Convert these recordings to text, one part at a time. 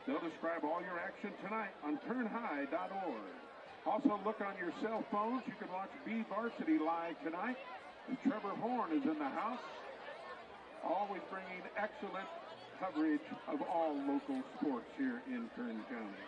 They'll describe all your action tonight on turnhigh.org. Also, look on your cell phones. You can watch B Varsity live tonight. Trevor Horn is in the house, always bringing excellent coverage of all local sports here in Kern County.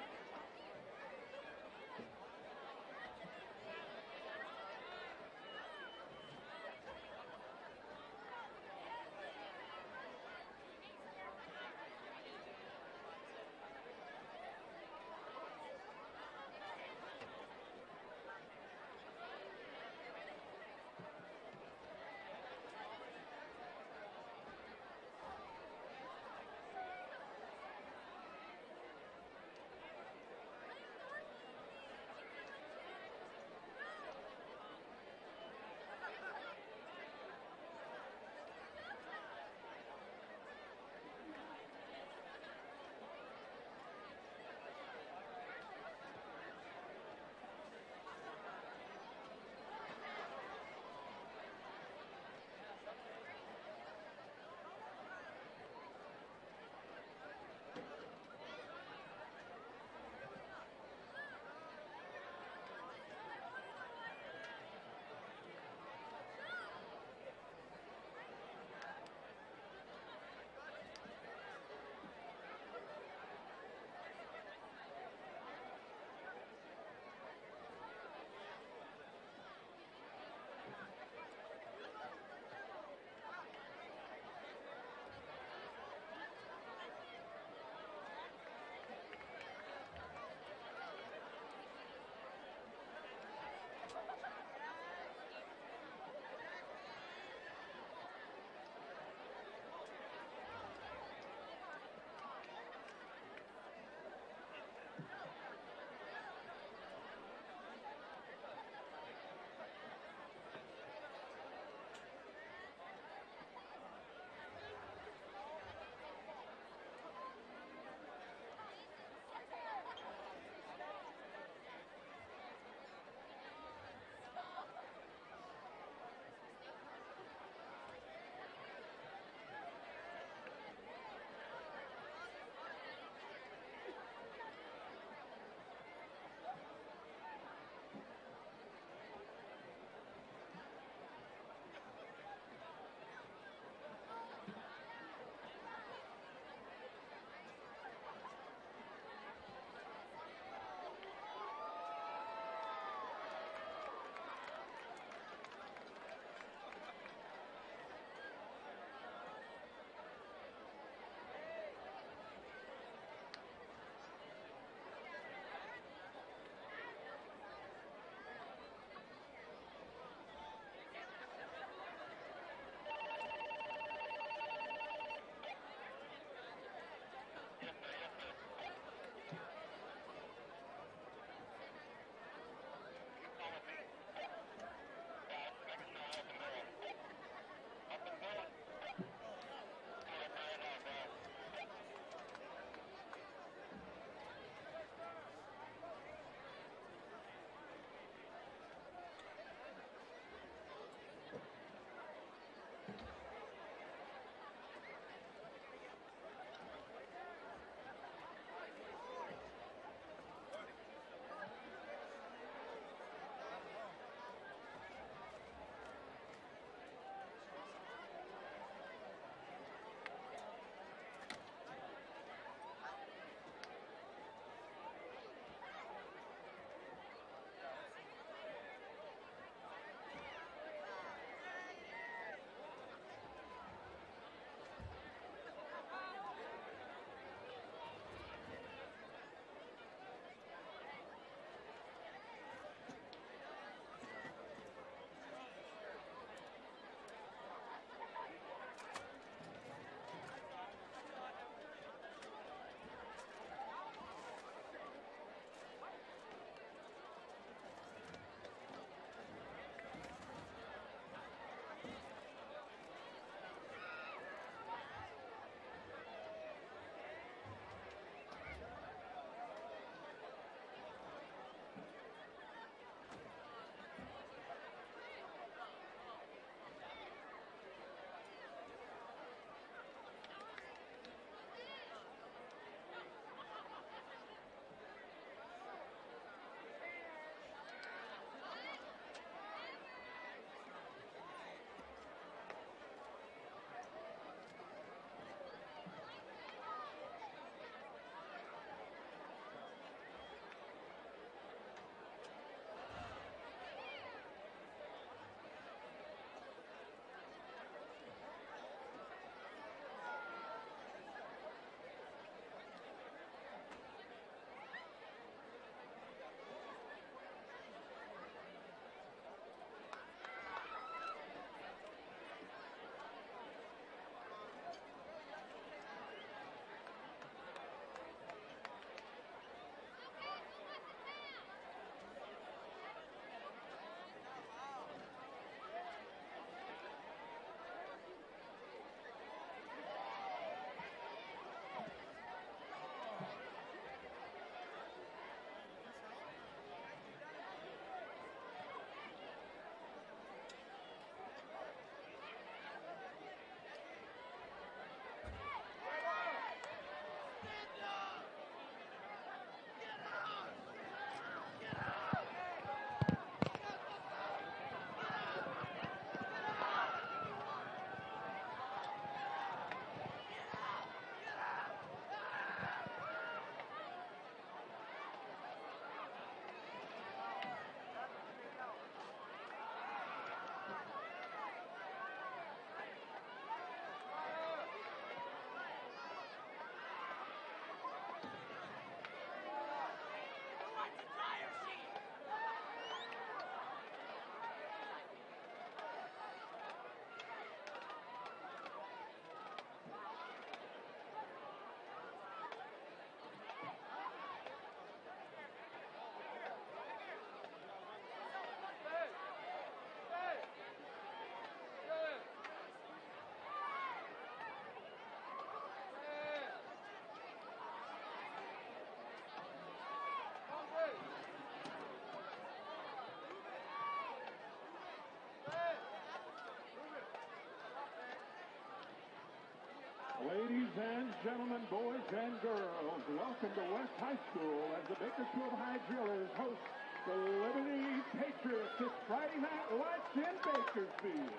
and gentlemen, boys and girls, welcome to West High School as the Bakersfield High Drillers host the Liberty Patriots this Friday Night Lights in Bakersfield.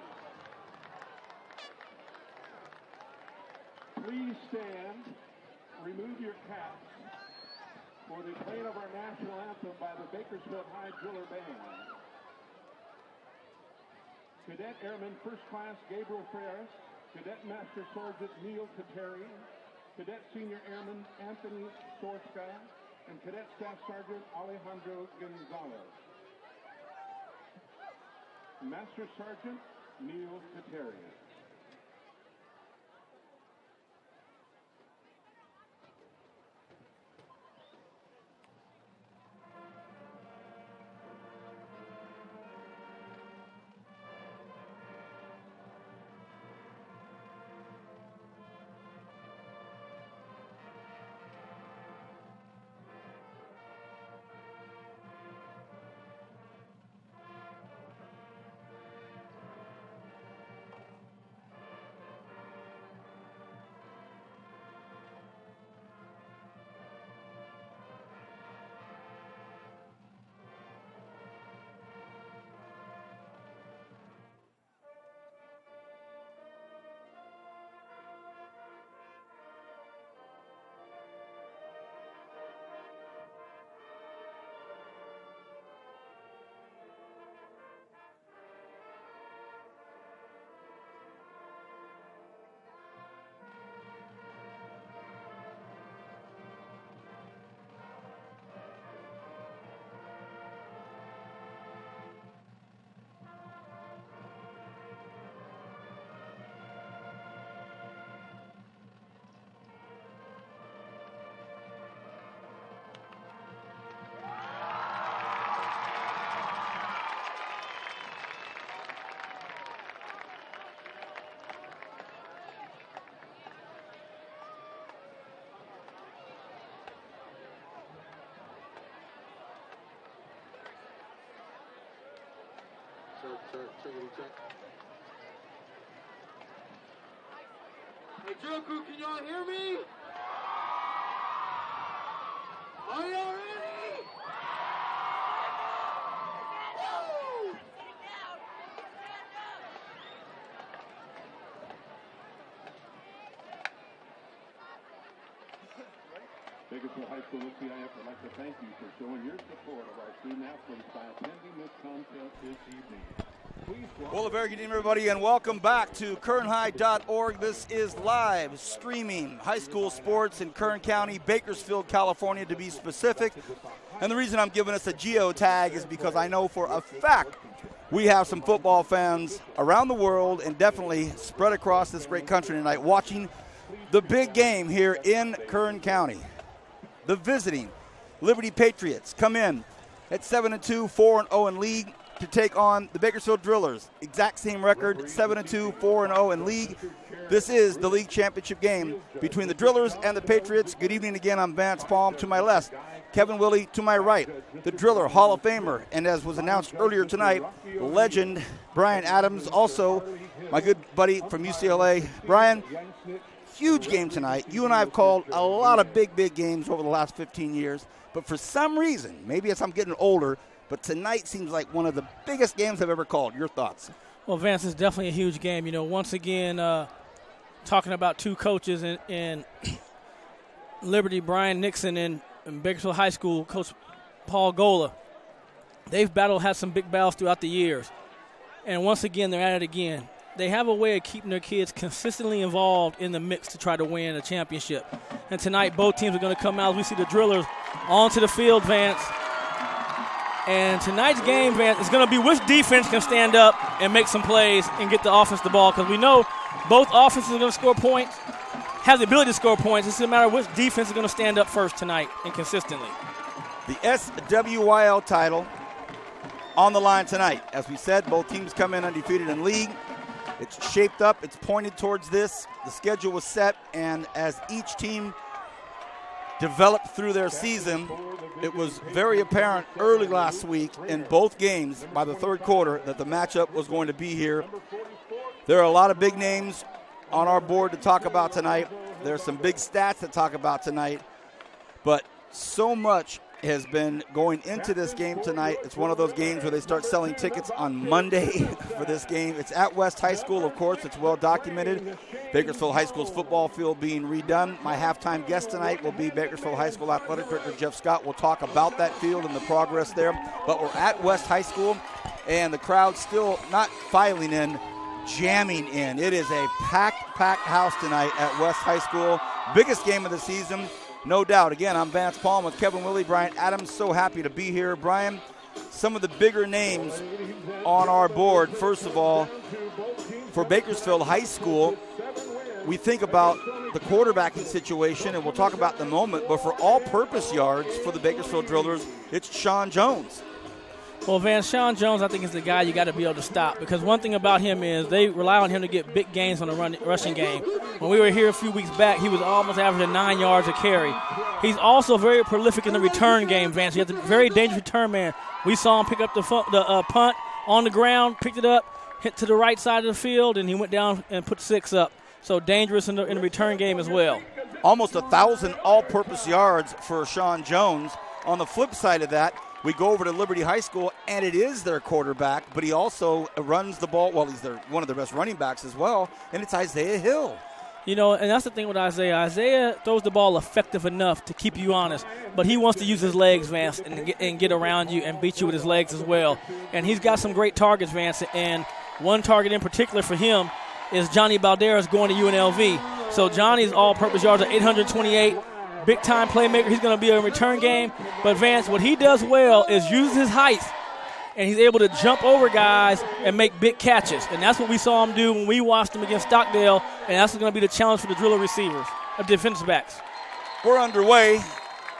Please stand, remove your caps for the playing of our national anthem by the Bakersfield High Driller Band. Cadet Airman First Class Gabriel Ferris, Cadet Master Sergeant Neil Kateri, Cadet Senior Airman Anthony Sorska, and Cadet Staff Sergeant Alejandro Gonzalez. Master Sergeant Neil Kateri. Check. Hey, drill crew, can y'all hear me? Are y'all ready? Woo! Bakersfield High School CIF would like to thank you for showing your support of our student athletes by attending this contest this evening. Well, a very good evening, everybody, and welcome back to KernHigh.org. This is live streaming high school sports in Kern County, Bakersfield, California, to be specific. And the reason I'm giving us a geo tag is because I know for a fact we have some football fans around the world and definitely spread across this great country tonight watching the big game here in Kern County. The visiting Liberty Patriots come in at 7-2, 4-0 in league, to take on the Bakersfield Drillers. Exact same record, 7-2, 4-0 in league. This is the league championship game between the Drillers and the Patriots. Good evening again. I'm Vance Palm to my left. Kevin Willie to my right. The Driller Hall of Famer, and as was announced earlier tonight, legend Brian Adams, also my good buddy from UCLA. Brian, huge game tonight. You and I have called a lot of big games over the last 15 years, but for some reason, maybe as I'm getting older, but tonight seems like one of the biggest games I've ever called. Your thoughts? Well, Vance, it's definitely a huge game. You know, once again, talking about two coaches in Liberty, Brian Nixon, and Bakersfield High School, Coach Paul Gola. They've had some big battles throughout the years. And once again, they're at it again. They have a way of keeping their kids consistently involved in the mix to try to win a championship. And tonight, both teams are going to come out as we see the Drillers onto the field, Vance. And tonight's game, Vance, is going to be which defense can stand up and make some plays and get the offense the ball, because we know both offenses are going to score points, have the ability to score points. It's a matter of which defense is going to stand up first tonight and consistently. The SWYL title on the line tonight. As we said, both teams come in undefeated in league. It's shaped up. It's pointed towards this. The schedule was set, and as each team developed through their season, it was very apparent early last week in both games by the third quarter that the matchup was going to be here. There are a lot of big names on our board to talk about tonight. There's some big stats to talk about tonight, but so much has been going into this game tonight. It's one of those games where they start selling tickets on Monday for this game. It's at West High School, of course. It's well documented. Bakersfield High School's football field being redone. My halftime guest tonight will be Bakersfield High School Athletic Director Jeff Scott. We'll talk about that field and the progress there. But we're at West High School, and the crowd's still not filing in, jamming in. It is a packed house tonight at West High School. Biggest game of the season, no doubt. Again, I'm Vance Palm with Kevin Willie, Brian Adams. So happy to be here. Brian, some of the bigger names on our board. First of all, for Bakersfield High School, we think about the quarterbacking situation, and we'll talk about in a moment, but for all-purpose yards for the Bakersfield Drillers, it's Sean Jones. Well, Vance, Sean Jones, I think, is the guy you got to be able to stop, because one thing about him is they rely on him to get big gains on the rushing game. When we were here a few weeks back, he was almost averaging 9 yards a carry. He's also very prolific in the return game, Vance. He has a very dangerous return man. We saw him pick up the punt on the ground, picked it up, hit to the right side of the field, and he went down and put 6 up. So dangerous in the return game as well. Almost 1,000 all-purpose yards for Sean Jones. On the flip side of that, we go over to Liberty High School, and it is their quarterback, but he also runs the ball. Well, he's one of their best running backs as well, and it's Isaiah Hill. You know, and that's the thing with Isaiah. Isaiah throws the ball effective enough to keep you honest, but he wants to use his legs, Vance, and get around you and beat you with his legs as well. And he's got some great targets, Vance, and one target in particular for him is Johnny Balderas going to UNLV. So Johnny's all-purpose yards are 828. Big-time playmaker. He's going to be a return game. But, Vance, what he does well is use his height, and he's able to jump over guys and make big catches. And that's what we saw him do when we watched him against Stockdale, and that's going to be the challenge for the Driller receivers, defensive backs. We're underway.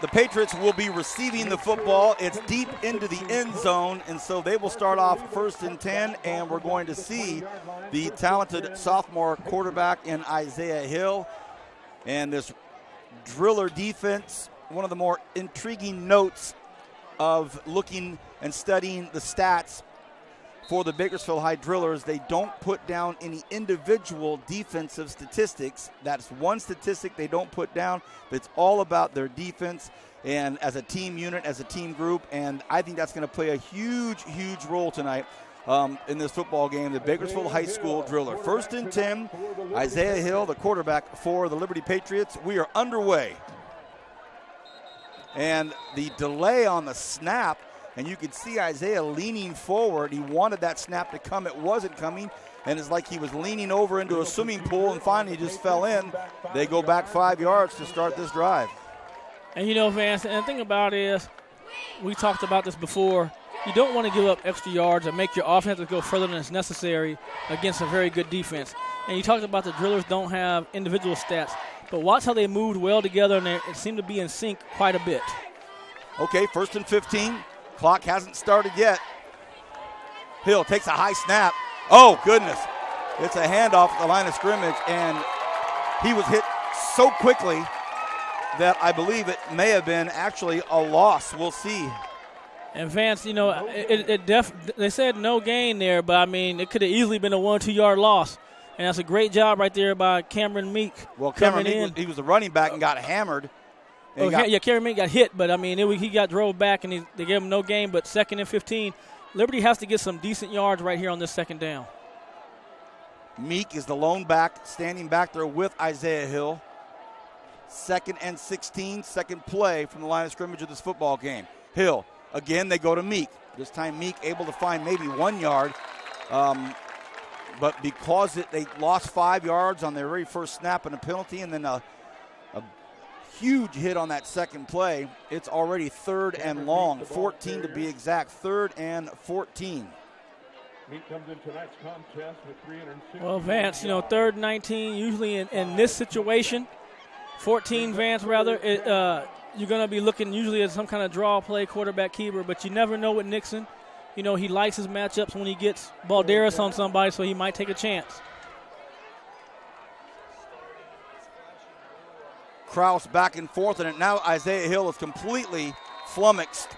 The Patriots will be receiving the football. It's deep into the end zone, and so they will start off 1st and 10, and we're going to see the talented sophomore quarterback in Isaiah Hill. And this Driller defense, one of the more intriguing notes of looking and studying the stats for the Bakersfield High Drillers, they don't put down any individual defensive statistics. That's one statistic they don't put down. It's all about their defense and as a team unit, as a team group, and I think that's going to play a huge, huge role tonight in this football game. The Bakersfield High School Driller. 1st and 10, Isaiah Hill, the quarterback for the Liberty Patriots. We are underway. And the delay on the snap, and you can see Isaiah leaning forward. He wanted that snap to come. It wasn't coming, and it's like he was leaning over into a swimming pool and finally just fell in. They go back 5 yards to start this drive. And, you know, Vance, and the thing about it is, we talked about this before, you don't want to give up extra yards and make your offense go further than is necessary against a very good defense. And you talked about the Drillers don't have individual stats, but watch how they moved well together, and it seemed to be in sync quite a bit. Okay, 1st and 15. Clock hasn't started yet. Hill takes a high snap. Oh, goodness. It's a handoff at the line of scrimmage, and he was hit so quickly that I believe it may have been actually a loss. We'll see. And Vance, you know, they said no gain there, but I mean, it could have easily been a 1 or 2 yard loss. And that's a great job right there by Cameron Meek. Well, Cameron Meek, he was a running back and got hammered. Cameron Meek got hit, but I mean, he got drove back and they gave him no gain, but 2nd and 15. Liberty has to get some decent yards right here on this 2nd down. Meek is the lone back, standing back there with Isaiah Hill. 2nd and 16, second play from the line of scrimmage of this football game. Hill, again, they go to Meek. This time Meek able to find maybe 1 yard, but because they lost 5 yards on their very first snap and a penalty, and then a huge hit on that second play, it's already 3rd and long, 14 to be exact, 3rd and 14. Well, Vance, you know, 3rd and 19, usually in this situation, 14, Vance, rather, you're going to be looking usually at some kind of draw play, quarterback keeper, but you never know with Nixon. You know, he likes his matchups when he gets Balderas on somebody, so he might take a chance. Kraus back and forth, and now Isaiah Hill is completely flummoxed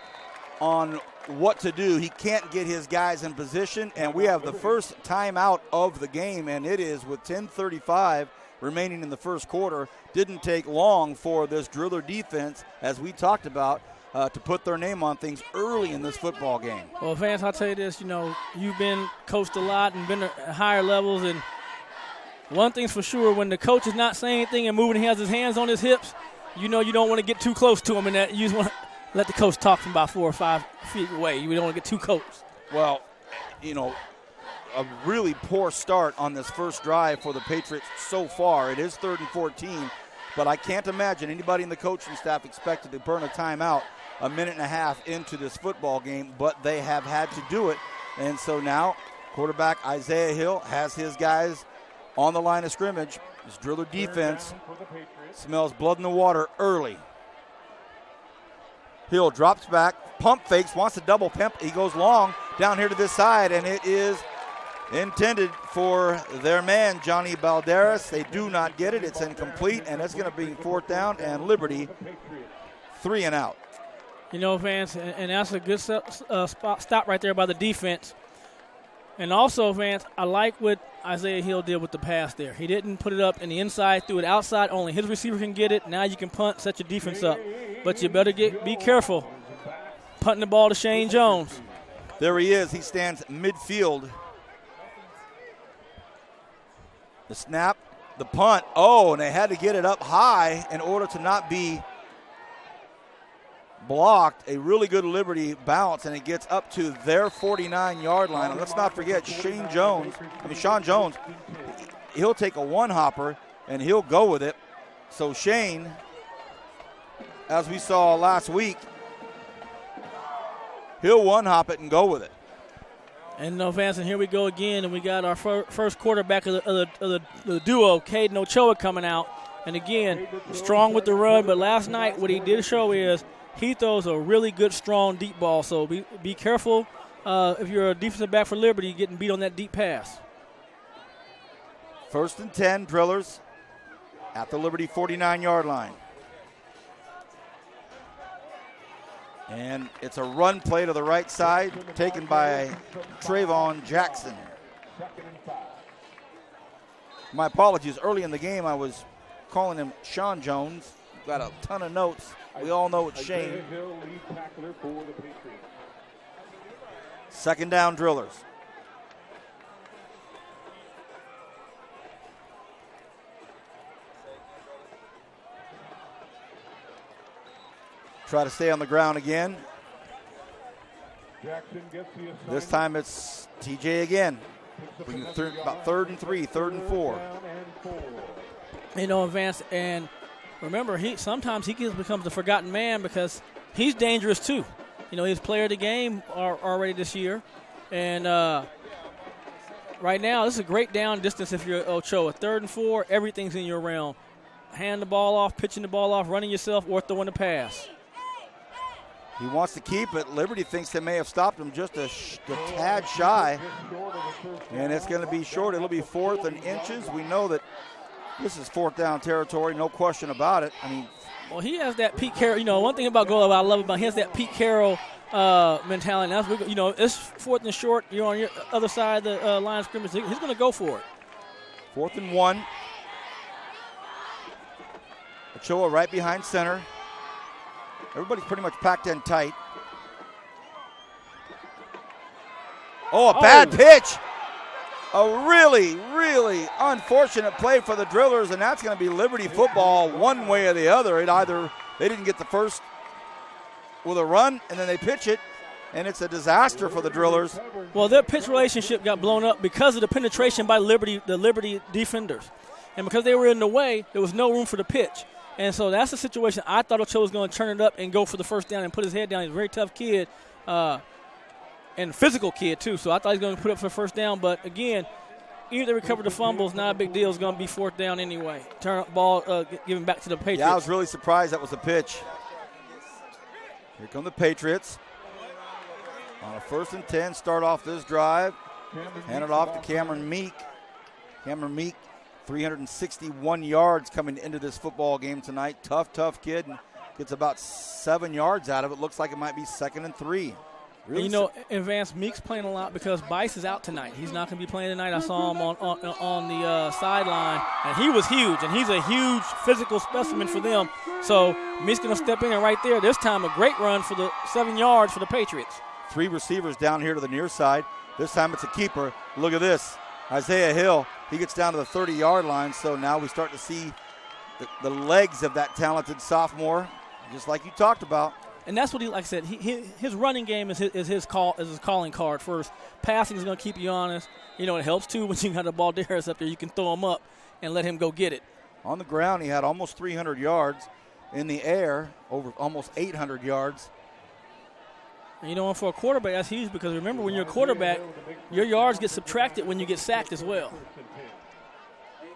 on what to do. He can't get his guys in position, and we have the first timeout of the game, and it is with 10:35 remaining in the first quarter. Didn't take long for this Driller defense, as we talked about, to put their name on things early in this football game. Well, Vance, I'll tell you this, you've been coached a lot and been at higher levels, and one thing's for sure, when the coach is not saying anything and moving, he has his hands on his hips, you don't want to get too close to him, and that you just want to let the coach talk from about 4 or 5 feet away. You don't want to get too close. Well, a really poor start on this first drive for the Patriots so far. It is 3rd and 14, but I can't imagine anybody in the coaching staff expected to burn a timeout a minute and a half into this football game, but they have had to do it. And so now quarterback Isaiah Hill has his guys on the line of scrimmage. This Driller defense smells blood in the water early. Hill drops back, pump fakes, wants to double pimp. He goes long down here to this side, and it is intended for their man, Johnny Balderas. They do not get it. It's incomplete, and it's going to be 4th down, and Liberty 3 and out. Vance, and that's a good stop right there by the defense. And also, Vance, I like what Isaiah Hill did with the pass there. He didn't put it up in the inside, threw it outside. Only his receiver can get it. Now you can punt, set your defense up. But you better be careful punting the ball to Shane Jones. There he is. He stands midfield. The snap, the punt. Oh, and they had to get it up high in order to not be blocked. A really good Liberty bounce, and it gets up to their 49-yard line. And let's not forget Sean Jones, he'll take a one-hopper, and he'll go with it. So Shane, as we saw last week, he'll one-hop it and go with it. And Vance, and here we go again, and we got our first quarterback of the duo, Caden Ochoa, coming out. And again, strong with the run, but last night what he did show is he throws a really good, strong, deep ball. So be careful if you're a defensive back for Liberty getting beat on that deep pass. 1st and 10, Drillers at the Liberty 49-yard line. And it's a run play to the right side, taken by Trayvon Jackson. My apologies. Early in the game, I was calling him Sean Jones. Got a ton of notes. We all know it's Shane. 2nd down, Drillers. Try to stay on the ground again. This time it's TJ again. About 3rd and 3, 3rd and 4. Vance, and remember, sometimes he becomes the forgotten man because he's dangerous too. He's player of the game already this year. And right now, this is a great down distance if you're Ochoa. 3rd and 4, everything's in your realm. Hand the ball off, pitching the ball off, running yourself, or throwing the pass. He wants to keep it. Liberty thinks they may have stopped him just a tad shy. And it's going to be short. It'll be 4th and inches. We know that this is 4th down territory, no question about it. Well, he has that Pete Carroll. One thing about Gola I love about him, he has that Pete Carroll mentality. It's 4th and short. You're on your other side of the line of scrimmage. He's going to go for it. 4th and 1. Ochoa right behind center. Everybody's pretty much packed in tight. Oh, a bad pitch. A really, really unfortunate play for the Drillers, and that's going to be Liberty football one way or the other. They didn't get the first with a run, and then they pitch it, and it's a disaster for the Drillers. Well, their pitch relationship got blown up because of the penetration by the Liberty defenders. And because they were in the way, there was no room for the pitch. And so that's the situation. I thought Ochoa was going to turn it up and go for the first down and put his head down. He's a very tough kid and physical kid, too. So I thought he was going to put up for the first down. But, again, even if they recover the fumbles, not a big deal. It's going to be 4th down anyway. Turn up ball, give him back to the Patriots. Yeah, I was really surprised that was a pitch. Here come the Patriots. On a 1st and 10, start off this drive. Hand it off to Cameron Meek. Cameron Meek, 361 yards coming into this football game tonight. Tough kid. Gets about 7 yards out of it. Looks like it might be 2nd and 3. Really? And, in Vance, Meek's playing a lot because Bice is out tonight. He's not going to be playing tonight. I saw him on the sideline, and he was huge, and he's a huge physical specimen for them. So Meek's going to step in, and right there, this time a great run for the 7 yards for the Patriots. 3 receivers down here to the near side. This time it's a keeper. Look at this. Isaiah Hill, he gets down to the 30-yard line, so now we start to see the legs of that talented sophomore, just like you talked about. And that's what like I said, his running game is his calling card first. Passing is going to keep you honest. It helps too when you got a Balderas up there. You can throw him up and let him go get it. On the ground, he had almost 300 yards. In the air, over almost 800 yards. And for a quarterback, that's huge because remember, when you're a quarterback, your yards get subtracted when you get sacked as well.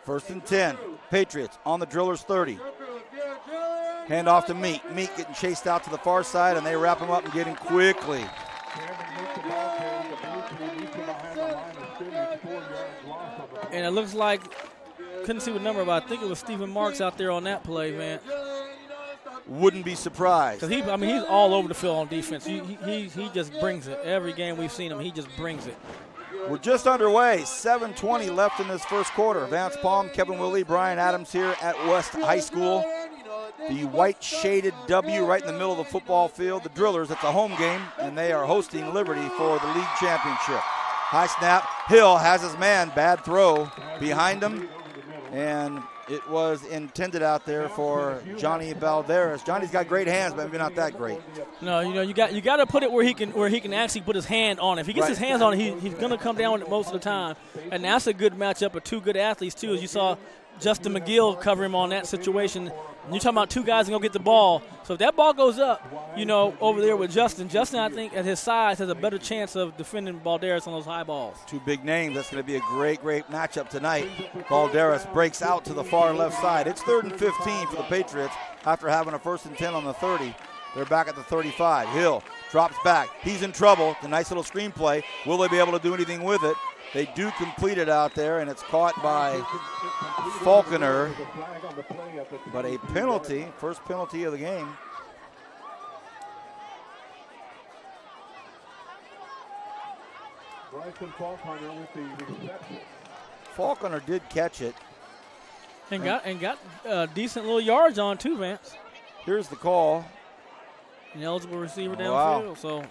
1st and 10. Patriots on the Drillers' 30. Hand off to Meek. Meek getting chased out to the far side, and they wrap him up and get him quickly. And it looks like, couldn't see what number, but I think it was Stephen Marks out there on that play, man. Wouldn't be surprised. Because he's all over the field on defense. He just brings it. Every game we've seen him, he just brings it. We're just underway. 7:20 left in this first quarter. Vance Palm, Kevin Willie, Brian Adams here at West High School. The white shaded W right in the middle of the football field. The Drillers, it's a home game, and they are hosting Liberty for the league championship. High snap. Hill has his man. Bad throw behind him. And it was intended out there for Johnny Balderas. Johnny's got great hands, but maybe not that great. No, you got to put it where he can actually put his hand on it. If he gets his hands on it, he's going to come down with it most of the time. And that's a good matchup of 2 good athletes too, as you saw Justin McGill cover him on that situation. And you're talking about 2 guys that going to get the ball. So if that ball goes up, over there with Justin, I think at his size has a better chance of defending Balderas on those high balls. 2 big names. That's going to be a great, great matchup tonight. Balderas breaks out to the far left side. It's 3rd and 15 for the Patriots after having a 1st and 10 on the 30. They're back at the 35. Hill drops back. He's in trouble. The nice little screen play. Will they be able to do anything with it? They do complete it out there, and it's caught by Falconer. But a penalty, first penalty of the game. Falconer did catch it. And got decent little yards on too, Vance. Here's the call. An eligible receiver downfield, wow. So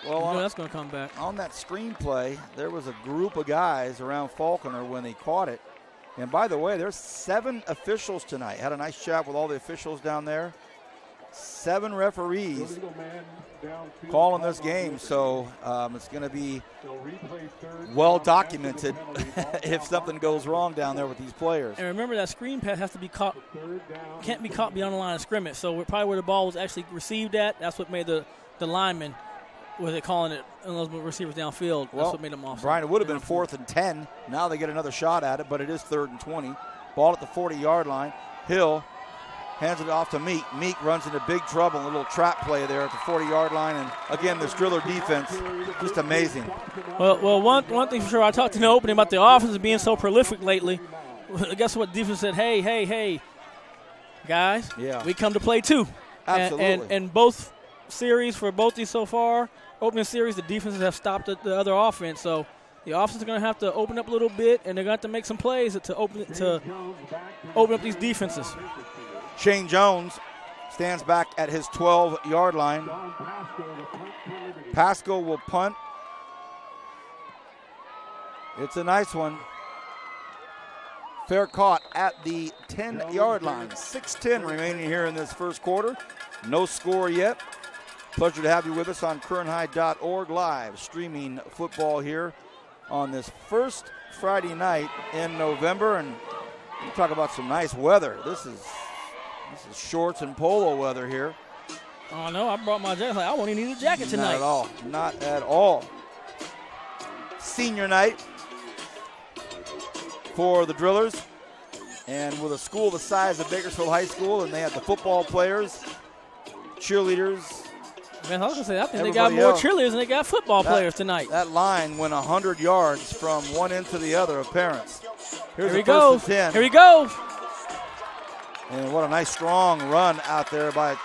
well, that's going to come back. On that screenplay, there was a group of guys around Falconer when they caught it. And by the way, there's 7 officials tonight. Had a nice chat with all the officials down there. 7 referees calling this game, so it's going to be well documented if something goes wrong down there with these players. And remember, that screen pass has to be caught, can't be caught beyond the line of scrimmage. So probably where the ball was actually received at, that's what made the linemen, were they calling it, eligible receivers downfield, that's what made them off. Brian, it would have been 4th and 10. Now they get another shot at it, but it is 3rd and 20. Ball at the 40-yard line. Hill hands it off to Meek. Meek runs into big trouble, a little trap play there at the 40-yard line. And, again, this Driller defense, just amazing. Well, one thing for sure, I talked in the opening about the offense being so prolific lately. Guess what? Defense said, hey, guys, we come to play too. Absolutely. And both series, for both these so far, opening series, the defenses have stopped the other offense. So the offense is going to have to open up a little bit, and they're going to have to make some plays to open up these defenses. Shane Jones stands back at his 12-yard line. Pasco will punt. It's a nice one. Fair caught at the 10-yard line. 6:10 remaining here in this first quarter. No score yet. Pleasure to have you with us on KernHigh.org live, streaming football here on this first Friday night in November. And you talk about some nice weather. This is shorts and polo weather here. Oh, no, I brought my jacket. I won't even need a jacket tonight. Not at all. Not at all. Senior night for the Drillers. And with a school the size of Bakersfield High School, and they have the football players, cheerleaders. Man, I was going to say, I think they got more cheerleaders than they got football players tonight. That line went 100 yards from one end to the other of parents. Here he goes. Here he goes. And what a nice strong run out there by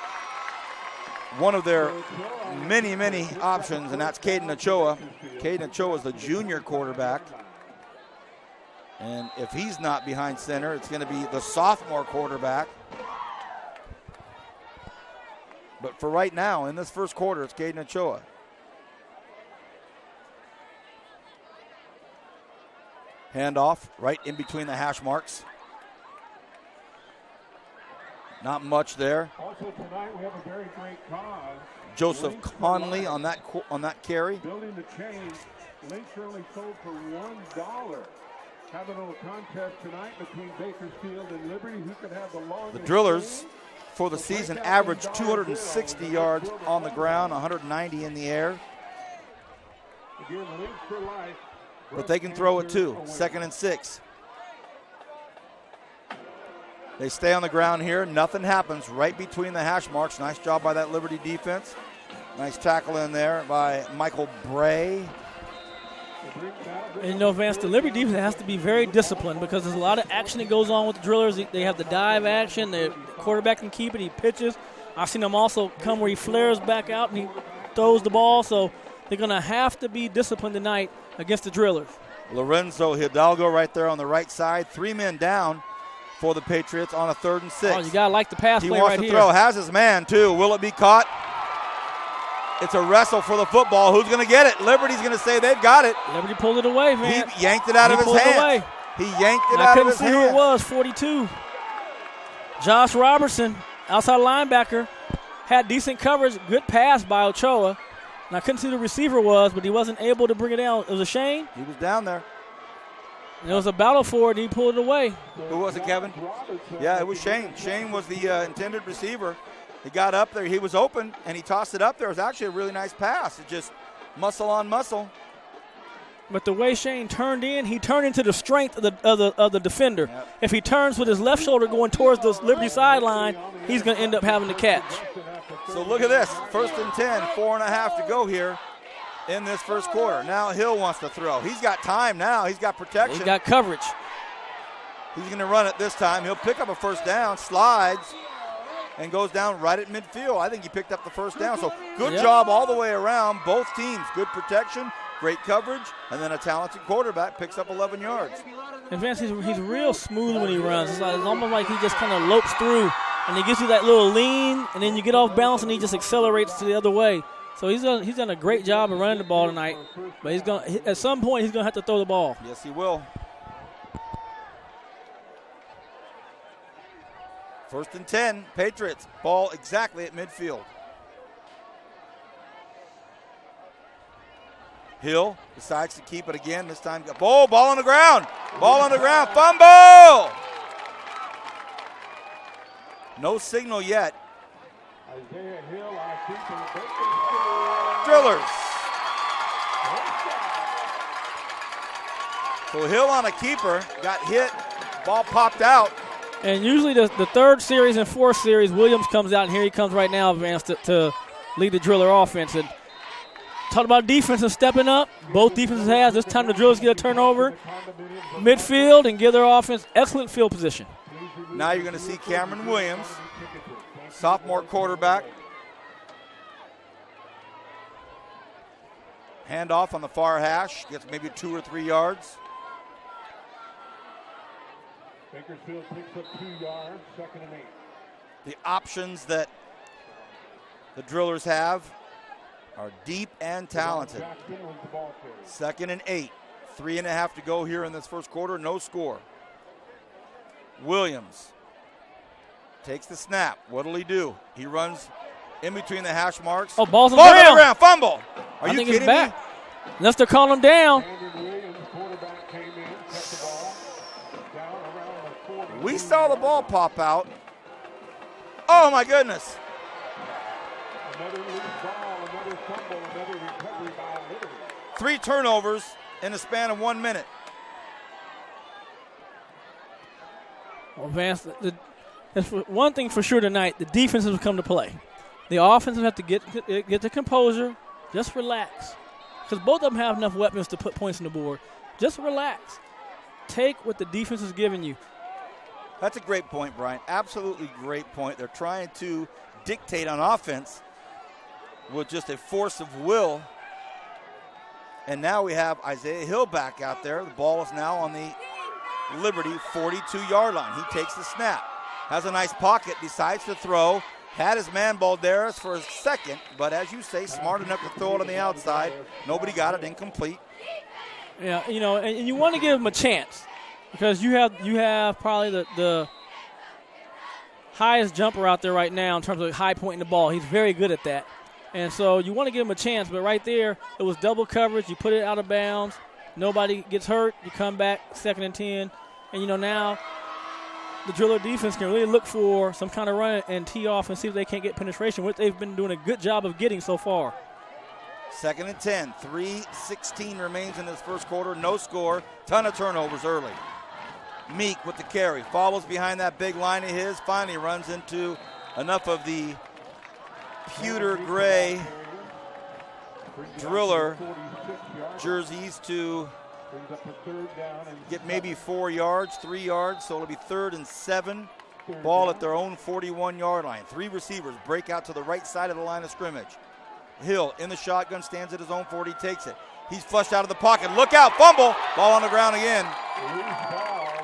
one of their many, many options, and that's Caden Ochoa. Caden Ochoa is the junior quarterback. And if he's not behind center, it's going to be the sophomore quarterback. But for right now, in this first quarter, it's Caden Ochoa. Handoff right in between the hash marks. Not much there. Also tonight we have a very great cause. Joseph Conley on that carry. Building the chain. Links are only sold for $1. Have a little contest tonight between Bakersfield and Liberty. Who could have the longest? The Drillers for the season averaged 260 yards on the ground, 190 in the air. Again, Links for life. But they can throw it too. 2nd and 6. They stay on the ground here. Nothing happens right between the hash marks. Nice job by that Liberty defense. Nice tackle in there by Michael Bray. And you know, Vance, the Liberty defense has to be very disciplined because there's a lot of action that goes on with the Drillers. They have the dive action. The quarterback can keep it. He pitches. I've seen him also come where he flares back out and he throws the ball. So they're going to have to be disciplined tonight against the Drillers. Lorenzo Hidalgo right there on the right side. 3 men down for the Patriots on a 3rd and 6. Oh, you got to like the pass play right here. He wants to throw. Has his man, too. Will it be caught? It's a wrestle for the football. Who's going to get it? Liberty's going to say they've got it. Liberty pulled it away, man. He yanked it out of his hand. He yanked it out of his hand. I couldn't see who it was, 42. Josh Robertson, outside linebacker, had decent coverage. Good pass by Ochoa. And I couldn't see who the receiver was, but he wasn't able to bring it down. It was a Shane. He was down there. And it was a battle for it, and he pulled it away. Who was it, Kevin? Yeah, it was Shane. Shane was the intended receiver. He got up there. He was open, and he tossed it up there. It was actually a really nice pass. It just muscle on muscle. But the way Shane turned in, he turned into the strength of the defender. Yep. If he turns with his left shoulder going towards the Liberty sideline, he's going to end up having to catch. So look at this. 1st and 10, 4.5 to go here in this first quarter. Now Hill wants to throw. He's got time now. He's got protection. He's got coverage. He's going to run it this time. He'll pick up a first down, slides, and goes down right at midfield. I think he picked up the first down. So good job all the way around. Both teams, good protection, great coverage, and then a talented quarterback picks up 11 yards. And Vance, he's real smooth when he runs. It's almost like he just kind of lopes through, and he gives you that little lean, and then you get off balance, and he just accelerates to the other way. So he's done a great job of running the ball tonight. But at some point he's going to have to throw the ball. Yes, he will. 1st and 10, Patriots. Ball exactly at midfield. Hill decides to keep it again. This time, ball on the ground. Ball on the ground. Fumble! No signal yet. Drillers. So Hill on a keeper, got hit, ball popped out. And usually the 3rd series and 4th series, Williams comes out, and here he comes right now, Vance, to lead the Driller offense. And talk about defense and stepping up. Both defenses have. This time the Drillers get a turnover, midfield, and give their offense excellent field position. Now you're going to see Cameron Williams, sophomore quarterback. Handoff on the far hash, gets maybe 2 or 3 yards. Bakersfield picks up 2 yards, 2nd and 8. The options that the Drillers have are deep and talented. 2nd and 8. 3.5 to go here in this first quarter. No score. Williams takes the snap. What'll he do? He runs in between the hash marks. Oh, ball's on the ground. ground. Fumble. Are you kidding me? Unless they're calling him down. We saw the ball pop out. Oh, my goodness. Another loose ball, another fumble, another recovery by Liberty. 3 turnovers in the span of 1 minute. Well, Vance, one thing for sure tonight, the defenses will come to play. The offenses have to get the composure, just relax. Because both of them have enough weapons to put points on the board. Just relax. Take what the defense is giving you. That's a great point, Brian. Absolutely great point. They're trying to dictate on offense, with just a force of will. And now we have Isaiah Hill back out there. The ball is now on the Liberty 42-yard line. He takes the snap, has a nice pocket, decides to throw. Had his man Balderas for a second, but as you say, smart enough to throw it on the outside. Nobody got it, incomplete. Yeah, and you want to give him a chance because you have probably the highest jumper out there right now in terms of high pointing the ball. He's very good at that. And so you want to give him a chance, but right there, it was double coverage. You put it out of bounds. Nobody gets hurt. You come back 2nd and 10. And, now the Driller defense can really look for some kind of run and tee off and see if they can't get penetration, which they've been doing a good job of getting so far. 2nd and 10. 3:16 remains in this first quarter. No score. Ton of turnovers early. Meek with the carry. Follows behind that big line of his. Finally runs into enough of the pewter gray Driller jerseys to get maybe 4 yards, 3 yards, so it'll be 3rd and 7. Ball at their own 41-yard line. 3 receivers break out to the right side of the line of scrimmage. Hill in the shotgun, stands at his own 40, takes it. He's flushed out of the pocket. Look out, fumble. Ball on the ground again.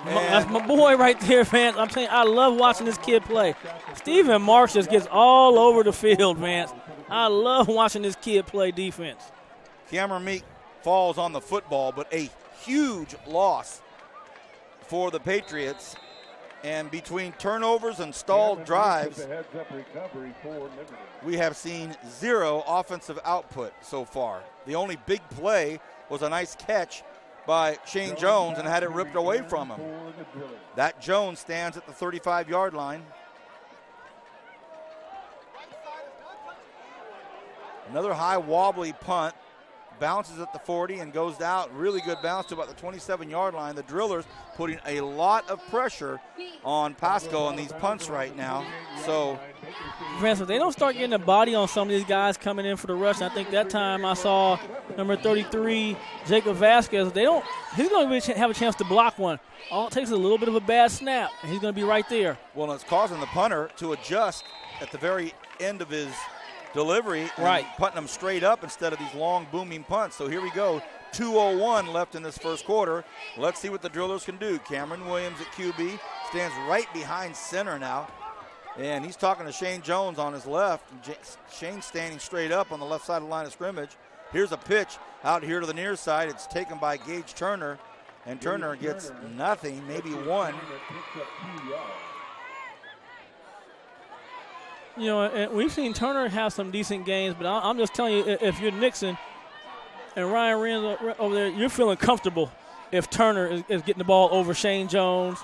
That's my boy right there, man. I'm telling you, I love watching this kid play. Stephen Marks just gets all over the field, man. I love watching this kid play defense. Cameron Meek falls on the football, but a huge loss for the Patriots. And between turnovers and stalled drives, we have seen 0 offensive output so far. The only big play was a nice catch by Shane Jones and had it ripped away from him. That Jones stands at the 35-yard line. Another high wobbly punt, bounces at the 40 and goes out. Really good bounce to about the 27-yard line. The Drillers putting a lot of pressure on Pasco on these punts right now. So, Francis, if they don't start getting a body on some of these guys coming in for the rush, and I think that time I saw number 33, Jacob Vasquez, he's going to have a chance to block one. All it takes is a little bit of a bad snap, and he's going to be right there. Well, it's causing the punter to adjust at the very end of his delivery, right, punting them straight up instead of these long booming punts. So here we go, 2:01 left in this first quarter. Let's see what the Drillers can do. Cameron Williams at QB stands right behind center now, and he's talking to Shane Jones on his left. Shane's standing straight up on the left side of the line of scrimmage. Here's a pitch out here to the near side. It's taken by Gage Turner, and Turner gets nothing, maybe 1. And we've seen Turner have some decent games, but I'm just telling you, if you're Nixon and Ryan Renz over there, you're feeling comfortable if Turner is getting the ball over Shane Jones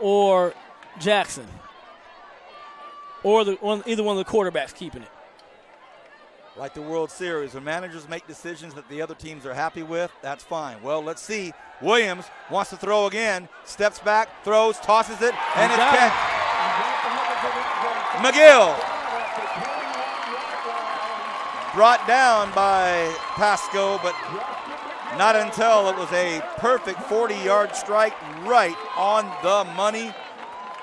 or Jackson or either one of the quarterbacks keeping it. Like the World Series, when managers make decisions that the other teams are happy with, that's fine. Well, let's see. Williams wants to throw again, steps back, throws, tosses it, and it's catch. McGill brought down by Pasco, but not until it was a perfect 40-yard strike right on the money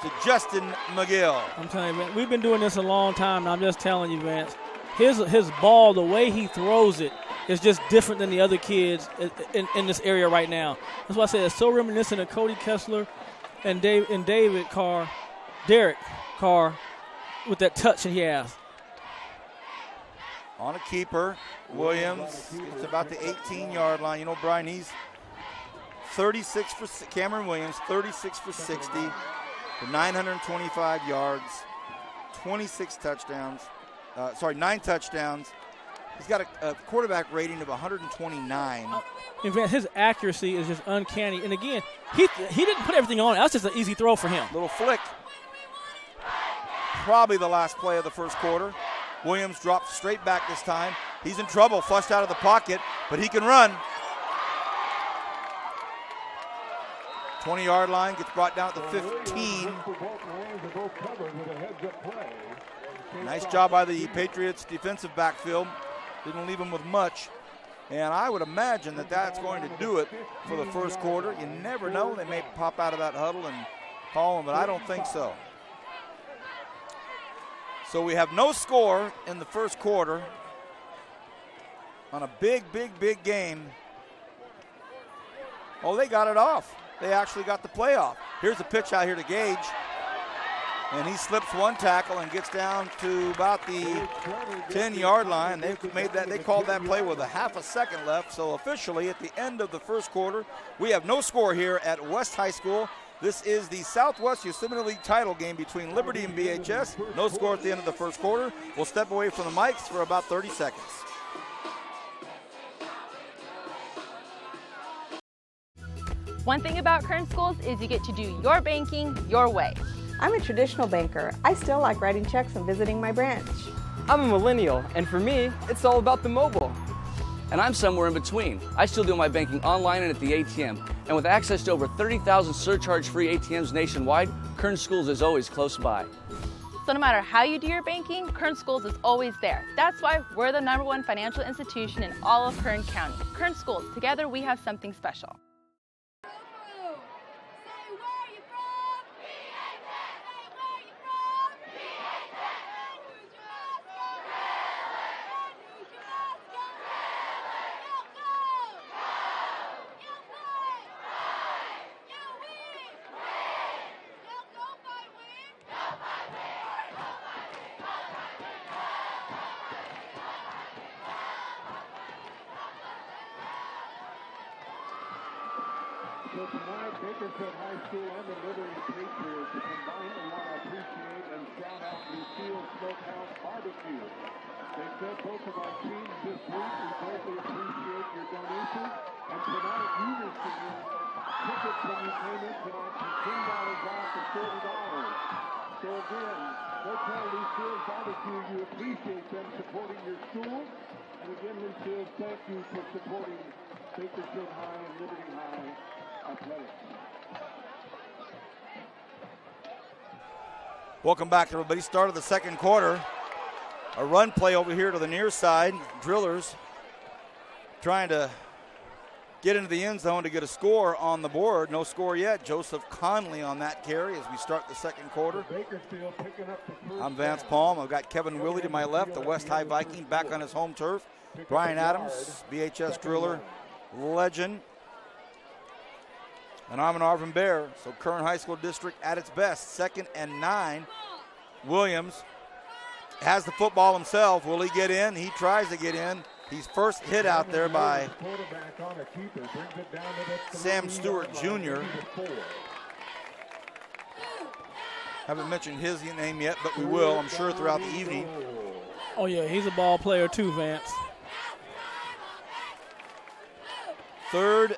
to Justin McGill. I'm telling you, man, we've been doing this a long time, and I'm just telling you, Vance, his ball, the way he throws it, is just different than the other kids in this area right now. That's why I say it's so reminiscent of Cody Kessler and Derek Carr, with that touch that he has. On a keeper, Williams gets about the 18-yard line. Brian, he's 36 for Cameron Williams, 36 for 60 for 925 yards, 9 touchdowns. He's got a quarterback rating of 129. In fact, his accuracy is just uncanny. And again, he didn't put everything on. That's just an easy throw for him. Little flick. Probably the last play of the first quarter. Williams drops straight back this time. He's in trouble, flushed out of the pocket, but he can run. 20-yard line, gets brought down at the 15. Nice job by the Patriots defensive backfield. Didn't leave him with much. And I would imagine that that's going to do it for the first quarter. You never know. They may pop out of that huddle and call him, but I don't think so. So we have no score in the first quarter. on a big game. Oh, they got it off. They actually got the play off. Here's a pitch out here to Gage. And he slips one tackle and gets down to about the 10-yard line. They called that play with a half a second left. So officially at the end of the first quarter, we have no score here at West High School. This is the Southwest Yosemite League title game between Liberty and BHS. No score at the end of the first quarter. We'll step away from the mics for about 30 seconds. One thing about Kern Schools is you get to do your banking your way. I'm a traditional banker. I still like writing checks and visiting my branch. I'm a millennial, and for me, it's all about the mobile. And I'm somewhere in between. I still do my banking online and at the ATM. And with access to over 30,000 surcharge-free ATMs nationwide, Kern Schools is always close by. So no matter how you do your banking, Kern Schools is always there. That's why we're the #1 financial institution in all of Kern County. Kern Schools, together we have something special. So tonight, Bakersfield High School and the Liberty Patriots combined want to appreciate and shout out Lucille Smokehouse Barbecue. They said both of our teams this week, we greatly appreciate your donations. And tonight, you received tickets when you came in tonight from $10 off to $40. So again, go tell Lucille's Barbecue you appreciate them supporting your school. And again, Lucille, thank you for supporting Bakersfield High and Liberty High athletics. Welcome back, everybody. Start of the second quarter. A run play over here to the near side. Drillers trying to get into the end zone to get a score on the board. No score yet. Joseph Conley on that carry as we start the second quarter. I'm Vance Palm. I've got Kevin Willie to my left, the West High Viking back on his home turf. Brian Adams, BHS driller, legend. And I'm an Arvin Bear, so Kern High School District at its best. 2nd and 9. Williams has the football himself. Will he get in? He tries to get in. He's first hit out there by Sam Stewart Jr. Haven't mentioned his name yet, but we will, I'm sure, throughout the evening. Oh, yeah, he's a ball player too, Vance. 3rd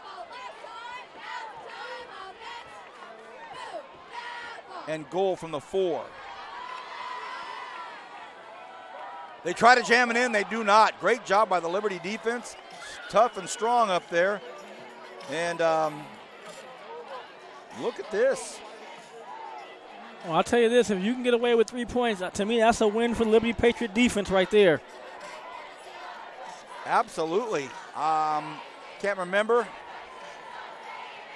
and goal from the 4. They try to jam it in. They do not. Great job by the Liberty defense. Tough and strong up there. And look at this. Well, I'll tell you this. If you can get away with 3 points, to me, that's a win for the Liberty Patriot defense right there. Absolutely. Can't remember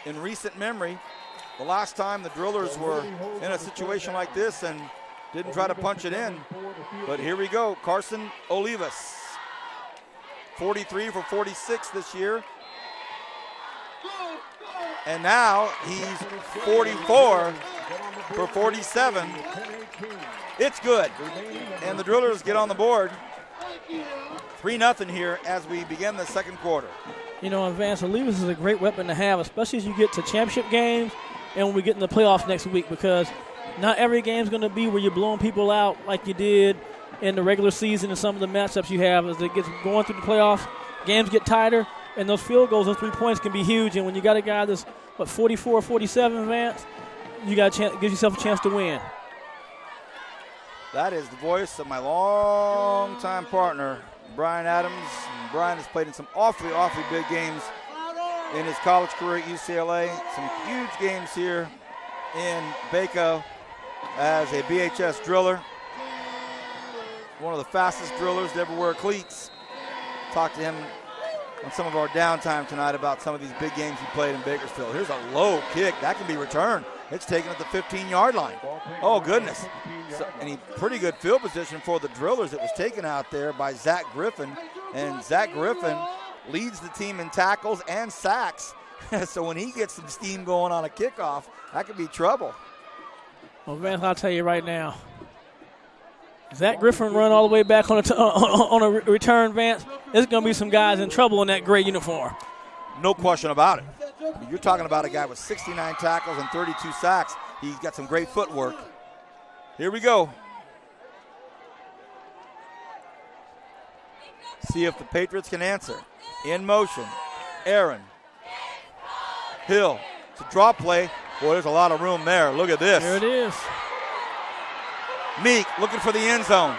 in recent memory the last time the Drillers were in a situation like this and didn't try to punch it in. But here we go. Carson Olivas, 43 for 46 this year. And now he's 44 for 47. It's good. And the Drillers get on the board. 3-0 here as we begin the second quarter. You know, Vance, Olivas is a great weapon to have, especially as you get to championship games and when we get in the playoffs next week, because not every game is going to be where you're blowing people out like you did in the regular season and some of the matchups you have. As it gets going through the playoffs, games get tighter, and those field goals and 3 points can be huge. And when you got a guy that's, 44 or 47, Vance, you got a chance, gives yourself a chance to win. That is the voice of my longtime partner, Brian Adams. And Brian has played in some awfully big games in his college career at UCLA. Some huge games here in Baco as a BHS driller. One of the fastest drillers to ever wear cleats. Talked to him on some of our downtime tonight about some of these big games he played in Bakersfield. Here's a low kick. That can be returned. It's taken at the 15-yard line. Oh, goodness. So, and pretty good field position for the Drillers. It was taken out there by Zach Griffin. And Zach Griffin leads the team in tackles and sacks. So when he gets some steam going on a kickoff, that could be trouble. Well, Vance, I'll tell you right now, Zach Griffin run all the way back on a return, Vance. There's going to be some guys in trouble in that gray uniform. No question about it. You're talking about a guy with 69 tackles and 32 sacks. He's got some great footwork. Here we go. See if the Patriots can answer. In motion, Aaron. Hill. It's a draw play. Boy, there's a lot of room there. Look at this. There it is. Meek looking for the end zone.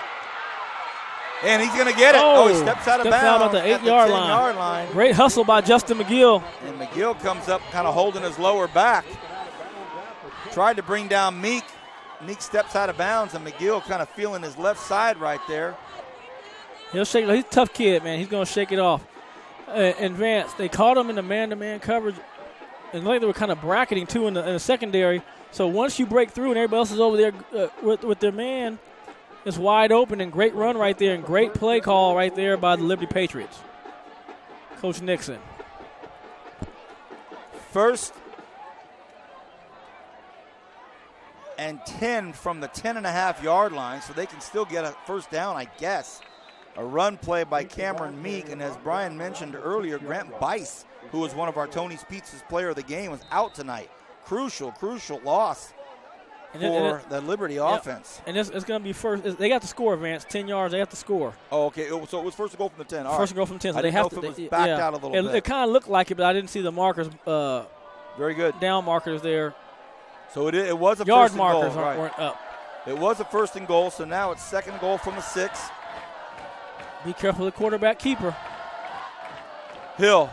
And he's going to get it. Oh, he steps out of bounds out at the 8-yard line. Great hustle by Justin McGill. And McGill comes up kind of holding his lower back. Tried to bring down Meek. Meek steps out of bounds, and McGill kind of feeling his left side right there. He'll shake. He's a tough kid, man. He's going to shake it off. And Vance, they caught him in the man-to-man coverage. And like they were kind of bracketing, too, in the secondary. So once you break through and everybody else is over there with their man, it's wide open, and great run right there and great play call right there by the Liberty Patriots. Coach Nixon. First and 10 from the 10.5-yard line, so they can still get a first down, I guess. A run play by Cameron Meek, and as Brian mentioned earlier, Grant Bice, who was one of our Tony's Pizzas player of the game, was out tonight. Crucial loss for the Liberty offense. And it's going to be first. They got the score, Vance. 10 yards, they have to score. Oh, okay. So it was first to go from the 10. All first right. to go from 10. So I they didn't have know to. if it was backed out a little bit. It kind of looked like it, but I didn't see the markers. Very good. Down markers there. So it was a yard first markers and goal. weren't up. It was a first and goal, so now it's second goal from the 6. Be careful of the quarterback keeper. Hill.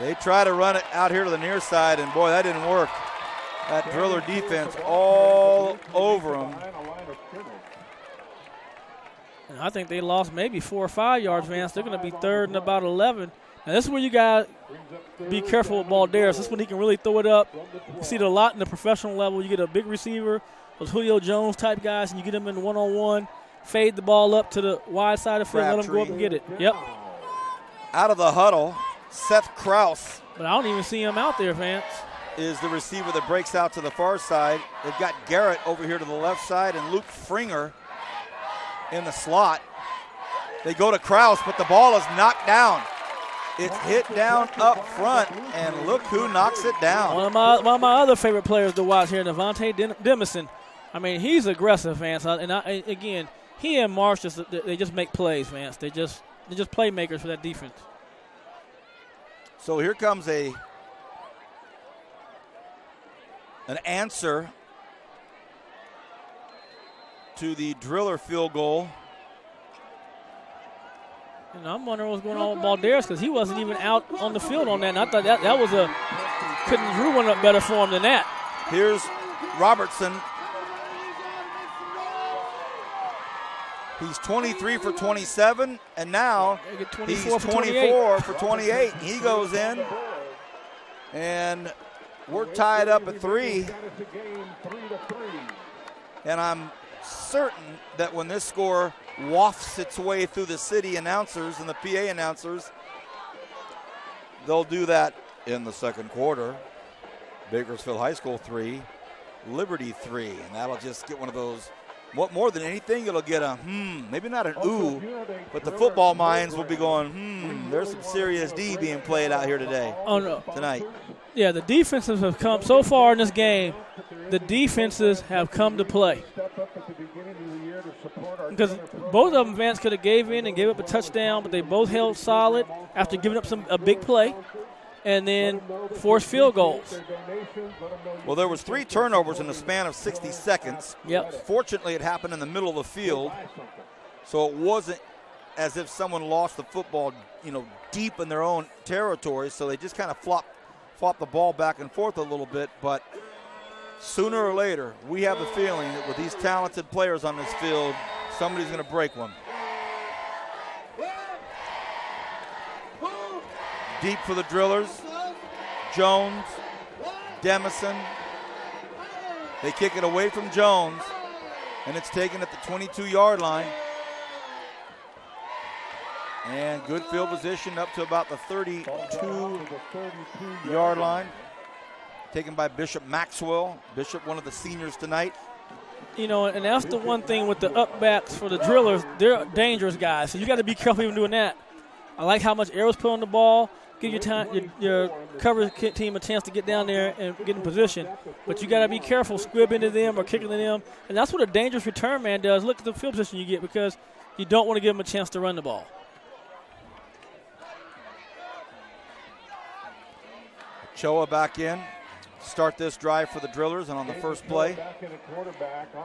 They try to run it out here to the near side, and boy, that didn't work. That Driller defense all over them. And I think they lost maybe 4 or 5 yards, Vance. They're going to be third and about 11. Now, this is where you got to be careful with Balderas. This is when he can really throw it up. You see it a lot in the professional level. You get a big receiver, those Julio Jones type guys, and you get them in one-on-one, fade the ball up to the wide side of the field, let them go up and get it. Yep. Out of the huddle, Seth Krause. But I don't even see him out there, Vance. Is the receiver that breaks out to the far side. They've got Garrett over here to the left side and Luke Fringer in the slot. They go to Krause, but the ball is knocked down. It's hit down up front, and look who knocks it down. One of my other favorite players to watch here, Devontae Demison. I mean, he's aggressive, Vance. Again, he and Marsh they just make plays, Vance. They're just playmakers for that defense. So here comes an answer to the Driller field goal. And I'm wondering what's going on with Balderas because he wasn't even out on the field on that. And I thought that was couldn't Drew one up better for him than that. Here's Robertson. He's 23 for 27, and now he's 24 for 28. He goes in, and we're tied up at 3. And I'm certain that when this score wafts its way through the city announcers and the PA announcers, they'll do that in the second quarter. Bakersfield High School 3, Liberty 3, and that'll just get one of those. What more than anything, it'll get a maybe not an ooh, but the football minds will be going, there's some serious D being played out here today. Oh no, tonight. Yeah, the defenses have come so far in this game. The defenses have come to play because both of them, Vance, could have gave in and gave up a touchdown, but they both held solid after giving up a big play and then forced field goals. Well, there was 3 turnovers in the span of 60 seconds. Yep. Fortunately, it happened in the middle of the field, so it wasn't as if someone lost the football, deep in their own territory. So they just kind of flopped the ball back and forth a little bit. But sooner or later, we have the feeling that with these talented players on this field, somebody's going to break one. Deep for the Drillers. Jones, Demison, They kick it away from Jones, and it's taken at the 22-yard line. And good field position up to about the 32-yard line. Taken by Bishop Maxwell. Bishop, one of the seniors tonight. You know, and that's the one thing with the upbacks for the drillers. They're dangerous guys, so you got to be careful even doing that. I like how much Arrows put on the ball. Give your coverage team a chance to get down there and get in position. But you got to be careful squibbing to them or kicking to them. And that's what a dangerous return man does. Look at the field position you get because you don't want to give them a chance to run the ball. Choa back in. Start this drive for the Drillers, and on the first play,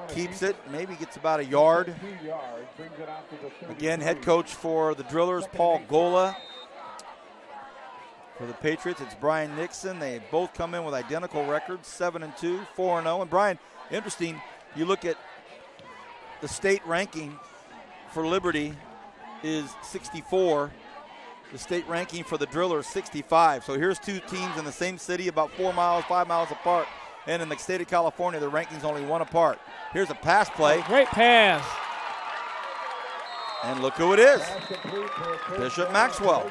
keeps it, maybe gets about a yard. Again, head coach for the Drillers, Paul Gola. For the Patriots, it's Brian Nixon. They both come in with identical records, 7-2, 4-0. And Brian, interesting, you look at the state ranking for Liberty is 64. The state ranking for the Drillers, 65. So here's two teams in the same city, about 4 miles, 5 miles apart. And in the state of California, the ranking's only one apart. Here's a pass play. Great pass. And look who it is. Bishop Maxwell.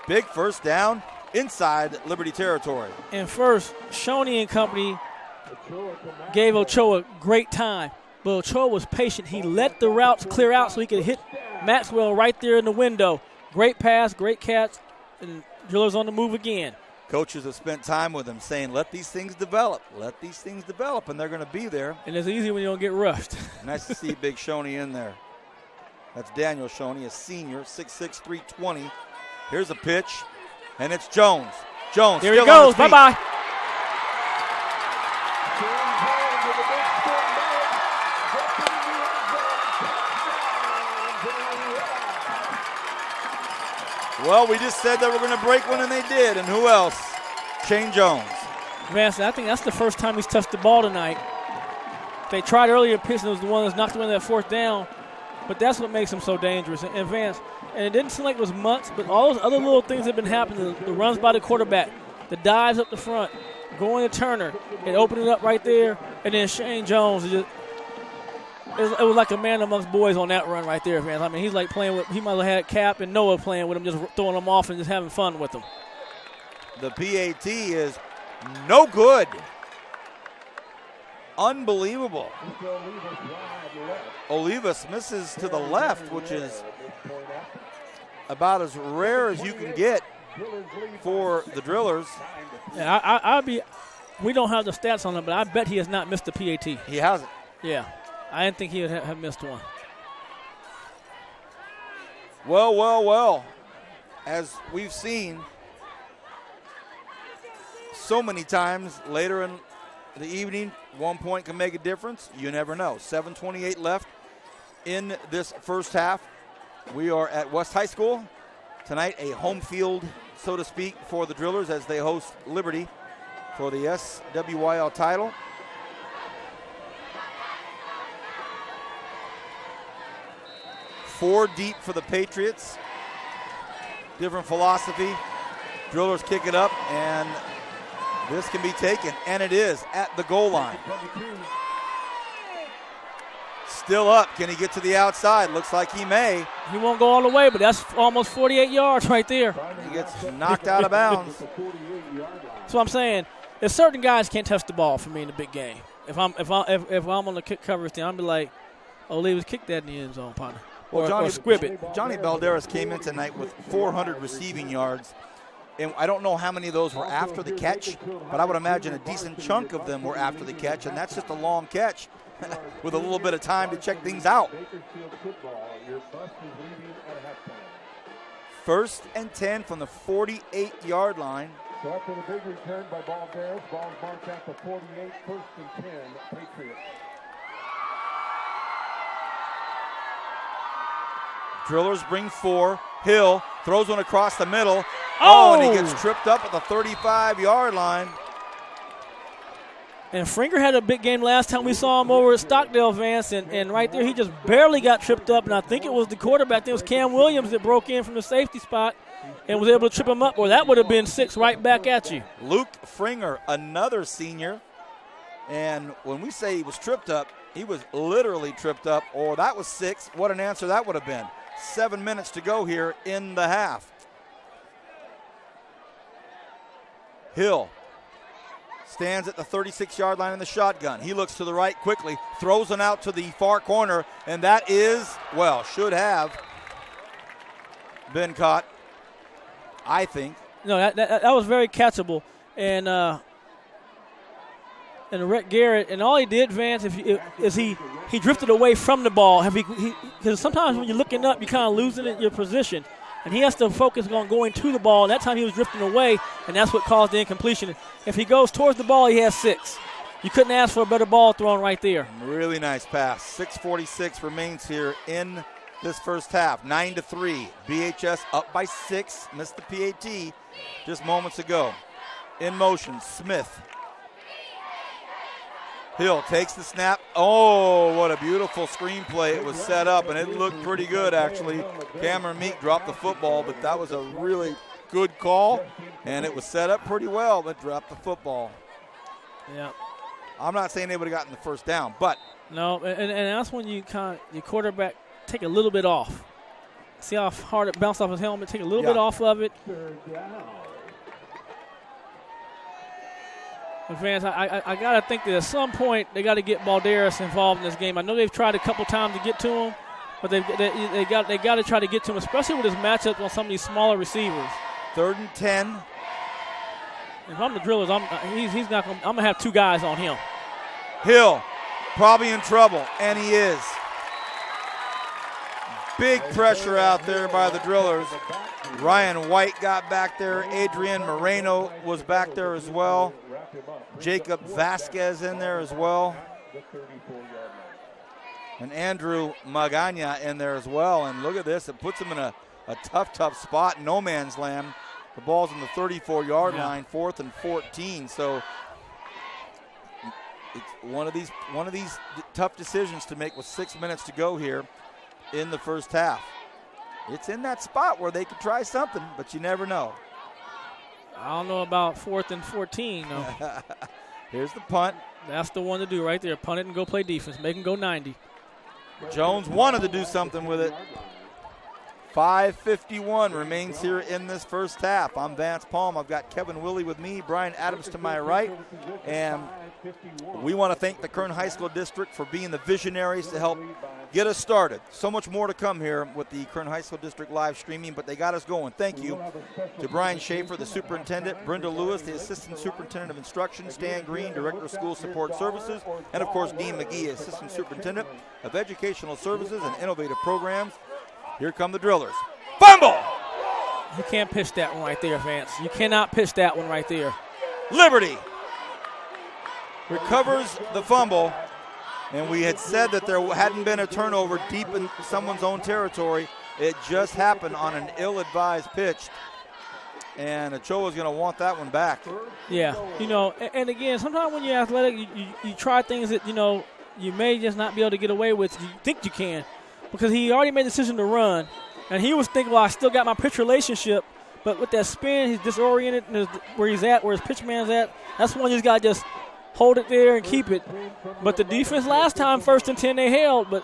Big first down inside Liberty territory. And first, Shoney and company gave Ochoa great time. But Ochoa was patient. He let the routes clear out so he could hit Maxwell right there in the window. Great pass, great catch, and Drillers on the move again. Coaches have spent time with him saying, let these things develop. Let these things develop, and they're going to be there. And it's easy when you don't get rushed. Nice to see Big Shoney in there. That's Daniel Shoney, a senior, 6'6", 320. Here's a pitch, and it's Jones. Jones there still he goes. on his feet. Bye-bye. Well, we just said that we're going to break one, and they did. And who else? Shane Jones. Vance, I think that's the first time he's touched the ball tonight. They tried earlier, Piston was the one that's knocked him in that fourth down. But that's what makes him so dangerous. And Vance, and it didn't seem like it was months, but all those other little things have been happening. The runs by the quarterback, the dives up the front, going to Turner, and opening it up right there. And then Shane Jones, it was like a man amongst boys on that run right there, Vance. I mean, he's like playing with, he might have had Cap and Noah playing with him, just throwing them off and just having fun with them. The PAT is no good. Unbelievable. Olivas misses to the left, which is about as rare as you can get for the Drillers. Yeah, we don't have the stats on him, but I bet he has not missed the PAT. He hasn't. Yeah, I didn't think he would have missed one. Well. As we've seen so many times later in the evening, 1 point can make a difference. You never know. 7:28 left in this first half. We are at West High School. Tonight, a home field, so to speak, for the Drillers as they host Liberty for the SWYL title. Four deep for the Patriots. Different philosophy. Drillers kick it up, and this can be taken, and it is at the goal line. Still up. Can he get to the outside? Looks like he may. He won't go all the way, but that's almost 48 yards right there. He gets knocked out of bounds. That's what I'm saying. There's certain guys can't touch the ball for me in the big game. If I'm on the kick coverage thing, I'm be like, oh, Levis, kick that in the end zone, partner. Or squib it. Johnny Balderas came in tonight with 400 receiving yards. And I don't know how many of those were after the catch, but I would imagine a decent chunk of them were after the catch, and that's just a long catch with a little bit of time to check things out. 1st and 10 from the 48-yard line. So after the big return by Balderas, ball's marked out to 48, 1st and 10, Patriots. Drillers bring 4. Hill throws one across the middle. Oh, and he gets tripped up at the 35-yard line. And Fringer had a big game last time we saw him over at Stockdale, Vance, and right there he just barely got tripped up, and I think it was the quarterback. It was Cam Williams that broke in from the safety spot and was able to trip him up, or that would have been 6 right back at you. Luke Fringer, another senior, and when we say he was tripped up, he was literally tripped up, or that was 6. What an answer that would have been. 7 minutes to go here in the half. Hill stands at the 36-yard line in the shotgun. He looks to the right quickly, throws it out to the far corner, and that is, well, should have been caught, I think. No, that was very catchable. And Rhett Garrett, and all he did, Vance, is he drifted away from the ball. Because sometimes when you're looking up, you're kind of losing your position. And he has to focus on going to the ball. And that time he was drifting away, and that's what caused the incompletion. If he goes towards the ball, he has 6. You couldn't ask for a better ball thrown right there. Really nice pass. 6:46 remains here in this first half. 9-3. BHS up by 6. Missed the PAT just moments ago. In motion, Smith. Hill takes the snap. Oh, what a beautiful screenplay. It was set up, and it looked pretty good, actually. Cameron Meek dropped the football, but that was a really good call, and it was set up pretty well, but dropped the football. Yeah. I'm not saying they would have gotten the first down, but. No, and that's when your quarterback take a little bit off. See how hard it bounced off his helmet? Take a little bit off of it. Fans, I got to think that at some point they got to get Balderas involved in this game. I know they've tried a couple times to get to him, but they got to try to get to him, especially with his matchup on some of these smaller receivers. 3rd and 10. If I'm the Drillers, I'm gonna have 2 guys on him. Hill probably in trouble, and he is. Big pressure out there by the Drillers. Ryan White got back there. Adrian Moreno was back there as well. Jacob Vasquez in there as well. And Andrew Magana in there as well. And look at this. It puts him in a tough spot. No man's land. The ball's on the 34-yard line, 4th and 14. So it's one of these tough decisions to make with 6 minutes to go here in the first half. It's in that spot where they could try something, but you never know. I don't know about 4th and 14. No. Here's the punt. That's the one to do right there. Punt it and go play defense. Make him go 90. Jones wanted to do something with it. 5:51 remains here in this first half. I'm Vance Palm. I've got Kevin Willie with me, Brian Adams to my right. And we want to thank the Kern High School District for being the visionaries to help get us started. So much more to come here with the Kern High School District live streaming, but they got us going. Thank you to Brian Schaefer, the superintendent, Brenda Lewis, the assistant superintendent of instruction, Stan Green, director of school support services, and of course Dean McGee, assistant superintendent of educational services and innovative programs. Here come the Drillers. Fumble! You can't pitch that one right there, Vance. You cannot pitch that one right there. Liberty recovers the fumble, and we had said that there hadn't been a turnover deep in someone's own territory. It just happened on an ill-advised pitch, and Ochoa's going to want that one back. Yeah, and again, sometimes when you're athletic, you try things that, you may just not be able to get away with. You think you can, because he already made the decision to run, and he was thinking, well, I still got my pitch relationship, but with that spin, he's disoriented where he's at, where his pitch man's at. That's when you just got to just hold it there and keep it. But the defense last time, 1st and 10, they held, but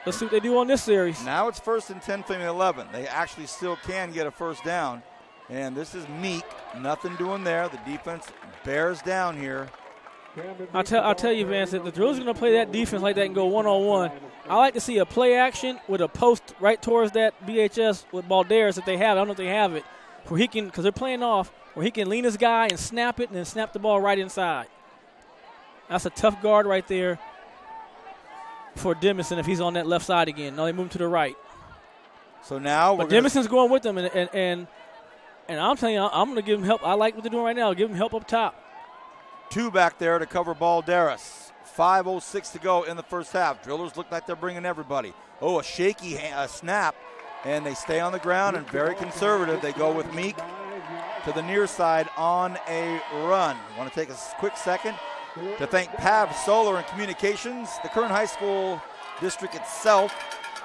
let's see what they do on this series. Now it's 1st and 10 from 11. They actually still can get a first down, and this is Meek. Nothing doing there. The defense bears down here. I'll tell you, Vance, that the Drillers are going to play that defense like that and go one-on-one. I like to see a play action with a post right towards that BHS with Balderas if they have it. I don't know if they have it, where he can, because they're playing off, where he can lean his guy and snap it and then snap the ball right inside. That's a tough guard right there for Demison if he's on that left side again. No, they move him to the right. So now but Demison's going with them, and I'm telling you, I'm going to give him help. I like what they're doing right now. Give him help up top. 2 back there to cover Balderas. 5:06 to go in the first half. Drillers look like they're bringing everybody. Oh, a shaky snap, and they stay on the ground and very conservative. They go with Meek. to the near side on a run. I want to take a quick second to thank PAV Solar and Communications, the Kern High School District itself,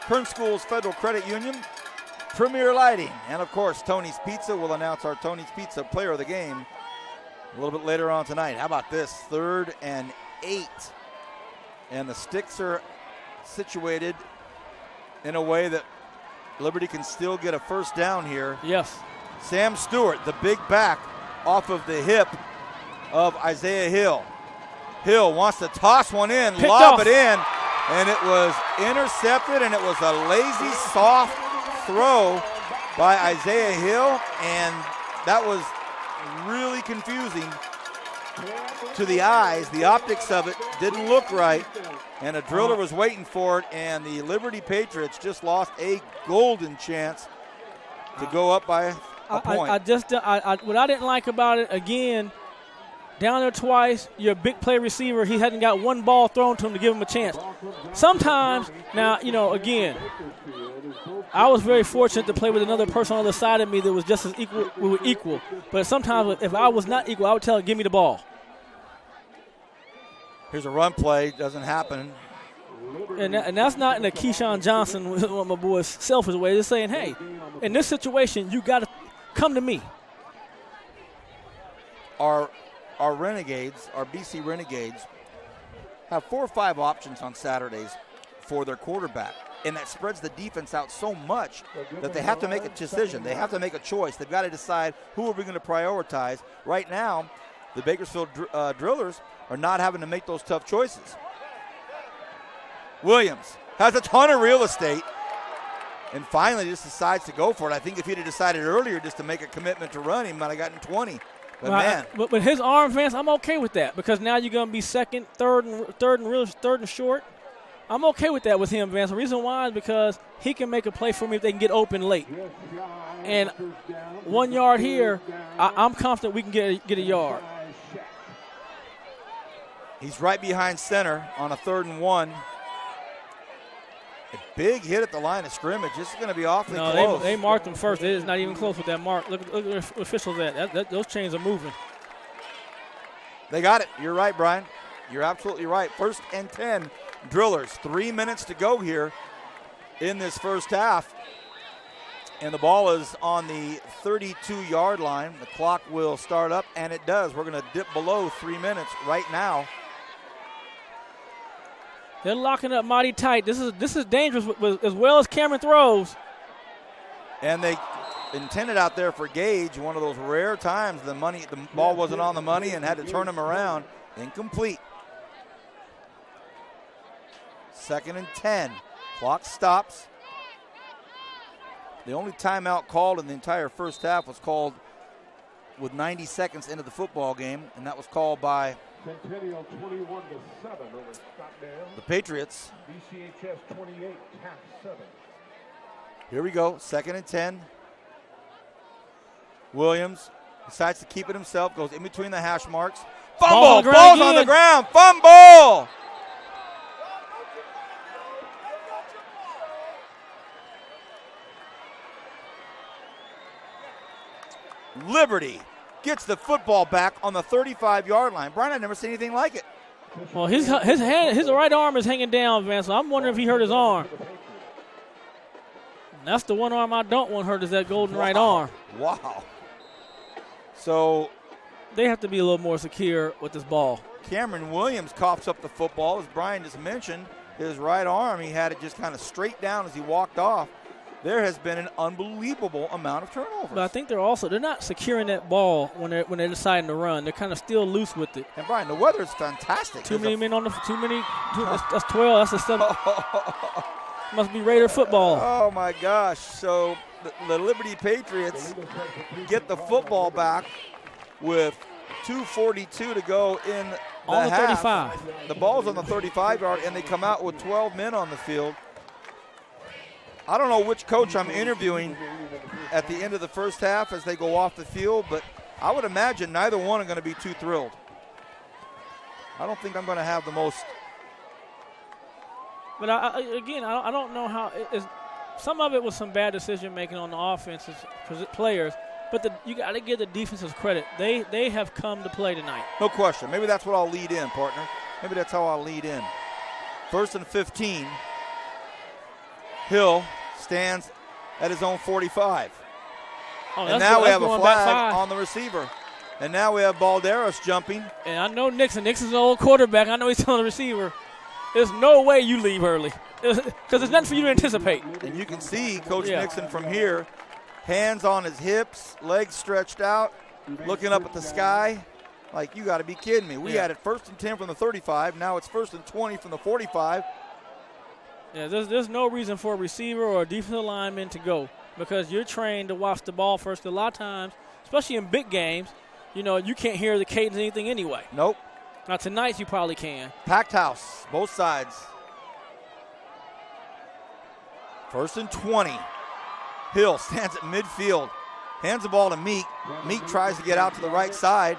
Kern Schools Federal Credit Union, Premier Lighting, and of course Tony's Pizza. We'll announce our Tony's Pizza player of the game a little bit later on tonight. How about this? 3rd and 8. And the sticks are situated in a way that Liberty can still get a first down here. Yes. Sam Stewart, the big back, off of the hip of Isaiah Hill. Hill wants to toss one in, lob it in, and it was intercepted, and it was a lazy, soft throw by Isaiah Hill, and that was really confusing to the eyes. The optics of it didn't look right, and a driller was waiting for it, and the Liberty Patriots just lost a golden chance to go up by a point. What I didn't like about it, again, down there twice, you're a big play receiver. He hadn't got one ball thrown to him to give him a chance. Sometimes, now, again, I was very fortunate to play with another person on the other side of me that was just as equal. We were equal. But sometimes if I was not equal, I would tell him, give me the ball. Here's a run play. Doesn't happen. And that's not in a Keyshawn Johnson, one of my boys, selfish way. They're saying, hey, in this situation, you got to come to me. Our Renegades, our BC Renegades, have 4 or 5 options on Saturdays for their quarterback. And that spreads the defense out so much that they have to make a decision. They have to make a choice. They've got to decide who are we going to prioritize. Right now, the Bakersfield Drillers are not having to make those tough choices. Williams has a ton of real estate and finally just decides to go for it. I think if he'd have decided earlier just to make a commitment to run, he might have gotten 20. But man. But his arm advance, I'm okay with that because now you're going to be second, third and short. I'm okay with that with him, Vance. The reason why is because he can make a play for me if they can get open late. And 1 yard here, I'm confident we can get a yard. He's right behind center on a 3rd and 1. A big hit at the line of scrimmage. This is going to be awfully close. They marked him first. It is not even close with that mark. Look at the officials at. Those chains are moving. They got it. You're right, Brian. You're absolutely right. 1st and 10. Drillers, 3 minutes to go here in this first half. And the ball is on the 32-yard line. The clock will start up, and it does. We're going to dip below 3 minutes right now. They're locking up mighty tight. This is dangerous as well as Cameron throws. And they intended out there for Gage, one of those rare times the ball wasn't on the money and had to turn him around. Incomplete. 2nd and 10. Clock stops. The only timeout called in the entire first half was called with 90 seconds into the football game, and that was called by Centennial 21-7 over Stockdale. the Patriots. BCHS 28, half 7. Here we go, 2nd and 10. Williams decides to keep it himself, goes in between the hash marks. Fumble, ball's on the ground, fumble! Liberty gets the football back on the 35-yard line. Brian, I've never seen anything like it. Well, his right arm is hanging down, Vance. So I'm wondering if he hurt his arm. And that's the one arm I don't want hurt is that golden right arm. Wow. So they have to be a little more secure with this ball. Cameron Williams coughs up the football. As Brian just mentioned, his right arm, he had it just kind of straight down as he walked off. There has been an unbelievable amount of turnovers. But I think they're not securing that ball when they're deciding to run. They're kind of still loose with it. And Brian, the weather is fantastic. That's 12. That's a 7. Must be Raider football. Oh my gosh! So the Liberty Patriots get the football back with 2:42 to go in the on the half. 35. The ball's on the 35-yard, and they come out with 12 men on the field. I don't know which coach I'm interviewing at the end of the first half as they go off the field, but I would imagine neither one are going to be too thrilled. I don't think I'm going to have the most. But I don't know how. Some of it was some bad decision making on the offense's players. But you got to give the defenses credit. They have come to play tonight. No question. Maybe that's what I'll lead in, partner. Maybe that's how I'll lead in. 1st and 15. Hill stands at his own 45. And now we have a flag on the receiver. And now we have Balderas jumping. And I know Nixon. Nixon's an old quarterback. I know he's on the receiver. There's no way you leave early because there's nothing for you to anticipate. And you can see Coach Nixon from here, hands on his hips, legs stretched out, looking up at the sky. Like, you got to be kidding me. We had it 1st and 10 from the 35. Now it's 1st and 20 from the 45. Yeah, there's no reason for a receiver or a defensive lineman to go because you're trained to watch the ball first. A lot of times, especially in big games, you can't hear the cadence of anything anyway. Nope. Now, tonight you probably can. Packed house, both sides. 1st and 20. Hill stands at midfield, hands the ball to Meek. Meek tries to get out to the right side.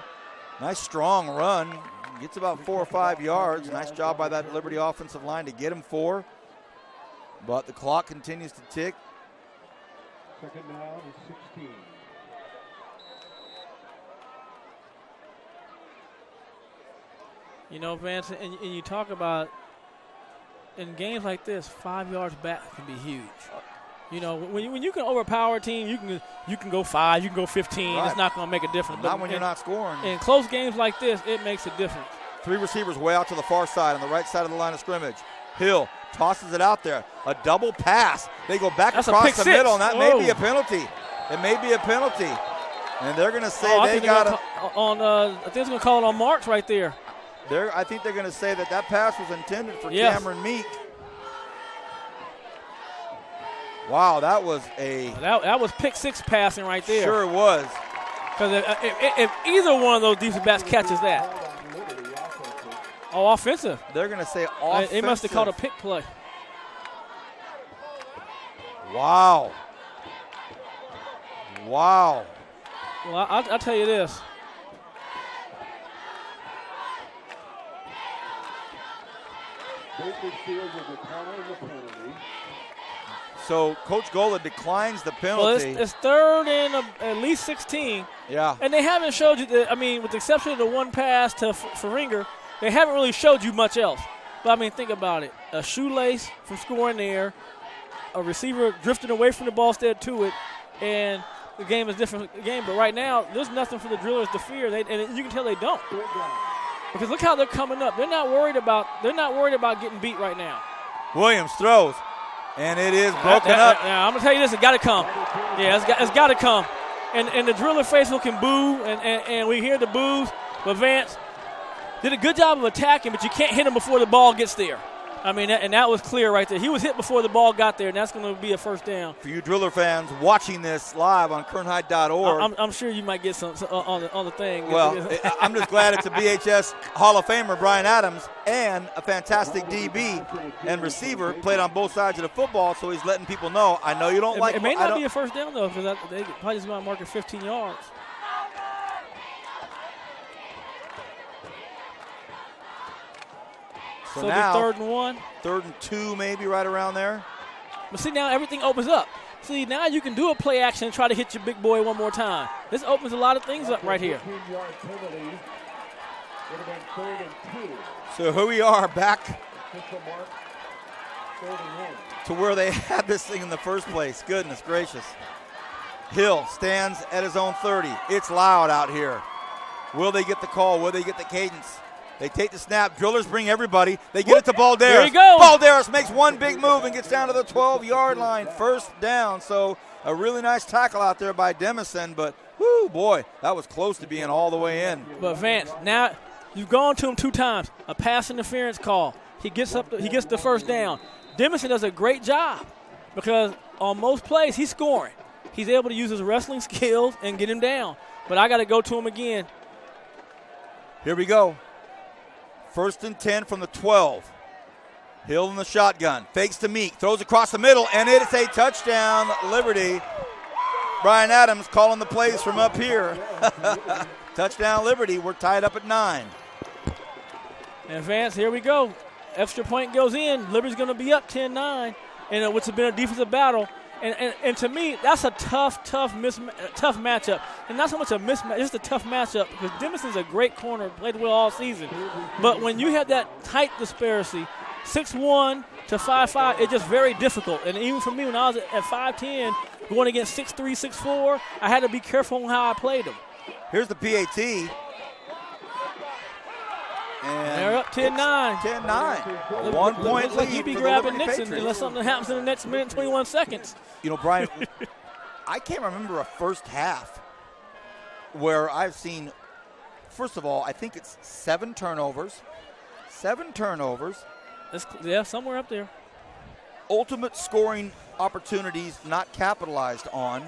Nice strong run. Gets about 4 or 5 yards. Nice job by that Liberty offensive line to get him 4. But the clock continues to tick. 2nd down and 16. Vance, and you talk about in games like this, 5 yards back can be huge. When you can overpower a team, you can go 5, you can go 15. Right. It's not going to make a difference. Not when you're not scoring. In close games like this, it makes a difference. 3 receivers way out to the far side on the right side of the line of scrimmage. Hill tosses it out there. A double pass. They go back across the middle, and that may be a penalty. It may be a penalty. And they're going to say they got to. I think they're going to call it on Marks right there. I think they're going to say that pass was intended for Cameron Meek. Wow, that was that was pick 6 passing right there. Sure it was. Because if either one of those defensive backs catches that. Oh, offensive. They're going to say offensive. They must have called a pick play. Wow. Wow. Well, I'll tell you this. So Coach Gola declines the penalty. Well, it's 3rd and at least 16. Yeah. And they haven't showed you with the exception of the one pass to Faringer, they haven't really showed you much else. But, think about it. A shoelace from scoring there, a receiver drifting away from the ball instead to it, and the game is a different game. But right now, there's nothing for the drillers to fear, and you can tell they don't. Because look how they're coming up. They're not worried about getting beat right now. Williams throws, and it is broken up. Now I'm gonna tell you this: it's got to come. Yeah, it's got to come. And the driller faithful can boo, and we hear the boos. But Vance did a good job of attacking, but you can't hit him before the ball gets there. And that was clear right there. He was hit before the ball got there, and that's going to be a 1st down. For you Driller fans watching this live on KernHigh.org. I'm sure you might get some on the thing. Well, I'm just glad it's a BHS Hall of Famer, Brian Adams, and a fantastic DB and receiver, played on both sides of the football, so he's letting people know, I know you don't like it. It may not be a 1st down, though, because they probably just going to mark it 15 yards. So now, 3rd and 1. 3rd and 2 maybe right around there. But see, now everything opens up. See, now you can do a play action and try to hit your big boy one more time. This opens a lot of things up right here. So here we are back to where they had this thing in the first place. Goodness gracious. Hill stands at his own 30. It's loud out here. Will they get the call? Will they get the cadence? They take the snap. Drillers bring everybody. They get it to Balderas. There you go. Balderas makes one big move and gets down to the 12-yard line. 1st down. So a really nice tackle out there by Demison. But, whoo, boy, that was close to being all the way in. But, Vance, now you've gone to him 2 times. A pass interference call. He gets the 1st down. Demison does a great job because on most plays he's scoring. He's able to use his wrestling skills and get him down. But I got to go to him again. Here we go. 1st and 10 from the 12. Hill in the shotgun. Fakes to Meek. Throws across the middle, and it's a touchdown, Liberty. Brian Adams calling the plays from up here. Touchdown, Liberty. We're tied up at 9. And Vance, here we go. Extra point goes in. Liberty's going to be up 10-9. And what's been a defensive battle. And to me, that's a tough matchup. And not so much a mismatch, it's just a tough matchup because Demison's a great corner, played well all season. But when you have that height disparity, 6'1" to 5'5", it's just very difficult. And even for me, when I was at 5'10", going against 6'3", 6'4", I had to be careful on how I played him. Here's the PAT. And they're up 10-9. 10-9. A 1 point Looks like lead you'd be for the grabbing Liberty Nixon Patriots. unless something happens in the next minute and 21 seconds. You know, Brian, I can't remember a first half where I've seen, first of all, I think it's 7 turnovers. 7 turnovers. Yeah, somewhere up there. Ultimate scoring opportunities not capitalized on.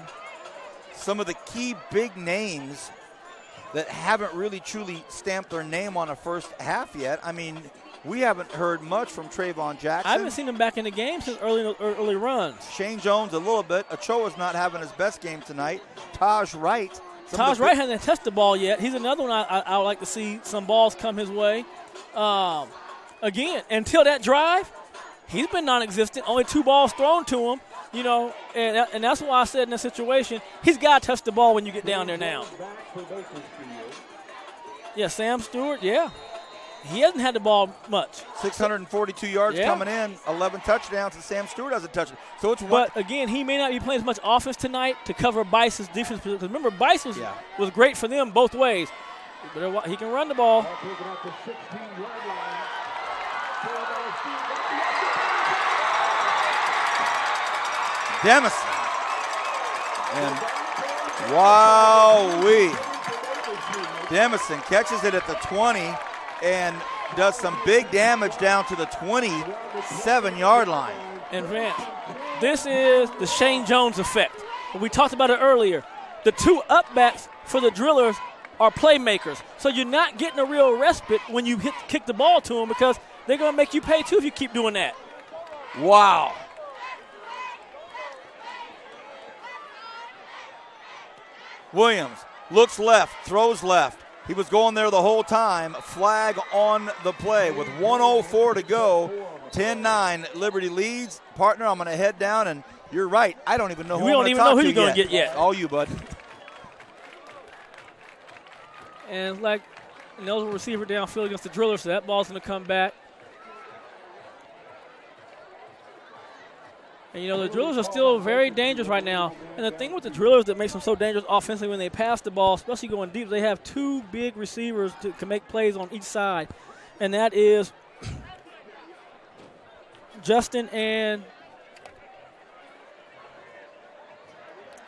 Some of the key big names that haven't really truly stamped their name on a first half yet. I mean, we haven't heard much from Trayvon Jackson. I haven't seen him back in the game since early runs. Shane Jones a little bit. Ochoa's not having his best game tonight. Taj Wright. Taj Wright hasn't touched the ball yet. He's another one I would like to see some balls come his way. Again, until that drive, he's been non-existent. Only 2 balls thrown to him. You know, and that's why I said in this situation, he's got to touch the ball when you get down there now. Yeah, Sam Stewart, yeah. He hasn't had the ball much. 642 yards coming in, 11 touchdowns, and Sam Stewart hasn't touched it. So it's But again, he may not be playing as much offense tonight to cover Bice's defense. Because remember, Bice was great for them both ways. But he can run the ball. Demison. And wowee. Demison catches it at the 20 and does some big damage down to the 27-yard line. And Vance, this is the Shane Jones effect. We talked about it earlier. The 2 upbacks for the Drillers are playmakers. So you're not getting a real respite when you kick the ball to them because they're going to make you pay too if you keep doing that. Wow. Williams looks left, throws left. He was going there the whole time. Flag on the play with 1:04 to go. 10-9, Liberty leads. Partner, I'm going to head down, and you're right. I don't even know who I'm going to talk to yet. We don't even know who you're going to get yet. All you, bud. And like those receiver downfield against the Drillers, so that ball's going to come back. And, you know, the Drillers are still very dangerous right now. And the thing with the Drillers that makes them so dangerous offensively when they pass the ball, especially going deep, they have 2 big receivers to can make plays on each side. And that is Justin and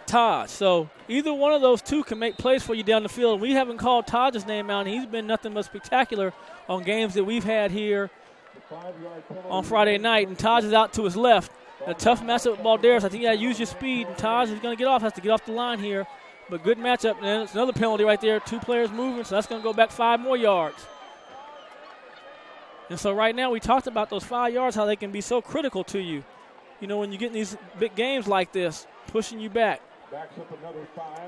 Taj. So either one of those 2 can make plays for you down the field. We haven't called Taj's name out, and he's been nothing but spectacular on games that we've had here on Friday night. And Taj is out to his left. A tough matchup with Balderas. I think you got to use your speed. And Taj is going to has to get off the line here. But good matchup. And it's another penalty right there. 2 players moving, so that's going to go back 5 more yards. And so right now we talked about those 5 yards, how they can be so critical to you. You know, when you get in these big games like this, pushing you back.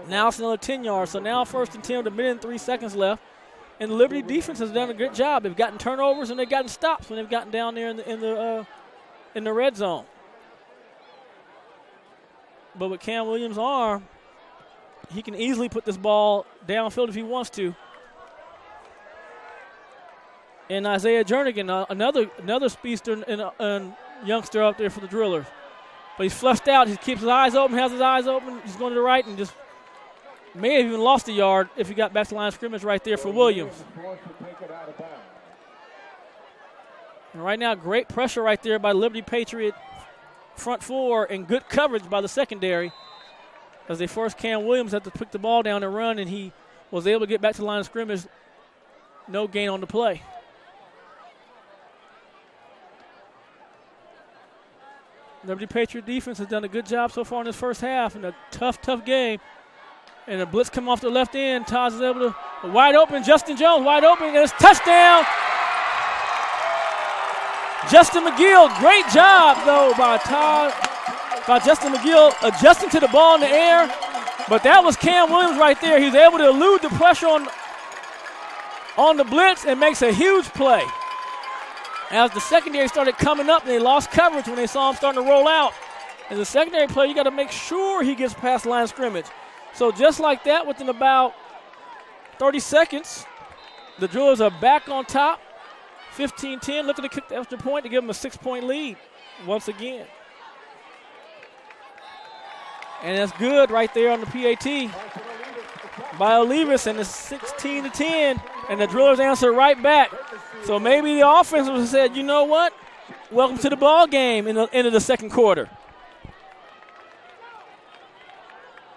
Now it's another 10 yards. So now 1st and 10 with 1:03 seconds left. And the Liberty defense has done a good job. They've gotten turnovers and they've gotten stops when they've gotten down there in the red zone. But with Cam Williams' arm, he can easily put this ball downfield if he wants to. And Isaiah Jernigan, another speedster and youngster up there for the Drillers. But he's flushed out. He keeps his eyes open, has his eyes open. He's going to the right and just may have even lost a yard if he got back to the line of scrimmage right there for Williams. And right now, great pressure right there by Liberty Patriot front 4 and good coverage by the secondary as they forced Cam Williams had to pick the ball down and run, and he was able to get back to the line of scrimmage. No gain on the play. Liberty Patriot defense has done a good job so far in this first half in a tough game. And a blitz come off the left end. Taj is able to wide open. Justin Jones wide open. And it's touchdown. Justin McGill, great job, though, by Justin McGill adjusting to the ball in the air. But that was Cam Williams right there. He was able to elude the pressure on the blitz and makes a huge play. As the secondary started coming up and they lost coverage when they saw him starting to roll out. And the secondary player, you got to make sure he gets past the line of scrimmage. So just like that, within about 30 seconds, the Drillers are back on top, 15-10, looking to kick the extra point to give them a 6-point lead once again. And that's good right there on the PAT by Olivas, and it's 16-10, and the Drillers answer right back. So maybe the offense would have said, you know what, welcome to the ball game in the end of the second quarter.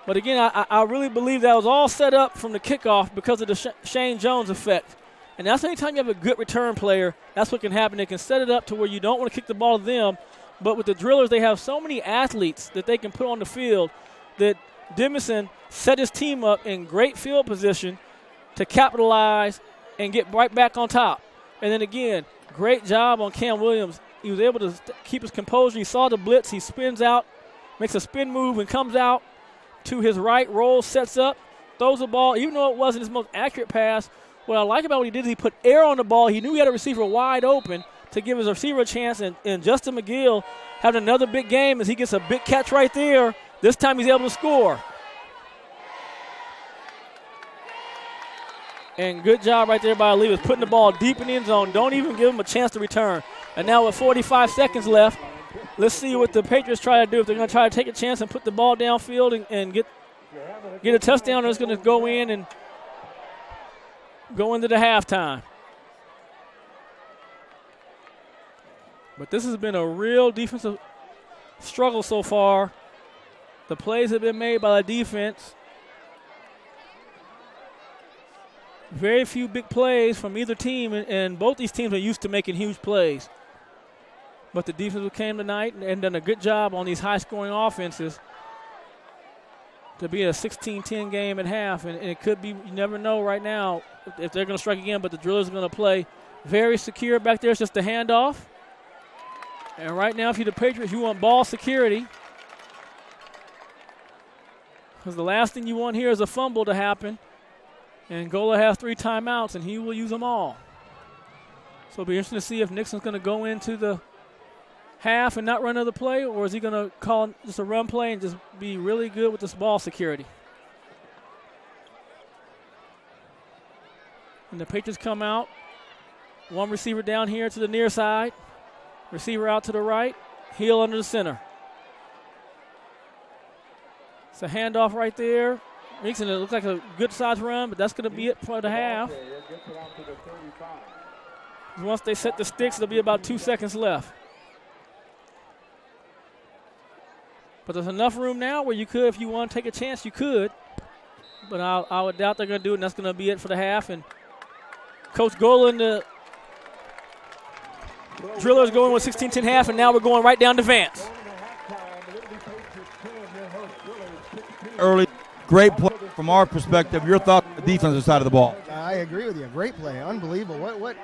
But again, I really believe that was all set up from the kickoff because of the Shane Jones effect. And that's anytime you have a good return player, that's what can happen. They can set it up to where you don't want to kick the ball to them. But with the Drillers, they have so many athletes that they can put on the field that Dimison set his team up in great field position to capitalize and get right back on top. And then again, great job on Cam Williams. He was able to keep his composure. He saw the blitz. He spins out, makes a spin move, and comes out to his right, rolls, sets up, throws the ball. Even though it wasn't his most accurate pass, what I like about what he did is he put air on the ball. He knew he had a receiver wide open to give his receiver a chance, and Justin McGill having another big game as he gets a big catch right there. This time he's able to score. And good job right there by Olivas, putting the ball deep in the end zone. Don't even give him a chance to return. And now with 45 seconds left, let's see what the Patriots try to do. If they're going to try to take a chance and put the ball downfield and get a touchdown, or it's going to go in and go into the halftime. But this has been a real defensive struggle so far. The plays have been made by the defense. Very few big plays from either team, and both these teams are used to making huge plays. But the defense came tonight and done a good job on these high-scoring offenses to be a 16-10 game at half. And it could be, you never know right now if they're going to strike again, but the Drillers are going to play very secure back there. It's just a handoff. And right now, if you're the Patriots, you want ball security. Because the last thing you want here is a fumble to happen. And Gola has 3 timeouts, and he will use them all. So it'll be interesting to see if Nixon's going to go into the half and not run another play, or is he going to call just a run play and just be really good with this ball security? And the Patriots come out. One receiver down here to the near side. Receiver out to the right. Heel under the center. It's a handoff right there. Nixon, it looks like a good size run, but that's going to be it for the half. Once they set the sticks, there'll be about 2 seconds left. But there's enough room now where you could, if you want to take a chance, you could. But I would doubt they're going to do it, and that's going to be it for the half. And Coach Gola and the Drillers going with 16-10 half, and now we're going right down to Vance. Early, great play from our perspective. Your thought on the defensive side of the ball? I agree with you. Great play. Unbelievable. What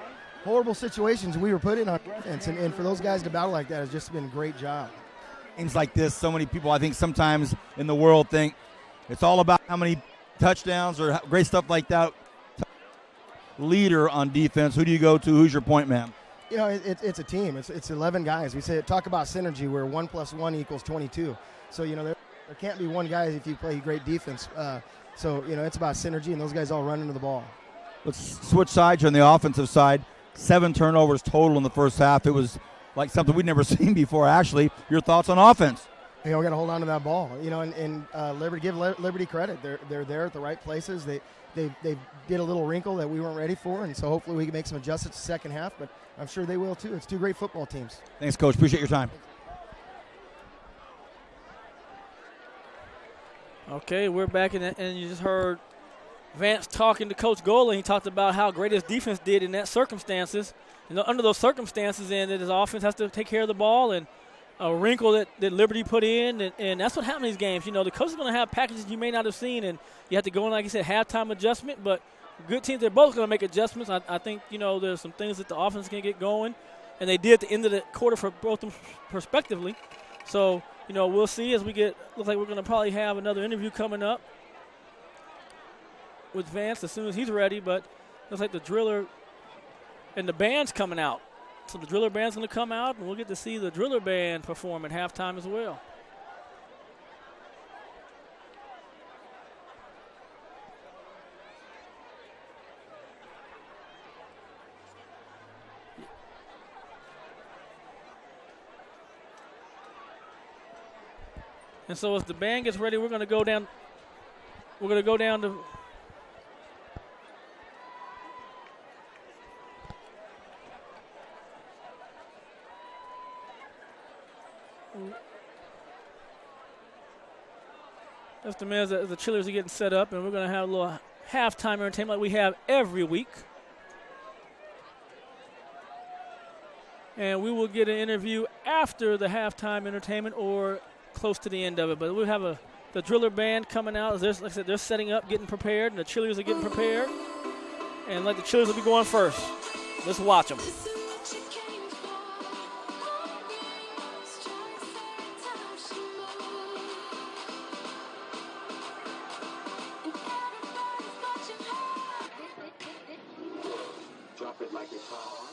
horrible situations we were put in on defense, and for those guys to battle like that has just been a great job. Games like this, so many people I think sometimes in the world think it's all about how many touchdowns or great stuff like that. Leader on defense, who do you go to? Who's your point man? You know, it's a team. It's 11 guys. We say talk about synergy where 1 + 1 = 22. So, you know, there can't be one guy if you play great defense. So, you know, it's about synergy, and those guys all run into the ball. Let's switch sides on the offensive side. 7 turnovers total in the first half. It was like something we'd never seen before, Ashley. Your thoughts on offense? You know, we got to hold on to that ball. You know, and Liberty, give Liberty credit. They're there at the right places. They did a little wrinkle that we weren't ready for, and so hopefully we can make some adjustments the second half, but I'm sure they will too. It's 2 great football teams. Thanks, Coach. Appreciate your time. Okay, we're back, and you just heard Vance talking to Coach Gola. He talked about how great his defense did in that circumstances. And under those circumstances, and that his offense has to take care of the ball, and a wrinkle that Liberty put in, and that's what happens in these games. You know, the coach is going to have packages you may not have seen, and you have to go in, like you said, halftime adjustment. But good teams, they're both going to make adjustments. I think, you know, there's some things that the offense can get going, and they did at the end of the quarter for both of them respectively. So, you know, we'll see as we looks like we're going to probably have another interview coming up with Vance as soon as he's ready, but looks like the Driller and the band's coming out. So the Driller band's going to come out, and we'll get to see the Driller band perform at halftime as well. And so as the band gets ready, we're going to go down. We're going to go down to just a minute as the cheerleaders are getting set up, and we're going to have a little halftime entertainment like we have every week. And we will get an interview after the halftime entertainment or close to the end of it. But we'll have the driller band coming out. Like I said, they're setting up, getting prepared, and the cheerleaders are getting prepared. And like the cheerleaders will be going first. Let's watch them. Drop it like it's hot.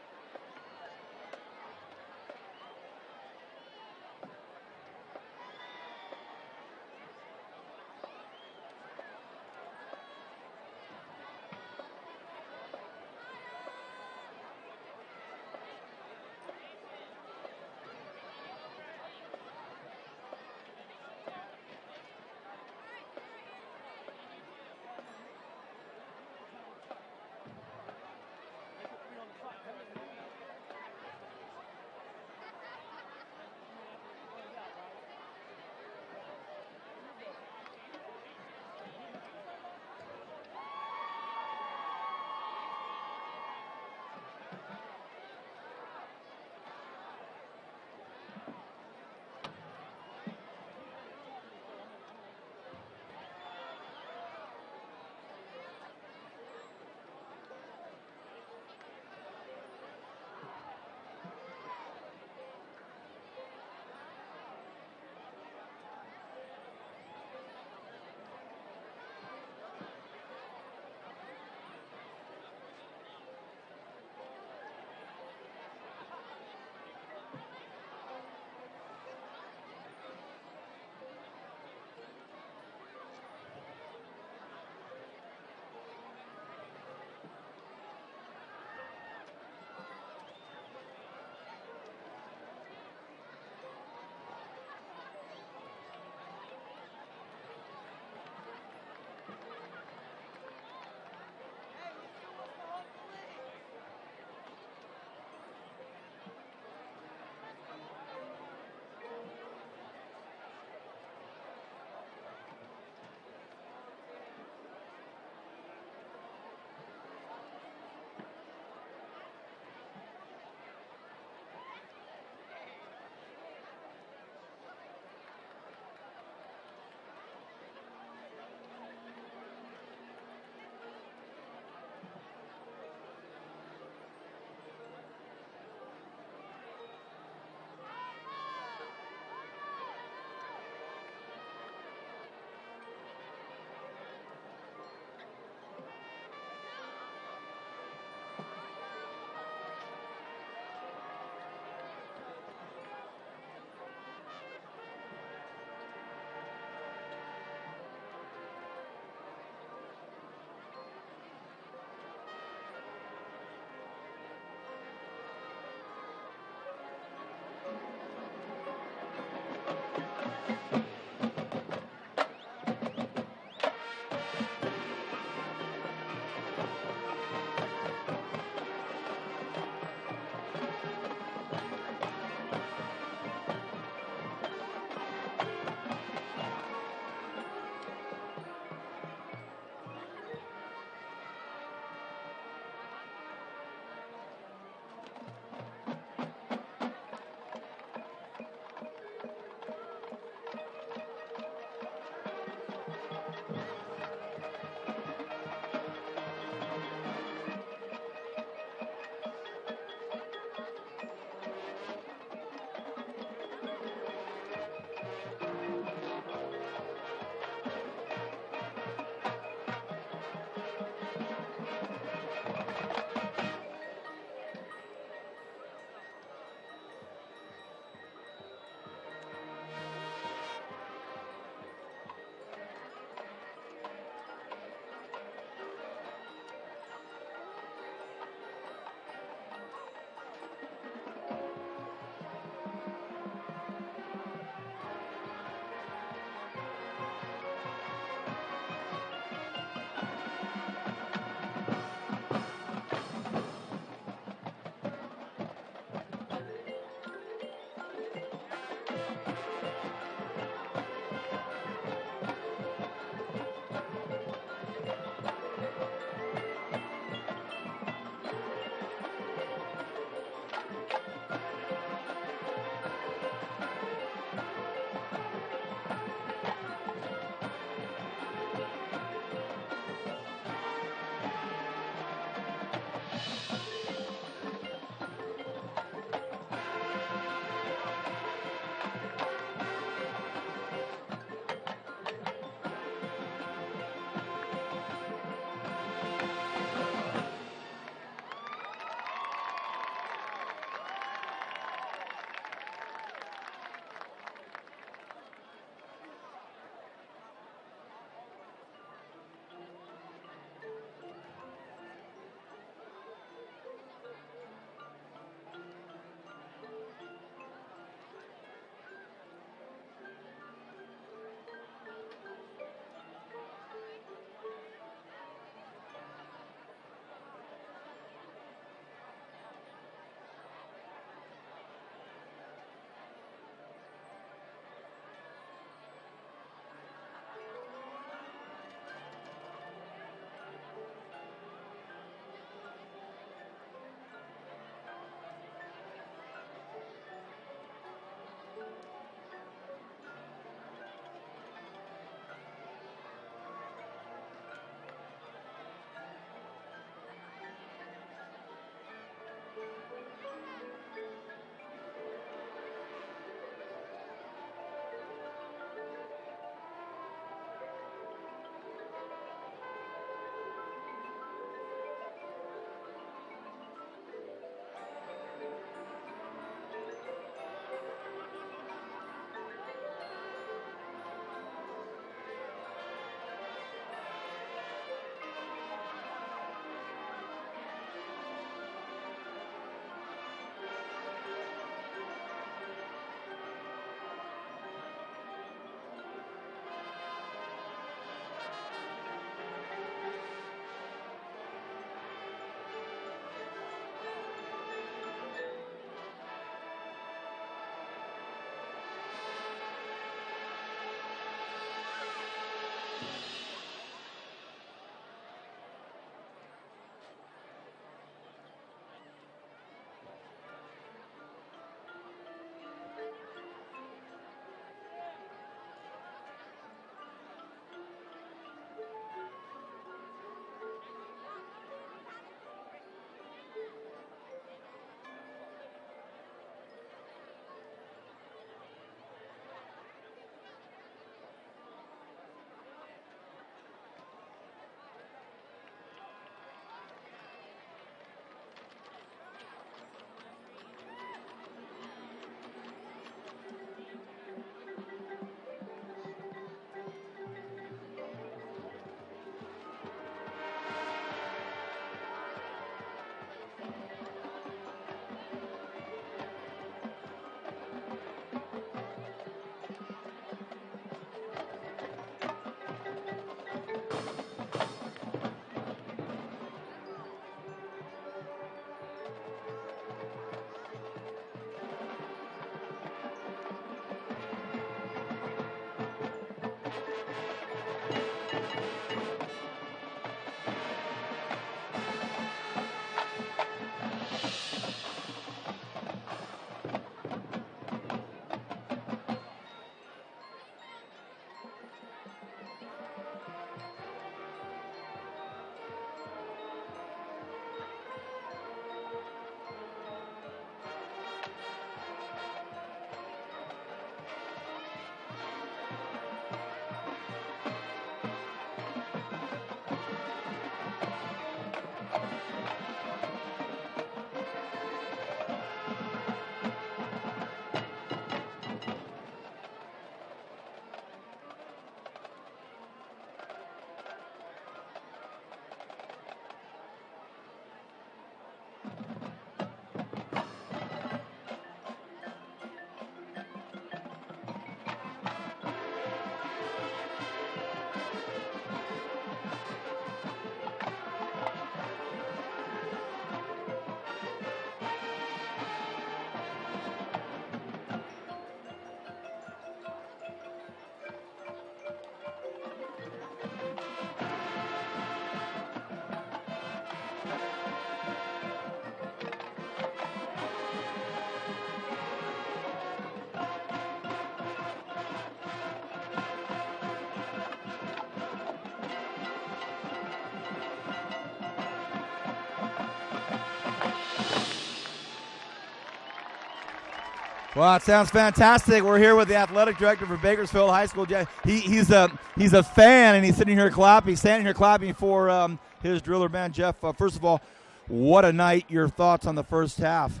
Well, it sounds fantastic. We're here with the athletic director for Bakersfield High School. He's a fan, and he's sitting here clapping. He's standing here clapping for his driller band. Jeff, first of all, what a night. Your thoughts on the first half?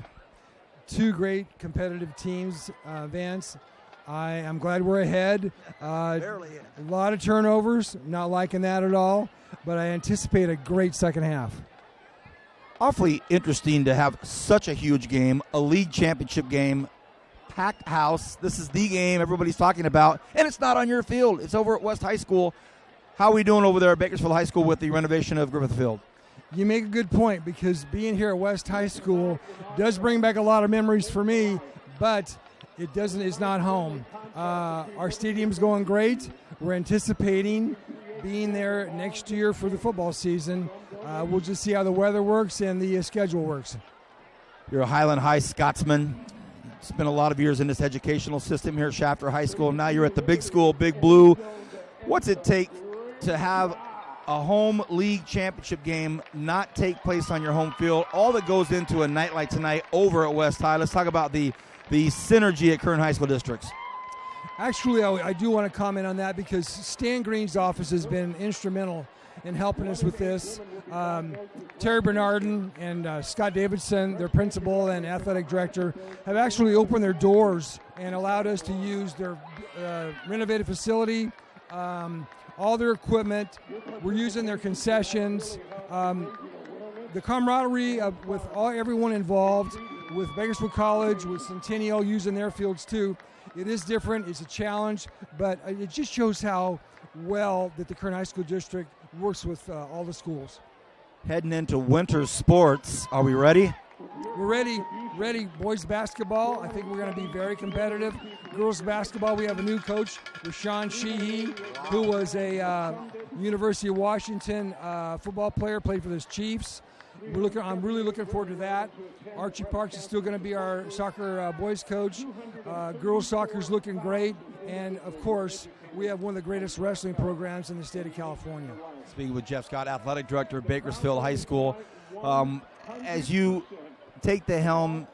Two great competitive teams, Vance. I'm glad we're ahead. Barely. A lot of turnovers, not liking that at all, but I anticipate a great second half. Awfully interesting to have such a huge game, a league championship game, packed house. This is the game everybody's talking about, and it's not on your field. It's over at West High School. How are we doing over there at Bakersfield High School with the renovation of Griffith Field? You make a good point, because being here at West High School does bring back a lot of memories for me, but it's not home. Our stadium's going great. We're anticipating being there next year for the football season. We'll just see how the weather works and the schedule works. You're a Highland High Scotsman. Spent a lot of years in this educational system here at Shafter High School. Now you're at the big school, Big Blue. What's it take to have a home league championship game not take place on your home field? All that goes into a night like tonight over at West High. Let's talk about the synergy at Kern High School districts. Actually, I do want to comment on that, because Stan Green's office has been instrumental in helping us with this. Terry Bernardin and Scott Davidson, their principal and athletic director, have actually opened their doors and allowed us to use their renovated facility, all their equipment. We're using their concessions. The camaraderie with everyone involved, with Bakersfield College, with Centennial using their fields too. It is different. It's a challenge, but it just shows how well that the Kern High School District works with all the schools. Heading into winter sports, are we ready? We're ready. Boys basketball, I think we're going to be very competitive. Girls basketball, we have a new coach, Rashawn Sheehy, who was a University of Washington football player, played for the Chiefs. I'm really looking forward to that. Archie Parks is still going to be our soccer boys coach. Girls soccer is looking great. And, of course, we have one of the greatest wrestling programs in the state of California. Speaking with Jeff Scott, athletic director of Bakersfield High School. As you take the helm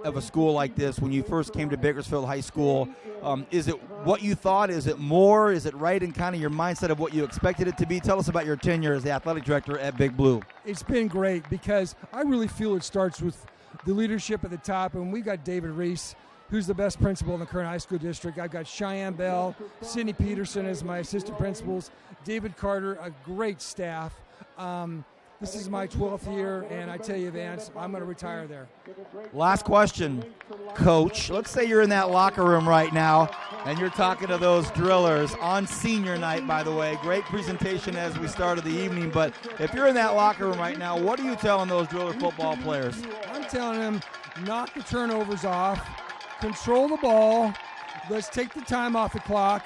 of a school like this, when you first came to Bakersfield High School, is it what you thought? Is it more? Is it right in kind of your mindset of what you expected it to be? Tell us about your tenure as the athletic director at Big Blue. It's been great, because I really feel it starts with the leadership at the top, and we got David Reese, who's the best principal in the Kern High School District. I've got Cheyenne Bell, Sidney Peterson as my assistant principals, David Carter, a great staff. This is my 12th year, and I tell you, Vance, I'm going to retire there. Last question, Coach. Let's say you're in that locker room right now, and you're talking to those drillers on senior night, by the way. Great presentation as we started the evening, but if you're in that locker room right now, what are you telling those driller football players? I'm telling them, knock the turnovers off, control the ball, let's take the time off the clock,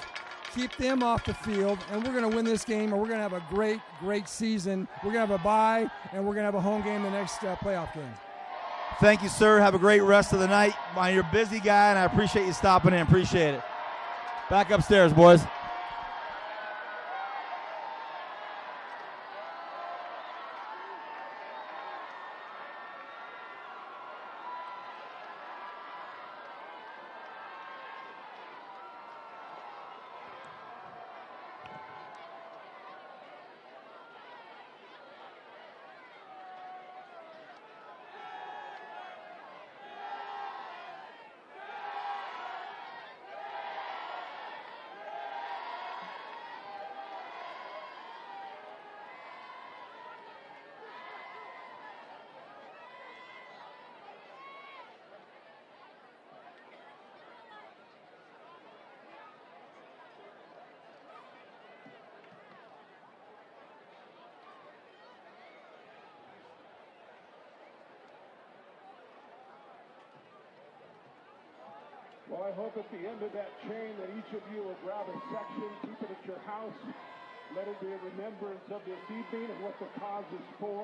keep them off the field, and we're going to win this game, and we're going to have a great, great season. We're going to have a bye, and we're going to have a home game the next playoff game. Thank you, sir. Have a great rest of the night. You're a busy guy, and I appreciate you stopping in. Appreciate it. Back upstairs, boys. Well, I hope at the end of that chain that each of you will grab a section, keep it at your house. Let it be a remembrance of this evening and what the cause is for.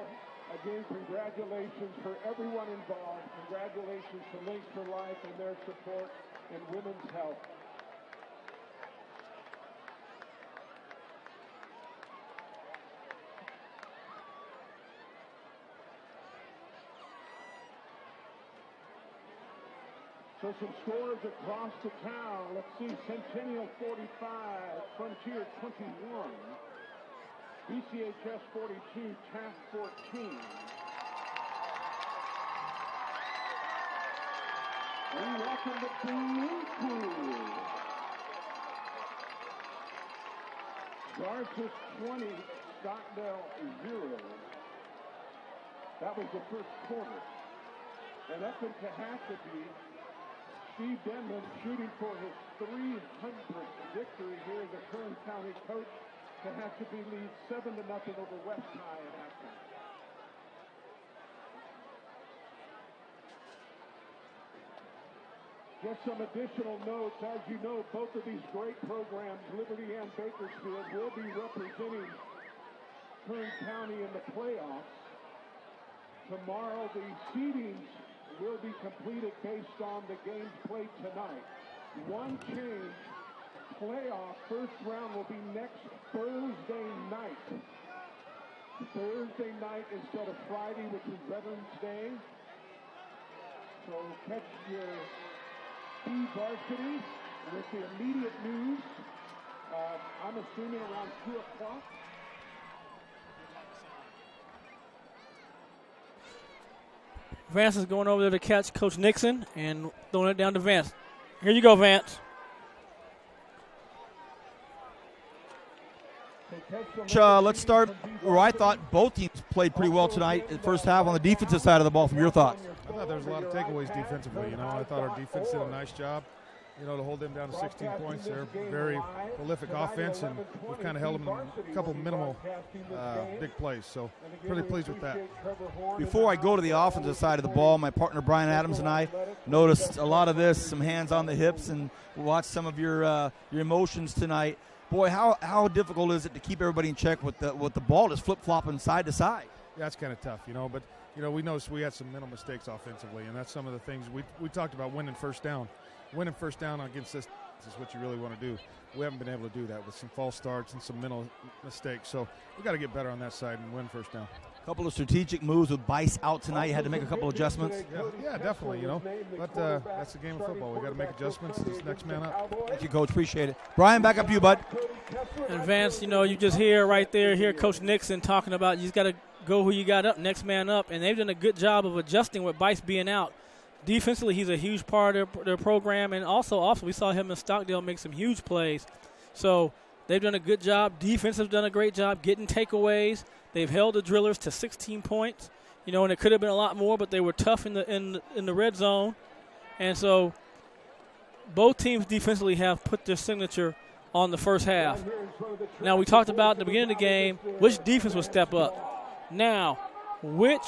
Again, congratulations for everyone involved. Congratulations to Links for Life and their support in women's health. So some scores across the town. Let's see, Centennial 45, Frontier 21, BCHS 42, Taft 14. We welcome the Blue Crew. Garces 20, Stockdale 0. That was the first quarter. And up in Tehachapi, Steve Denman shooting for his 300th victory here as a Kern County coach. Tehachapi leads 7-0 over West High at halftime. Just some additional notes. As you know, both of these great programs, Liberty and Bakersfield, will be representing Kern County in the playoffs. Tomorrow, the seedings will be completed based on the games played tonight. One change, playoff first round will be next Thursday night. Thursday night instead of Friday, which is Veterans Day. So catch your varsity with the immediate news. I'm assuming around 2 o'clock. Vance is going over there to catch Coach Nixon and throwing it down to Vance. Here you go, Vance. Let's start where I thought both teams played pretty well tonight in the first half on the defensive side of the ball. From your thoughts? I thought there was a lot of takeaways defensively. I thought our defense did a nice job, to hold them down to 16 points. They're very prolific offense, and we've kind of held them in a couple minimal big plays. So pretty pleased with that. Before I go to the offensive side of the ball, my partner Brian Adams and I noticed a lot of this, some hands on the hips, and watched some of your emotions tonight. Boy, how difficult is it to keep everybody in check with the ball just flip-flopping side to side? Yeah, it's kind of tough, but we noticed we had some mental mistakes offensively, and that's some of the things we talked about. Winning first down against this is what you really want to do. We haven't been able to do that with some false starts and some mental mistakes. So we got to get better on that side and win first down. A couple of strategic moves with Bice out tonight. You had to make a couple of adjustments. Yeah, definitely. But that's the game of football. We got to make adjustments. It's next man up. Thank you, Coach. Appreciate it. Brian, back up to you, bud. And Vance, you just hear Coach Nixon talking about you just got to go who you got up, next man up, and they've done a good job of adjusting with Bice being out. Defensively, he's a huge part of their program, and also we saw him in Stockdale make some huge plays. So they've done a good job. Defense has done a great job getting takeaways. They've held the Drillers to 16 points, and it could have been a lot more, but they were tough in the red zone. And so both teams defensively have put their signature on the first half. Now, we talked about at the beginning of the game which defense would step up. Now, which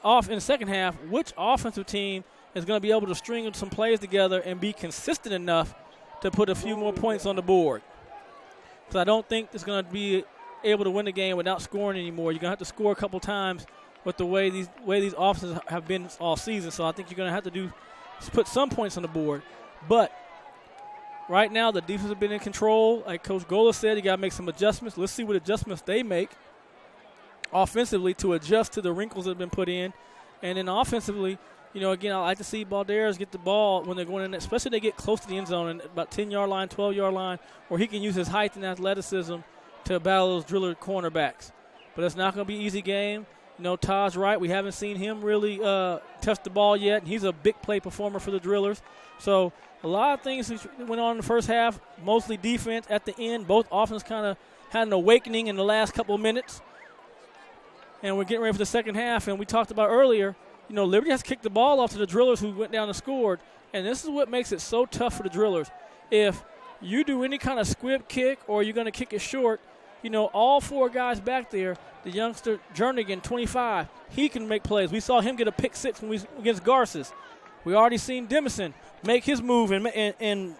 off in the second half, which offensive team is going to be able to string some plays together and be consistent enough to put a few more points on the board? Because I don't think it's going to be able to win the game without scoring anymore. You're going to have to score a couple times with the way these offenses have been all season. So I think you're going to have to put some points on the board. But right now the defense has been in control. Like Coach Gola said, you got to make some adjustments. Let's see what adjustments they make offensively to adjust to the wrinkles that have been put in. And then offensively, again, I like to see Balderas get the ball when they're going in, especially if they get close to the end zone and about 10-yard line, 12-yard line, where he can use his height and athleticism to battle those Driller cornerbacks. But it's not going to be an easy game. Taj Wright, we haven't seen him really touch the ball yet. He's a big play performer for the Drillers. So a lot of things went on in the first half, mostly defense at the end. Both offenses kind of had an awakening in the last couple of minutes. And we're getting ready for the second half, and we talked about earlier, Liberty has kicked the ball off to the Drillers who went down and scored, and this is what makes it so tough for the Drillers. If you do any kind of squib kick or you're going to kick it short, all four guys back there, the youngster Jernigan, 25, he can make plays. We saw him get a pick six against Garces. We already seen Demison make his move and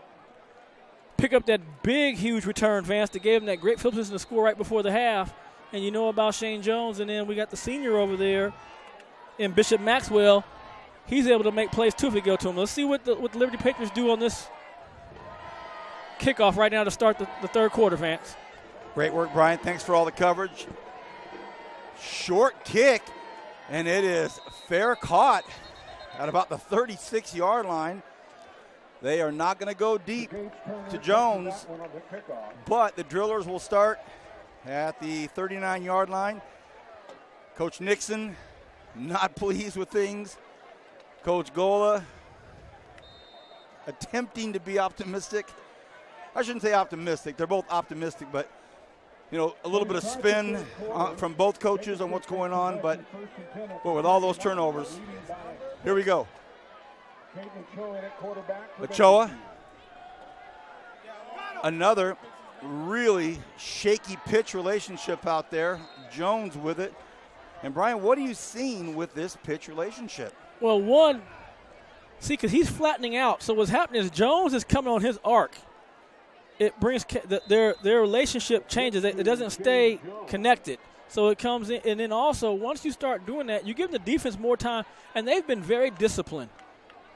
pick up that big, huge return, Vance, that gave him that great field position to score right before the half. And you know about Shane Jones, and then we got the senior over there in Bishop Maxwell. He's able to make plays, too, if we go to him. Let's see what the Liberty Patriots do on this kickoff right now to start the third quarter, Vance. Great work, Brian. Thanks for all the coverage. Short kick, and it is fair caught. at about the 36-yard line. They are not going to go deep to Jones, but the drillers will start at the 39-yard line. Coach Nixon not pleased with things. Coach Gola attempting to be optimistic. I shouldn't say optimistic. They're both optimistic, but, you know, a little bit of spin from both coaches on what's going on. But with all those turnovers, here we go. Ochoa, another really shaky pitch relationship out there. Jones with it. And, Brian, what are you seeing with this pitch relationship? Well, one, see, because he's flattening out. So what's happening is Jones is coming on his arc. It brings their relationship changes. It doesn't stay connected. So it comes in. And then also, once you start doing that, you give the defense more time. And they've been very disciplined.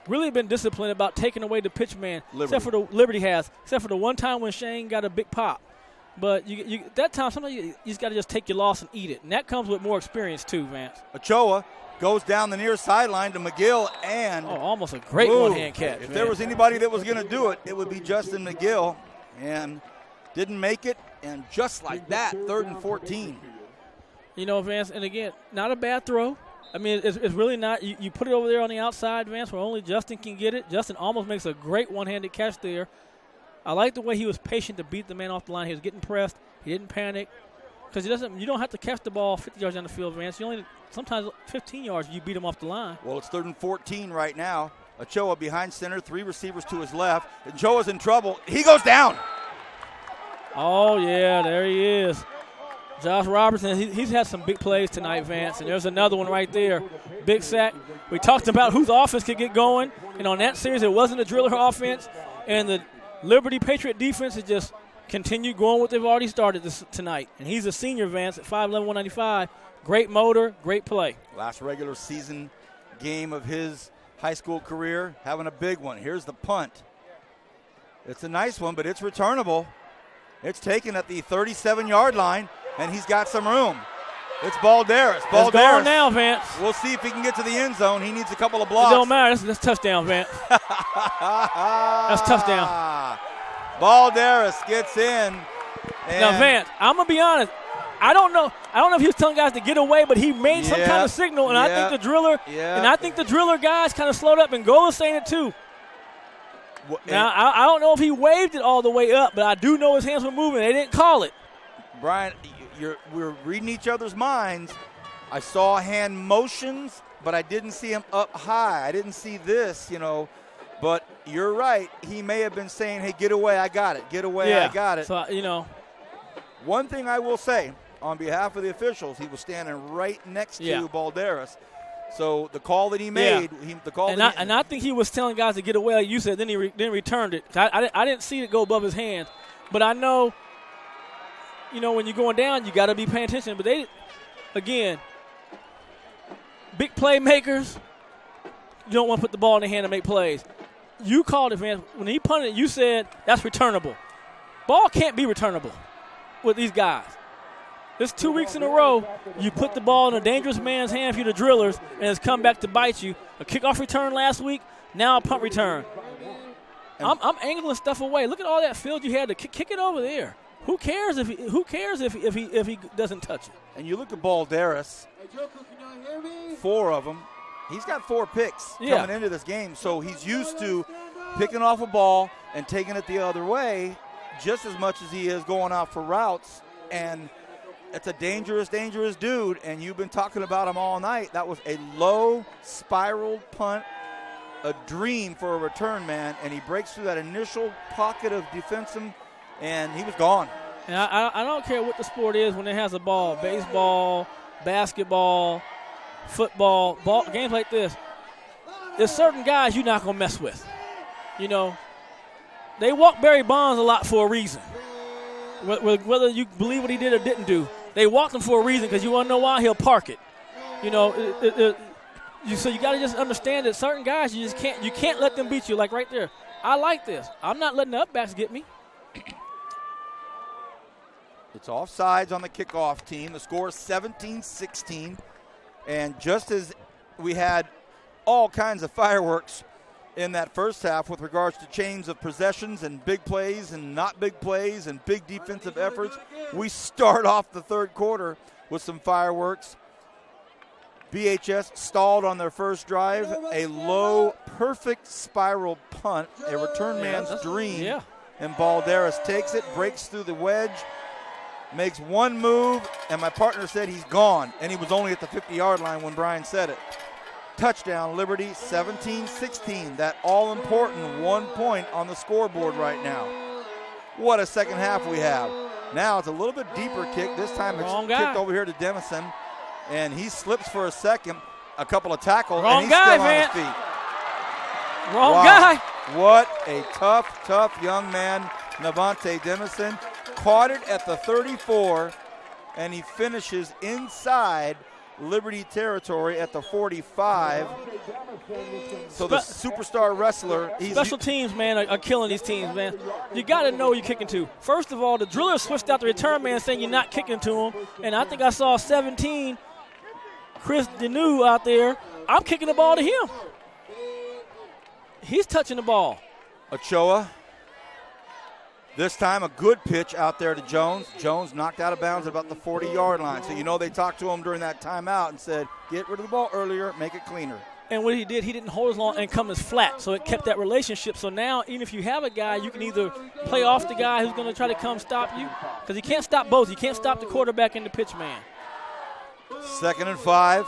Really been disciplined about taking away the pitch man. Except for the one time when Shane got a big pop. But that time, sometimes you just got to just take your loss and eat it. And that comes with more experience, too, Vance. Ochoa goes down the near sideline to McGill and almost a great one-hand catch. If there was anybody that was going to do it, it would be Justin McGill. And didn't make it. And just like that, 3rd and 14. You know, Vance, and again, not a bad throw. I mean, it's really not. You put it over there on the outside, Vance, where only Justin can get it. Justin almost makes a great one-handed catch there. I like the way he was patient to beat the man off the line. He was getting pressed. He didn't panic. Because you don't have to catch the ball 50 yards down the field, Vance. You only sometimes 15 yards you beat him off the line. Well, it's 3rd and 14 right now. Ochoa behind center, 3 receivers to his left. Ochoa's in trouble. He goes down. Oh, yeah, there he is. Josh Robertson, he's had some big plays tonight, Vance, and there's another one right there. Big sack. We talked about whose offense could get going, and on that series it wasn't the Driller offense, and the Liberty Patriot defense has just continued going what they've already started tonight. And he's a senior, Vance, at 5'11", 195. Great motor, great play. Last regular season game of his high school career, having a big one. Here's the punt. It's a nice one, but it's returnable. It's taken at the 37-yard line, and he's got some room. It's Balderas. It's going now, Vance. We'll see if he can get to the end zone. He needs a couple of blocks. It don't matter. That's touchdown, Vance. That's touchdown. Balderas gets in. Now, Vance, I'm going to be honest. I don't know if he was telling guys to get away, but he made some kind of signal, and I think the Driller guys kind of slowed up, and Gola's saying it too. Now, I don't know if he waved it all the way up, but I do know his hands were moving. They didn't call it. Brian, we're reading each other's minds. I saw hand motions, but I didn't see him up high. I didn't see this, But you're right. He may have been saying, hey, get away, I got it. Get away, I got it. So, One thing I will say, on behalf of the officials, he was standing right next to Balderas. So the call that he made, I think he was telling guys to get away, like you said. Then he returned it. I didn't see it go above his hand, but I know, when you're going down, you got to be paying attention. But again, big playmakers, you don't want to put the ball in their hand to make plays. You called it, man. When he punted it, you said that's returnable. Ball can't be returnable with these guys. This 2 weeks in a row, you put the ball in a dangerous man's hand if you're the Drillers, and it's come back to bite you. A kickoff return last week, now a punt return. I'm angling stuff away. Look at all that field you had to kick it over there. Who cares if he doesn't touch it? And you look at Balderas, 4 of them. He's got 4 picks coming into this game, so he's used to picking off a ball and taking it the other way just as much as he is going out for routes. And it's a dangerous, dangerous dude, and you've been talking about him all night. That was a low spiraled punt, a dream for a return man, and he breaks through that initial pocket of defensive, and he was gone. And I don't care what the sport is when it has a ball, baseball, basketball, football, games like this. There's certain guys you're not going to mess with. They walk Barry Bonds a lot for a reason. Whether you believe what he did or didn't do, they walked him for a reason because you want to know why. He'll park it. So you got to just understand that certain guys you can't let them beat you. Like right there, I like this. I'm not letting the upbacks get me. It's offsides on the kickoff team. The score is 17-16, and just as we had all kinds of fireworks in that first half with regards to chains of possessions and big plays and not big plays and big defensive efforts. We start off the third quarter with some fireworks. BHS stalled on their first drive, a low, perfect spiral punt, a return man's dream. Yeah. And Balderas takes it, breaks through the wedge, makes one move, and my partner said he's gone. And he was only at the 50-yard line when Brian said it. Touchdown, Liberty, 17-16. That all-important 1 point on the scoreboard right now. What a second half we have. Now it's a little bit deeper kick. This time it's kicked over here to Denison. And he slips for a second, a couple of tackles, and he's still on his feet. Wrong guy. What a tough young man, Navante Denison. Caught it at the 34, and he finishes inside Liberty territory at the 45. So the superstar wrestler. Special teams, man, are killing these teams, man. You got to know you're kicking to. First of all, the driller switched out the return man saying you're not kicking to him. And I think I saw 17, Chris Deneau out there. I'm kicking the ball to him. He's touching the ball. Ochoa. This time a good pitch out there to Jones. Jones knocked out of bounds at about the 40-yard line. So you know they talked to him during that timeout and said, get rid of the ball earlier, make it cleaner. And what he did, he didn't hold as long and come as flat. So it kept that relationship. So now even if you have a guy, you can either play off the guy who's going to try to come stop you. Because he can't stop both. He can't stop the quarterback and the pitch man. 2nd and 5.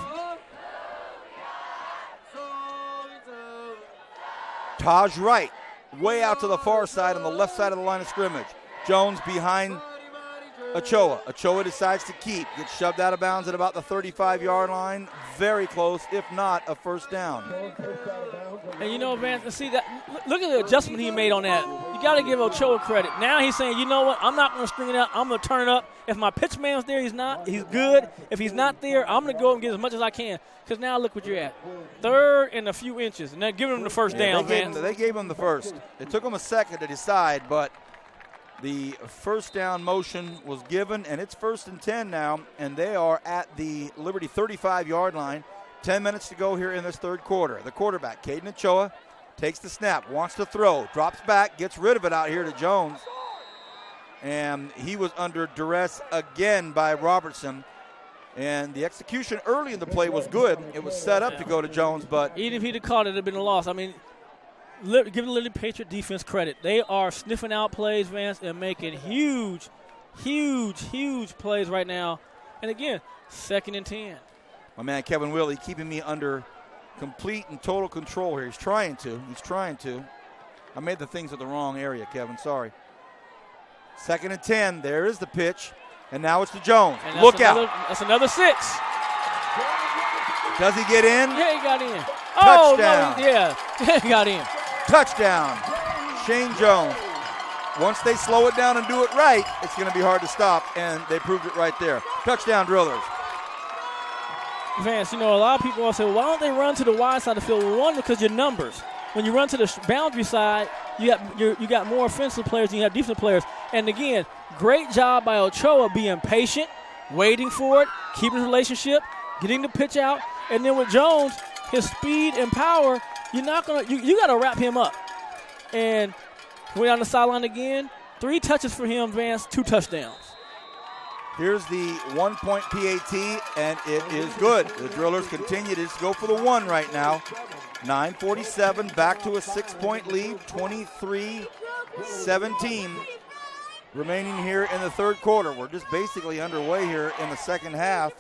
Taj Wright. Way out to the far side on the left side of the line of scrimmage. Jones behind Ochoa. Ochoa decides to keep. Gets shoved out of bounds at about the 35-yard line. Very close, if not a first down. And you know, Vance, see that? Look at the adjustment he made on that. You got to give Ochoa credit. Now he's saying, you know what? I'm not going to string it out. I'm going to turn it up. If my pitch man's there, he's not. He's good. If he's not there, I'm going to go and get as much as I can. Because now look what you're at. 3rd and a few inches. And they're giving him the first down, man. They gave him the first. It took him a second to decide, but the first down motion was given, and it's 1st and 10 now, and they are at the Liberty 35-yard line. 10 minutes to go here in this third quarter. The quarterback, Caden Ochoa, takes the snap, wants to throw, drops back, gets rid of it out here to Jones. And he was under duress again by Robertson. And the execution early in the play was good. It was set up to go to Jones, but even if he'd have caught it, it would have been a loss. I mean, give the Liberty Patriot defense credit. They are sniffing out plays, Vance, and making huge plays right now. And again, 2nd and 10. My man Kevin Willie keeping me under complete and total control here. He's trying to. I made the things in the wrong area, Kevin. Sorry. 2nd and 10. There is the pitch. And now it's to Jones. Look out. That's another 6. Does he get in? Yeah, he got in. Touchdown. Oh, no, yeah, he got in. Touchdown. Shane Jones. Once they slow it down and do it right, it's going to be hard to stop, and they proved it right there. Touchdown, Drillers. Vance, you know, a lot of people will say, well, why don't they run to the wide side of the field? Well, one, because your numbers. When you run to the boundary side, you got more offensive players than you have defensive players. And again, great job by Ochoa being patient, waiting for it, keeping the relationship, getting the pitch out. And then with Jones, his speed and power, you got to wrap him up. And went on the sideline again. 3 touches for him, Vance, 2 touchdowns. Here's the 1-point PAT, and it is good. The Drillers continue to just go for the 1 right now. 9:47, back to a 6-point lead, 23-17. Remaining here in the third quarter. We're just basically underway here in the second half.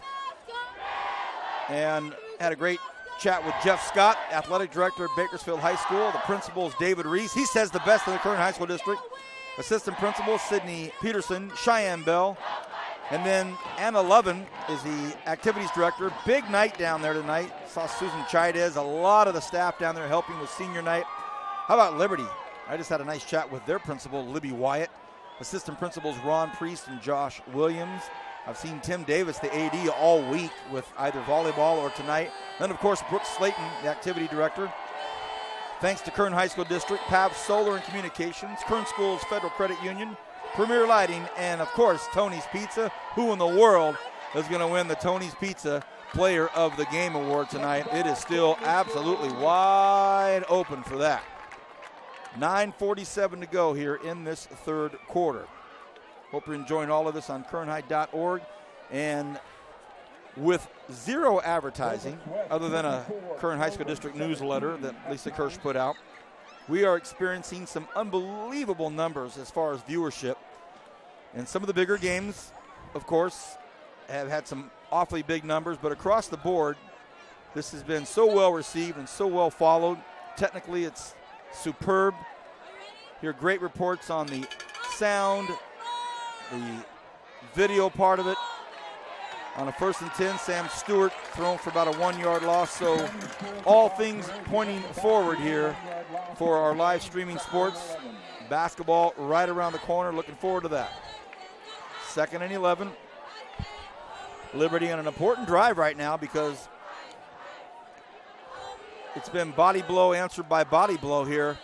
And had a great chat with Jeff Scott, athletic director at Bakersfield High School. The principal is David Reese. He says the best in the Kern High School district. Assistant principal, Sydney Peterson, Cheyenne Bell. And then Anna Lovin is the activities director. Big night down there tonight. Saw Susan Chaidez, a lot of the staff down there helping with senior night. How about Liberty? I just had a nice chat with their principal, Libby Wyatt. Assistant principals Ron Priest and Josh Williams. I've seen Tim Davis, the AD, all week with either volleyball or tonight. Then, of course, Brooke Slayton, the activity director. Thanks to Kern High School District, PAV Solar and Communications, Kern Schools Federal Credit Union, Premier Lighting, and, of course, Tony's Pizza. Who in the world is going to win the Tony's Pizza Player of the Game award tonight. It is still absolutely wide open for that. 9:47 to go here in this third quarter. Hope you're enjoying all of this on KernHigh.org. And with zero advertising, other than a Kern High School District newsletter that Lisa Kirsch put out, we are experiencing some unbelievable numbers as far as viewership. And some of the bigger games, of course, have had some awfully big numbers, but across the board, this has been so well received and so well followed. Technically, it's superb. Hear great reports on the sound, the video part of it. On a 1st and 10, Sam Stewart thrown for about a 1-yard loss. So all things pointing forward here for our live streaming sports. Basketball right around the corner. Looking forward to that. 2nd and 11. Liberty on an important drive right now because it's been body blow answered by body blow here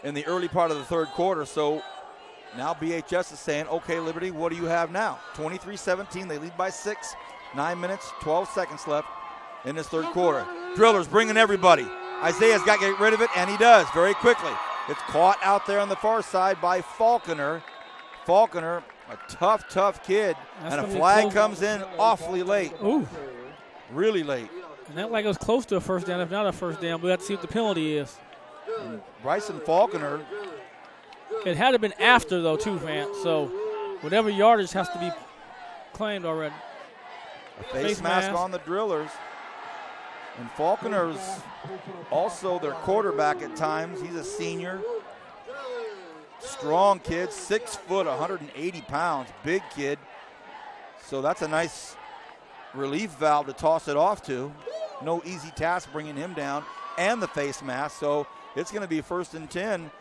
in the early part of the third quarter. So now BHS is saying, okay, Liberty, what do you have now? 23-17, they lead by 6, 9 minutes, 12 seconds left in this third quarter. Drillers bringing everybody. Isaiah's got to get rid of it, and he does very quickly. It's caught out there on the far side by Falconer. Falconer, a tough kid, and a flag comes in awfully late. Ooh. Really late. And that like it was close to a first down, if not a first down. We have to see what the penalty is. And Bryson Falconer. It had to have been after, though, too, Vance. So whatever yardage has to be claimed already. A face mask on the Drillers. And Falconer's also their quarterback at times. He's a senior. Strong kid, 6 foot, 180 pounds, big kid. So that's a nice relief valve to toss it off to. No easy task bringing him down, and the face mask. So it's going to be 1st and 10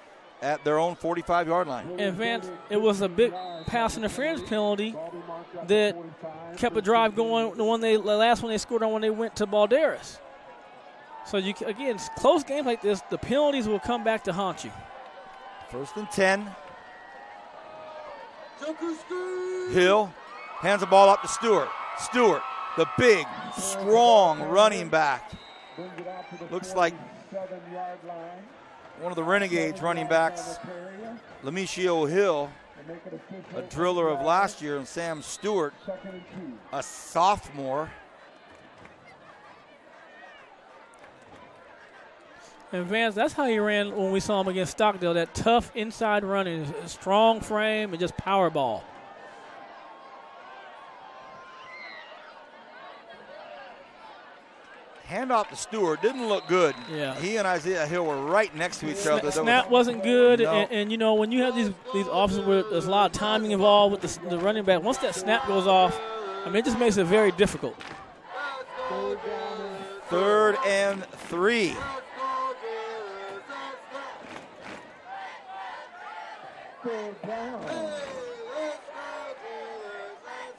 at their own 45-yard line. And Vance, it was a big pass interference penalty that kept a drive going. The last one they scored on when they went to Balderas. So again, close games like this, the penalties will come back to haunt you. 1st and 10. Hill hands the ball up to Stewart. Stewart, the big, strong running back. Looks like one of the Renegades running backs, Lamichio Hill, a driller of last year, and Sam Stewart, a sophomore. And Vance, that's how he ran when we saw him against Stockdale, that tough inside running, strong frame, and just power ball. Handoff to Stewart didn't look good. Yeah. He and Isaiah Hill were right next to each other. Snap wasn't good, no. and you know, when you have these offenses where there's a lot of timing involved with the running back, once that snap goes off, I mean, it just makes it very difficult. 3rd and 3.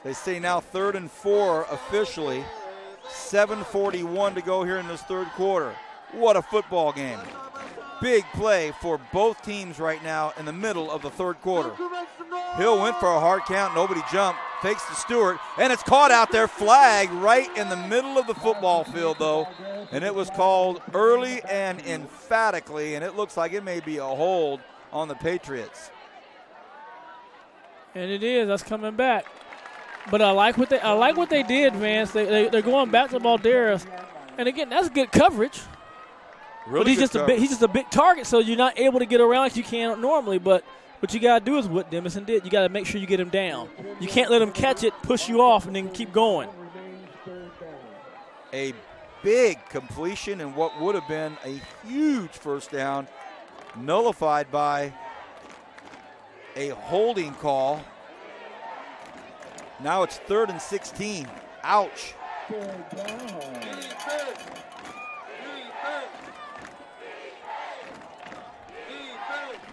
They say now 3rd and 4 officially. 7:41 to go here in this third quarter. What a football game. Big play for both teams right now in the middle of the third quarter. Hill went for a hard count. Nobody jumped. Fakes to Stewart. And it's caught out there. Flag right in the middle of the football field, though. And it was called early and emphatically. And it looks like it may be a hold on the Patriots. And it is. That's coming back. But I like what they did, Vance. They're going back to Balderas, and again, that's good coverage. Really, but he's just a big target, so you're not able to get around like you can normally. But what you gotta do is what Demison did. You gotta make sure you get him down. You can't let him catch it, push you off, and then keep going. A big completion and what would have been a huge first down, nullified by a holding call. Now it's 3rd and 16. Ouch.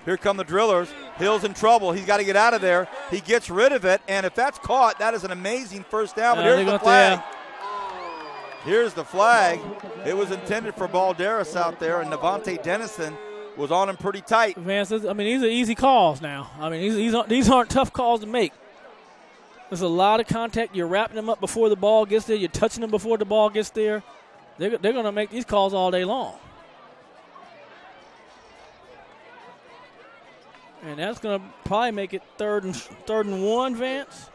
Here come the Drillers. Hill's in trouble. He's got to get out of there. He gets rid of it, and if that's caught, that is an amazing first down. But here's the flag. Here's the flag. It was intended for Balderas out there, and Navante Dennison was on him pretty tight. Vance, I mean, these are easy calls now. I mean, these aren't tough calls to make. There's a lot of contact. You're wrapping them up before the ball gets there. You're touching them before the ball gets there. They're going to make these calls all day long. And that's going to probably make it third and 1, Vance.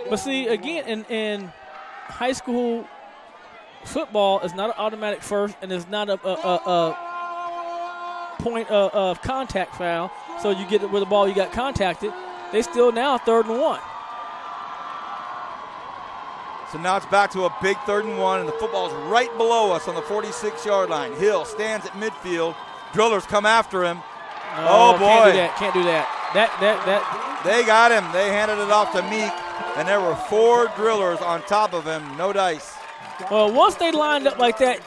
But see, again, in high school football, it's not an automatic first, and it's not a point of contact foul. So you get it with the ball, you got contacted. They still now 3rd and 1. So now it's back to a big 3rd and 1, and the football's right below us on the 46-yard line. Hill stands at midfield. Drillers come after him. Oh boy. Can't do that. That. They got him. They handed it off to Meek, and there were 4 drillers on top of him. No dice. Well, once they lined up like that,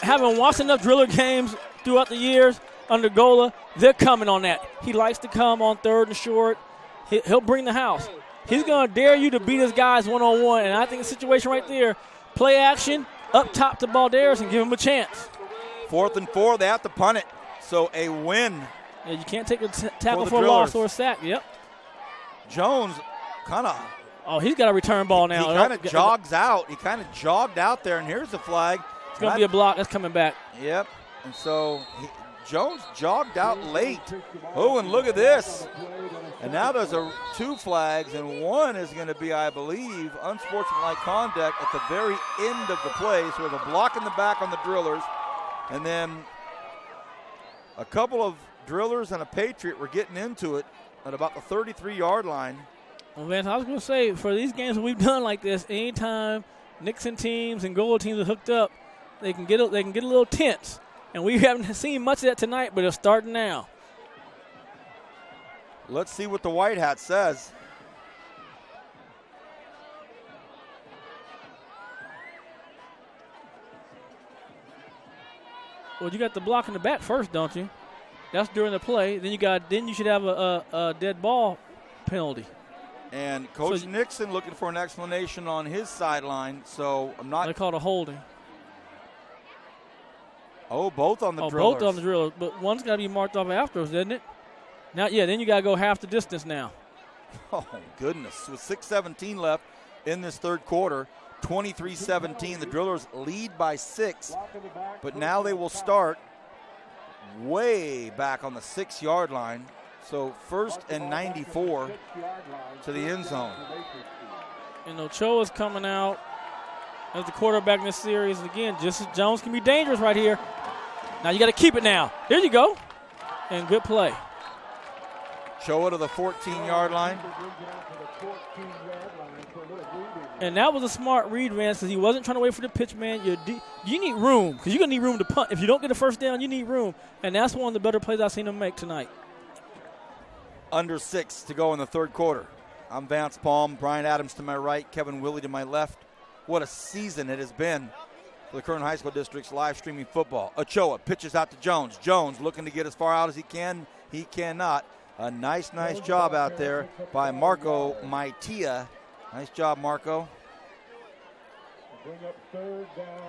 having watched enough driller games throughout the years under Gola, they're coming on that. He likes to come on 3rd and short. He'll bring the house. He's going to dare you to beat his guys one-on-one, and I think the situation right there, play action, up top to Balderas and give him a chance. 4th and 4, they have to punt it. So a win. Yeah, you can't take a tackle for a loss or a sack. Yep. Jones kind of. Oh, he's got a return ball now. He kind of jogs out. He kind of jogged out there, and here's the flag. It's going to be a block. That's coming back. Yep. And so Jones jogged out late. Oh, and look at this. And now there's 2 flags, and one is going to be, I believe, unsportsmanlike conduct at the very end of the play. So there's a block in the back on the drillers, and then a couple of drillers and a Patriot were getting into it at about the 33-yard line. Well, Vance, I was going to say, for these games that we've done like this, anytime Nixon teams and Gold teams are hooked up, they can get a little tense. And we haven't seen much of that tonight, but it's starting now. Let's see what the White Hat says. Well, you got the block in the back first, don't you? That's during the play. Then you should have a dead ball penalty. And Coach Nixon looking for an explanation on his sideline. So I'm not. They called a holding. Oh, both on the drillers. Both on the drillers, but one's got to be marked off afterwards, isn't it? Now, yeah, then you got to go half the distance now. Oh, goodness. With 6:17 left in this 3rd quarter, 23-17. The drillers lead by 6, but now they will start way back on the 6-yard line. So 1st and 94 to the end zone. And Ochoa's coming out as the quarterback in this series. Again, just Jones can be dangerous right here. Now you got to keep it now. There you go. And good play. Ochoa to the 14-yard line. And that was a smart read, Vance, because he wasn't trying to wait for the pitch, man. You need room, because you're going to need room to punt. If you don't get a first down, you need room. And that's one of the better plays I've seen him make tonight. Under 6 to go in the 3rd quarter. I'm Vance Palm, Brian Adams to my right, Kevin Willey to my left. What a season it has been for the Kern High School District's live streaming football. Ochoa pitches out to Jones. Jones looking to get as far out as he can. He cannot. A nice job out there by Marco Maitia. Nice job, Marco.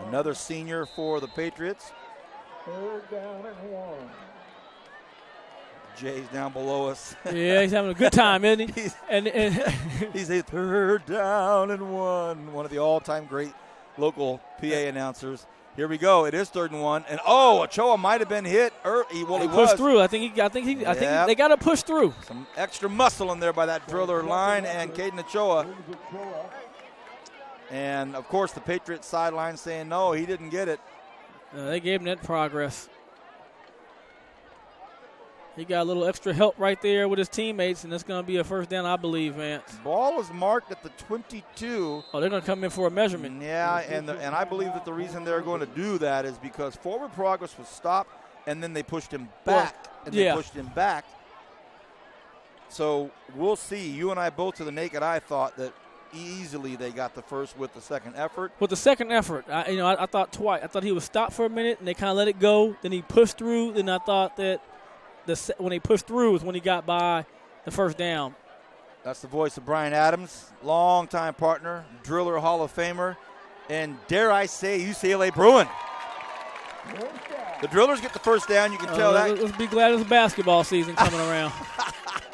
Another senior for the Patriots. 3rd down and 1. Jay's down below us. Yeah, he's having a good time, isn't he? He's a 3rd down and 1. One of the all-time great local PA announcers. Here we go. It is 3rd and 1, and Ochoa might have been hit. He pushed through. I think they got to push through. Some extra muscle in there by that driller line and Caden Ochoa. And of course, the Patriots sideline saying no, he didn't get it. They gave him that progress. He got a little extra help right there with his teammates, and it's going to be a first down, I believe, Vance. Ball was marked at the 22. Oh, they're going to come in for a measurement. Yeah, and I believe that the reason they're going to do that is because forward progress was stopped, and then they pushed him back. So we'll see. You and I both to the naked eye thought that easily they got the first with the second effort. With the second effort, I thought twice. I thought he was stopped for a minute, and they kind of let it go. Then he pushed through. Then I thought that when he pushed through is when he got by the first down. That's the voice of Brian Adams, longtime partner, driller Hall of Famer, and dare I say UCLA Bruin. The Drillers get the first down. You can tell that. Let's be glad it's basketball season coming around.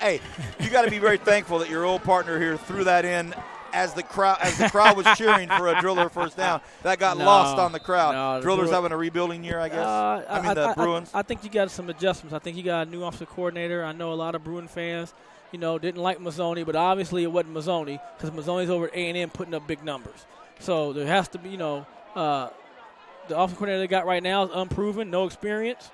Hey, you got to be very thankful that your old partner here threw that in as the crowd was cheering for a Driller first down. That got lost on the crowd. No, Drillers having a rebuilding year, I guess. The Bruins. I think you got some adjustments. I think you got a new offensive coordinator. I know a lot of Bruin fans, didn't like Mazzoni, but obviously it wasn't Mazzoni because Mazzoni's over at A&M putting up big numbers. So there has to be, the offensive coordinator they got right now is unproven, no experience.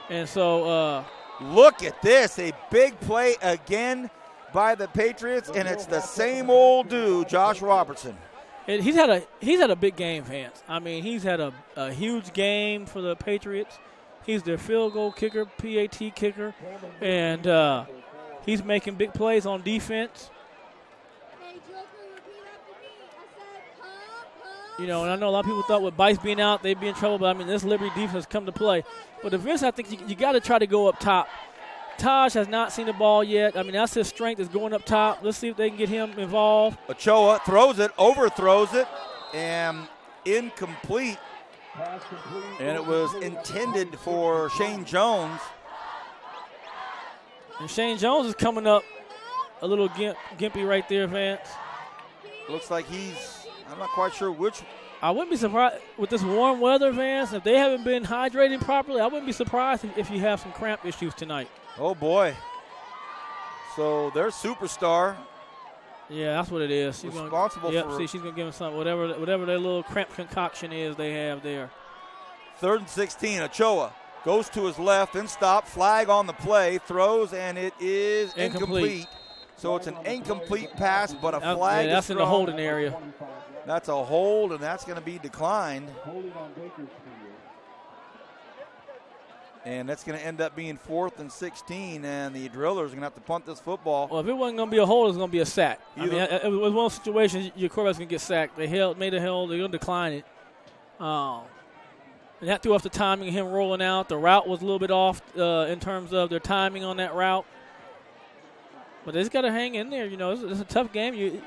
And so look at this, a big play again by the Patriots, and it's the same old dude, Josh Robertson. And he's had a big game, Vance. I mean, he's had a huge game for the Patriots. He's their field goal kicker, PAT kicker, and he's making big plays on defense. And I know a lot of people thought with Bice being out, they'd be in trouble, but, this Liberty defense come to play. But the Vince, I think you got to try to go up top. Taj has not seen the ball yet. That's his strength is going up top. Let's see if they can get him involved. Ochoa throws it, overthrows it, and incomplete. And it was intended for Shane Jones. And Shane Jones is coming up a little gimpy right there, Vance. Looks like I'm not quite sure which. I wouldn't be surprised with this warm weather, Vance. If they haven't been hydrating properly, I wouldn't be surprised if you have some cramp issues tonight. Oh, boy. So their superstar. Yeah, that's what it is. She's responsible for. She's going to give him something, whatever their little cramp concoction is they have there. 3rd and 16. Ochoa goes to his left and stop. Flag on the play. Throws, and it is incomplete. So it's an incomplete pass, but a flag that's in the holding area. That's a hold, and that's going to be declined. And that's going to end up being 4th and 16, and the Drillers are going to have to punt this football. Well, if it wasn't going to be a hold, it was going to be a sack. It was one of those situations your quarterback's going to get sacked. They made a hold. They're going to decline it. And that threw off the timing of him rolling out. The route was a little bit off in terms of their timing on that route. But they just got to hang in there. It's a tough game.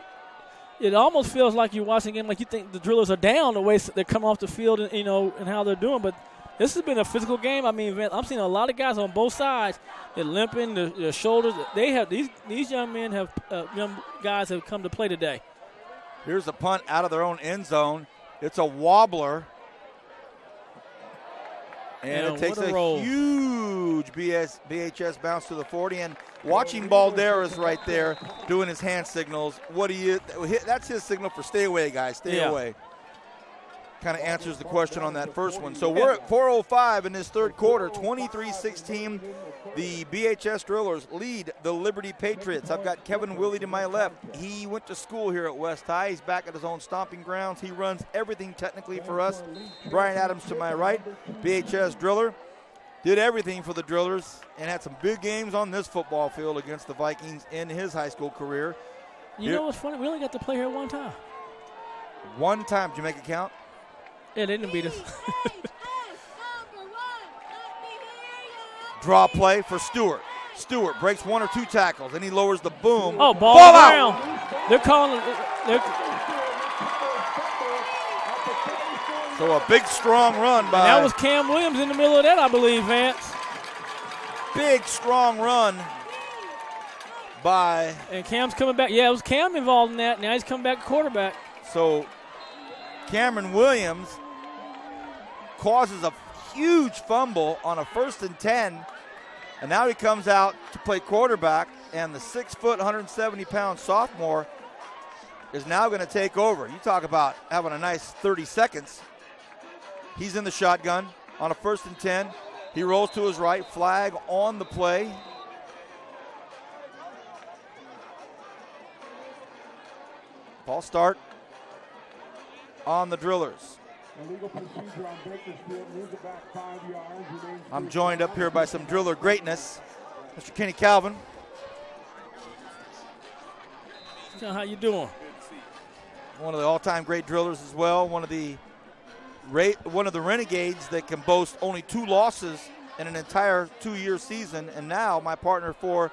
It almost feels like you're watching a game like you think the Drillers are down the way they come off the field and, and how they're doing. But this has been a physical game. I'm seeing a lot of guys on both sides. They're limping, their shoulders. They have these young guys have come to play today. Here's a punt out of their own end zone. It's a wobbler. And it takes a huge BHS bounce to the 40. And watching Balderas right there doing his hand signals. That's his signal for stay away, guys. Stay away. Kind of answers the question on that first one. So we're at 4:05 in this third quarter. 23-16. The BHS Drillers lead the Liberty Patriots. I've got Kevin Willie to my left. He went to school here at West High. He's back at his own stomping grounds. He runs everything technically for us. Brian Adams to my right. BHS Driller. Did everything for the Drillers and had some big games on this football field against the Vikings in his high school career. You know what's funny? We only got to play here one time. One time. Did you make it count? Yeah, they didn't beat us. Draw play for Stewart. Stewart breaks one or two tackles, and he lowers the boom. Oh, ball down. They're calling. So a big, strong run by. And that was Cam Williams in the middle of that, I believe, Vance. Big, strong run by. And Cam's coming back. Yeah, it was Cam involved in that. Now he's coming back quarterback. So Cameron Williams causes a huge fumble on a 1st and 10, and now he comes out to play quarterback, and the 6-foot, 170-pound sophomore is now going to take over. You talk about having a nice 30 seconds. He's in the shotgun on a 1st and 10. He rolls to his right, flag on the play. Ball start on the Drillers. I'm joined up here by some Driller greatness. Mr. Kenny Calvin. How you doing? One of the all-time great Drillers as well. One of the Renegades that can boast only 2 losses in an entire 2-year season. And now my partner for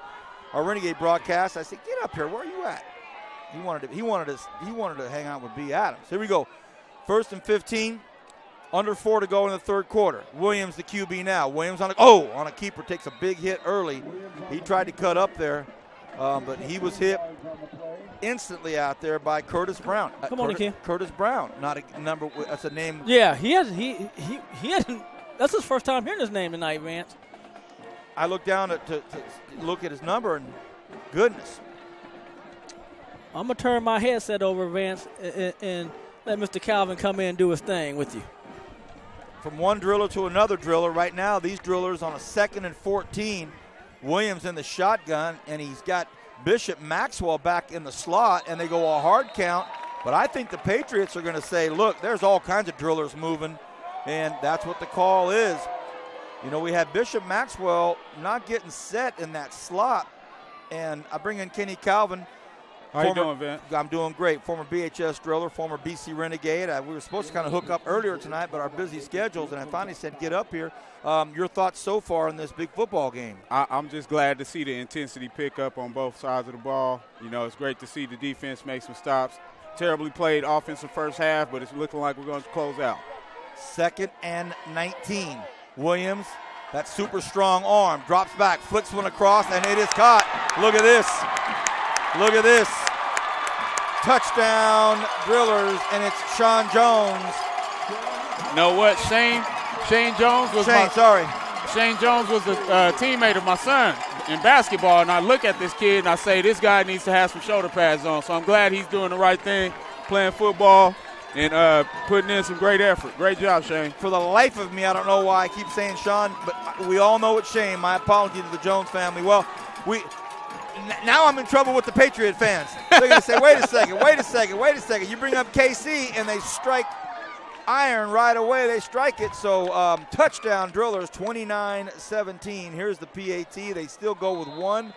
our Renegade broadcast, I said, "Get up here. Where are you at?" He wanted to hang out with B. Adams. Here we go. 1st and 15. Under 4 to go in the third quarter. Williams, the QB now. Williams on a keeper, takes a big hit early. He tried to cut up there, but he was hit instantly out there by Curtis Brown. Come on, Kim. Curtis Brown, not a number. That's a name. Yeah, he hasn't. That's his first time hearing his name tonight, Vance. I looked down to look at his number, and goodness. I'm going to turn my headset over, Vance, and let Mr. Calvin come in and do his thing with you. From one driller to another driller. Right now, these drillers on a 2nd and 14. Williams in the shotgun, and he's got Bishop Maxwell back in the slot, and they go a hard count. But I think the Patriots are going to say, look, there's all kinds of drillers moving, and that's what the call is. You know, we had Bishop Maxwell not getting set in that slot, and I bring in Kenny Calvin. How you doing, Vin? I'm doing great. Former BHS driller, former BC Renegade. We were supposed to kind of hook up earlier tonight, but our busy schedules, and I finally said get up here. Your thoughts so far in this big football game? I'm just glad to see the intensity pick up on both sides of the ball. You know, it's great to see the defense make some stops. Terribly played offensive first half, but it's looking like we're going to close out. 2nd and 19. Williams, that super strong arm, drops back, flicks one across, and it is caught. Look at this. Look at this. Touchdown Drillers, and it's Sean Jones. You know what? Shane Jones was Shane Jones was a teammate of my son in basketball, and I look at this kid and I say, this guy needs to have some shoulder pads on. So I'm glad he's doing the right thing, playing football and putting in some great effort. Great job, Shane. For the life of me, I don't know why I keep saying Sean, but we all know it's Shane. My apology to the Jones family. Well, now I'm in trouble with the Patriot fans. They're going to say, wait a second. You bring up KC, and they strike iron right away. They strike it. So touchdown Drillers, 29-17. Here's the PAT. They still go with 1,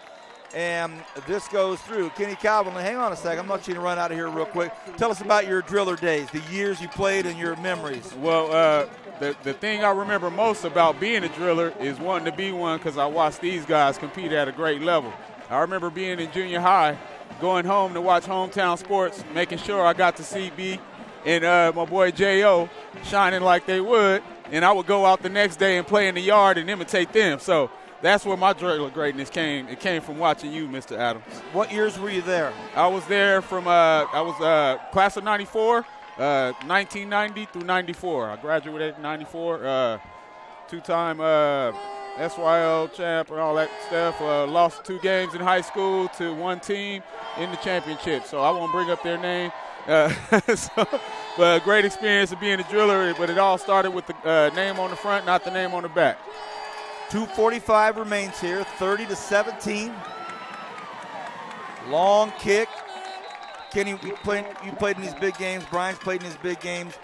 and this goes through. Kenny Calvin, hang on a second. I'm going to let you run out of here real quick. Tell us about your driller days, the years you played, and your memories. Well, the thing I remember most about being a driller is wanting to be one because I watched these guys compete at a great level. I remember being in junior high, going home to watch hometown sports, making sure I got to see B and my boy J.O. shining like they would, and I would go out the next day and play in the yard and imitate them. So that's where my driller greatness came. It came from watching you, Mr. Adams. What years were you there? I was there from class of 94, 1990 through 94. I graduated in 94, two-time SYL champ and all that stuff. Lost 2 games in high school to 1 team in the championship. So I won't bring up their name. But a great experience of being a driller, but it all started with the name on the front, not the name on the back. 2:45 remains here, 30-17. Long kick. Kenny, you played in these big games. Brian's played in these big games.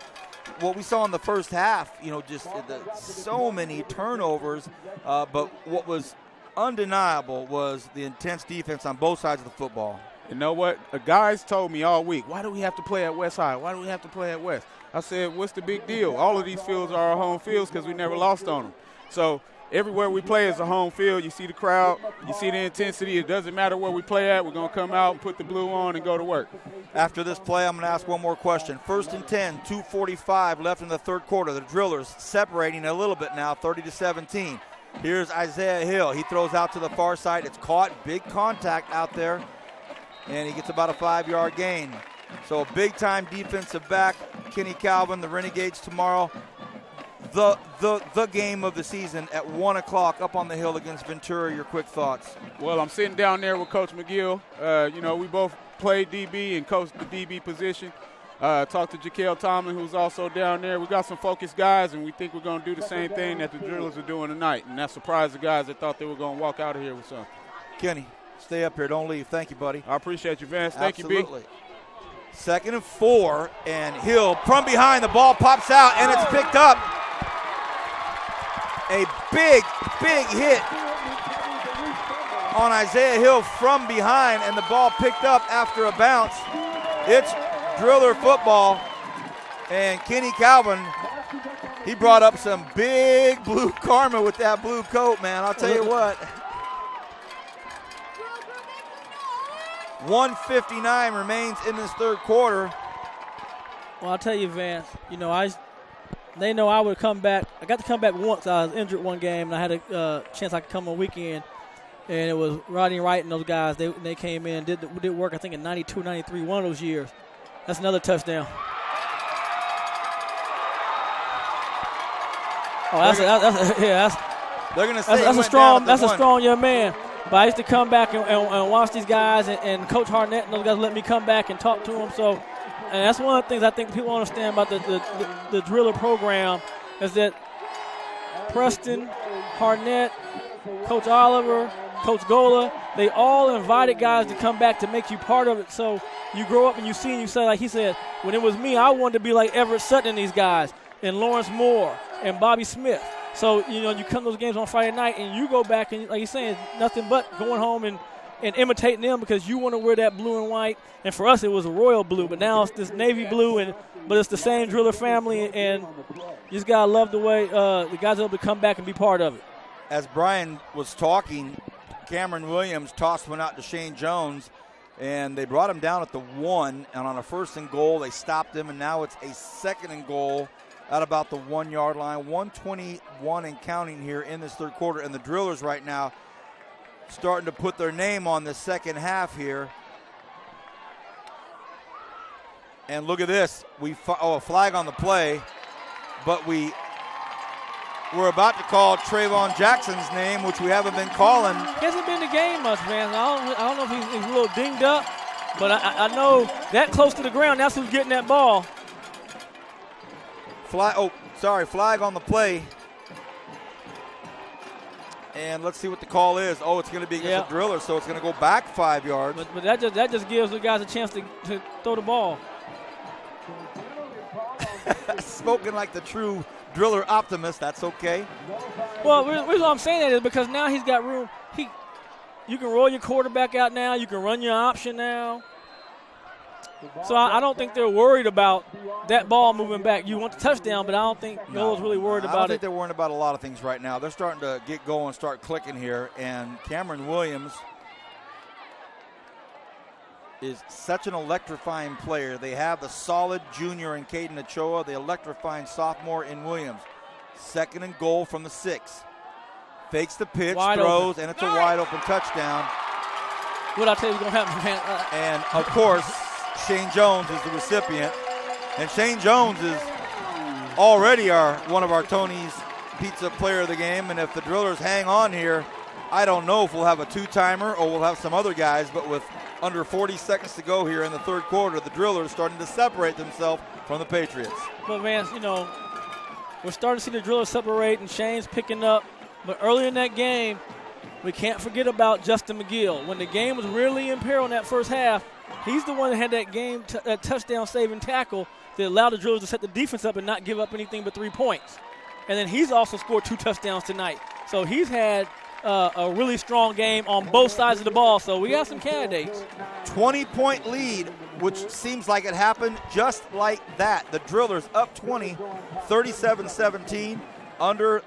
What we saw in the first half, just so many turnovers, but what was undeniable was the intense defense on both sides of the football. You know what? The guys told me all week, why do we have to play at West High? Why do we have to play at West? I said, what's the big deal? All of these fields are our home fields because we never lost on them. So everywhere we play is a home field. You see the crowd. You see the intensity. It doesn't matter where we play at. We're going to come out and put the blue on and go to work. After this play, I'm going to ask one more question. 1st and 10, 2:45 left in the third quarter. The Drillers separating a little bit now, 30-17. Here's Isaiah Hill. He throws out to the far side. It's caught. Big contact out there. And he gets about a 5-yard gain. So a big-time defensive back, Kenny Calvin, the Renegades tomorrow. The game of the season at 1 o'clock up on the hill against Ventura. Your quick thoughts. Well, I'm sitting down there with Coach McGill. We both played DB and coached the DB position. Talked to Jaquel Tomlin, who's also down there. We got some focused guys, and we think we're going to do the same thing that the Drillers are doing tonight, and that surprised the guys that thought they were going to walk out of here with something. Kenny, stay up here. Don't leave. Thank you, buddy. I appreciate you, Vance. Thank you, B. Absolutely. 2nd and 4, and Hill from behind. The ball pops out, and it's picked up. A big hit on Isaiah Hill from behind, and the ball picked up after a bounce. It's Driller football, and Kenny Calvin, he brought up some big blue karma with that blue coat, man. I'll tell you what. 1:59 remains in this third quarter. Well, I'll tell you, Vance, they know I would come back. I got to come back once. I was injured one game, and I had a chance I could come on weekend. And it was Rodney Wright and those guys. They came in, did work, I think, in 92, 93, one of those years. That's another touchdown. Oh, they're going to say that's a strong young man. But I used to come back and watch these guys, and Coach Harnett and those guys let me come back and talk to them. So, and that's one of the things I think people understand about the driller program is that Preston, Harnett, Coach Oliver, Coach Gola, they all invited guys to come back to make you part of it. So you grow up and you see and you say, like he said, when it was me, I wanted to be like Everett Sutton and these guys, and Lawrence Moore and Bobby Smith. So, you come to those games on Friday night and you go back and, like you're saying, nothing but going home and imitating them because you want to wear that blue and white. And for us, it was a royal blue, but now it's this navy blue, but it's the same driller family, and you just got to love the way the guys are able to come back and be part of it. As Brian was talking, Cameron Williams tossed one out to Shane Jones, and they brought him down at the 1, and on a 1st and goal, they stopped him, and now it's a 2nd and goal at about the 1-yard line. 1:21 and counting here in this third quarter, and the drillers right now starting to put their name on the second half here. And look at this. A flag on the play, but we're about to call Trayvon Jackson's name, which we haven't been calling. He hasn't been in the game much, man. I don't know if he's a little dinged up, but I know that close to the ground, that's who's getting that ball. Flag on the play. And let's see what the call is. Oh, it's going to be against the driller, so it's going to go back 5 yards. But that just gives the guys a chance to throw the ball. Spoken like the true driller optimist. That's okay. Well, the reason why I'm saying that is because now he's got room. You can roll your quarterback out now. You can run your option now. So I don't think they're worried about that ball moving back. You want the touchdown, but I don't think Noah's really worried about it. I don't think they're worried about a lot of things right now. They're starting to get going, start clicking here. And Cameron Williams is such an electrifying player. They have the solid junior in Caden Ochoa, the electrifying sophomore in Williams. 2nd and goal from the 6. Fakes the pitch, throws, and it's a wide-open touchdown. What I tell you is going to happen, man. And, of course, Shane Jones is the recipient. And Shane Jones is already one of our Tony's Pizza Player of the Game. And if the drillers hang on here, I don't know if we'll have a 2-timer or we'll have some other guys. But with under 40 seconds to go here in the third quarter, the drillers starting to separate themselves from the Patriots. But, man, we're starting to see the drillers separate, and Shane's picking up. But early in that game, we can't forget about Justin McGill. When the game was really in peril in that first half, he's the one that had that touchdown-saving tackle that allowed the drillers to set the defense up and not give up anything but 3 points. And then he's also scored 2 touchdowns tonight. So he's had a really strong game on both sides of the ball. So we got some candidates. 20-point lead, which seems like it happened just like that. The drillers up 20, 37-17, under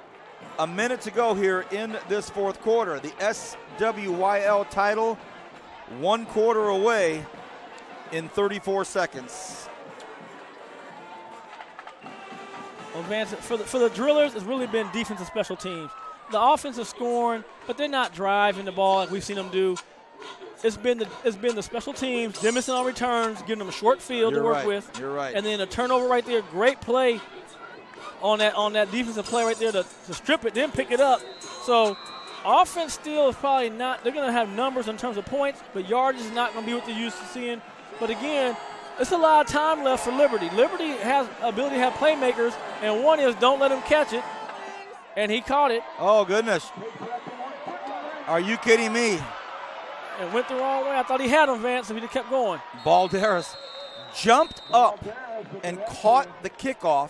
a minute to go here in this fourth quarter. The SWYL title 1 quarter away in 34 seconds. Well, man, for the drillers, it's really been defense and special teams. The offense is scoring, but they're not driving the ball like we've seen them do. It's been the special teams, them missing on returns, giving them a short field to work with. You're right. And then a turnover right there, great play on that defensive play right there to strip it, then pick it up. So offense still is probably not – they're going to have numbers in terms of points, but yardage is not going to be what they're used to seeing. But, again, it's a lot of time left for Liberty. Liberty has ability to have playmakers, and one is don't let him catch it, and he caught it. Oh, goodness. Are you kidding me? It went the wrong way. I thought he had him, Vance, if he just kept going. Balderas jumped up and caught the kickoff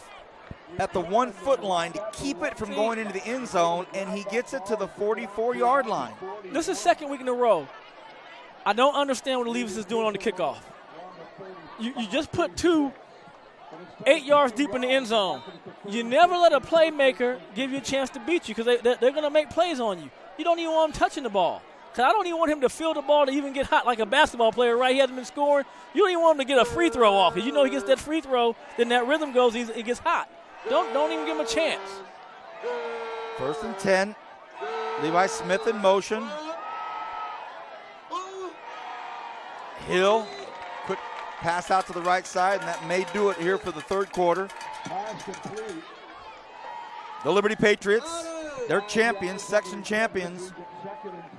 at the 1-foot line to keep it from going into the end zone, and he gets it to the 44-yard line. This is second week in a row. I don't understand what Levis is doing on the kickoff. You just put 2 8 yards deep in the end zone. You never let a playmaker give you a chance to beat you because they're going to make plays on you. You don't even want him touching the ball. Because I don't even want him to field the ball to even get hot like a basketball player, right? He hasn't been scoring. You don't even want him to get a free throw off because you know he gets that free throw, then that rhythm goes, it gets hot. Don't even give him a chance. 1st and 10. Levi Smith in motion. Hill, quick pass out to the right side, and that may do it here for the third quarter. The Liberty Patriots, they're champions, section champions,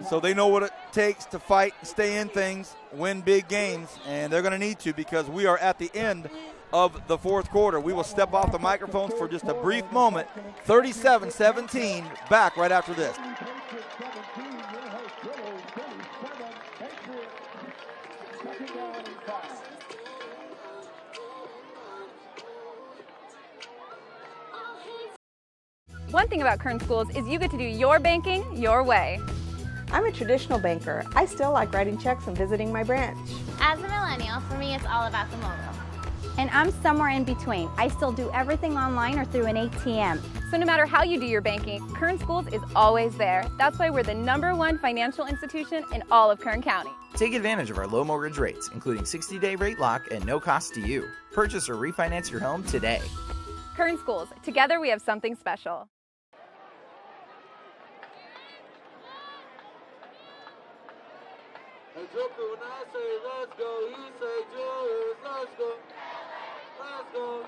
so they know what it takes to fight, stay in things, win big games, and they're going to need to because we are at the end of the fourth quarter. We will step off the microphones for just a brief moment. 37-17, back right after this. One thing about Kern Schools is you get to do your banking your way. I'm a traditional banker. I still like writing checks and visiting my branch. As a millennial, for me it's all about the mobile. And I'm somewhere in between. I still do everything online or through an ATM. So no matter how you do your banking, Kern Schools is always there. That's why we're the #1 financial institution in all of Kern County. Take advantage of our low mortgage rates, including 60-day rate lock and no cost to you. Purchase or refinance your home today. Kern Schools, together we have something special. Hey, Joker, when I say let's go, you say Julius, let's go. Let's go.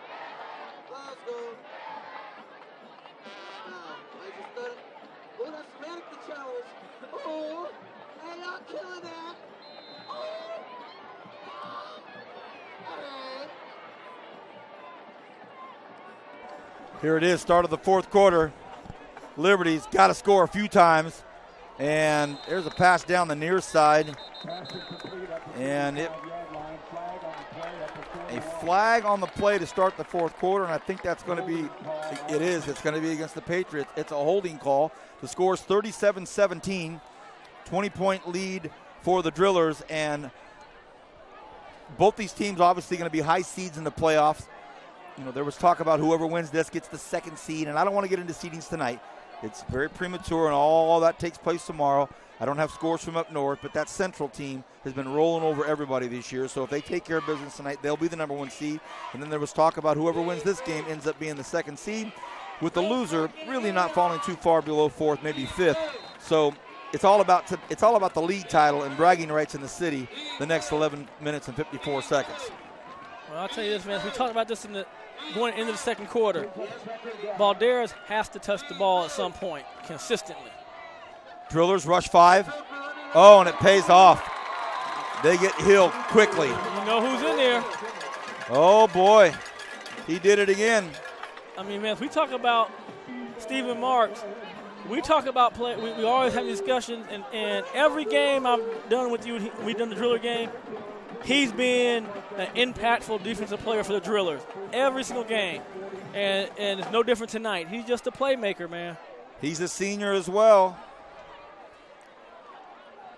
Let's go. I just done it. Oh, that's Semantic the challenge. Oh, hey, y'all killing that. Oh. Hey. Here it is, start of the fourth quarter. Liberty's got to score a few times. And there's a pass down the near side. And a flag on the play to start the fourth quarter, and I think that's going to be, it's going to be against the Patriots. It's a holding call. The score is 37-17, 20-point lead for the Drillers, and both these teams obviously going to be high seeds in the playoffs. You know, there was talk about whoever wins this gets the second seed, and I don't want to get into seedings tonight. It's very premature, and all that takes place tomorrow. I don't have scores from up north, but that Central team has been rolling over everybody this year. So if they take care of business tonight, they'll be the #1 seed. And then there was talk about whoever wins this game ends up being the second seed, with the loser really not falling too far below fourth, maybe fifth. So it's all about the league title and bragging rights in the city the next 11 minutes and 54 seconds. Well, I'll tell you this, man. We talked about this going into the second quarter. Balderas has to touch the ball at some point consistently. Drillers rush 5. Oh, and it pays off. They get Hill quickly. You know who's in there. Oh, boy. He did it again. I mean, man, if we talk about Stephen Marks, we talk about play. We always have discussions, and every game I've done with you, we've done the Driller game, he's been an impactful defensive player for the Drillers every single game. And it's no different tonight. He's just a playmaker, man. He's a senior as well.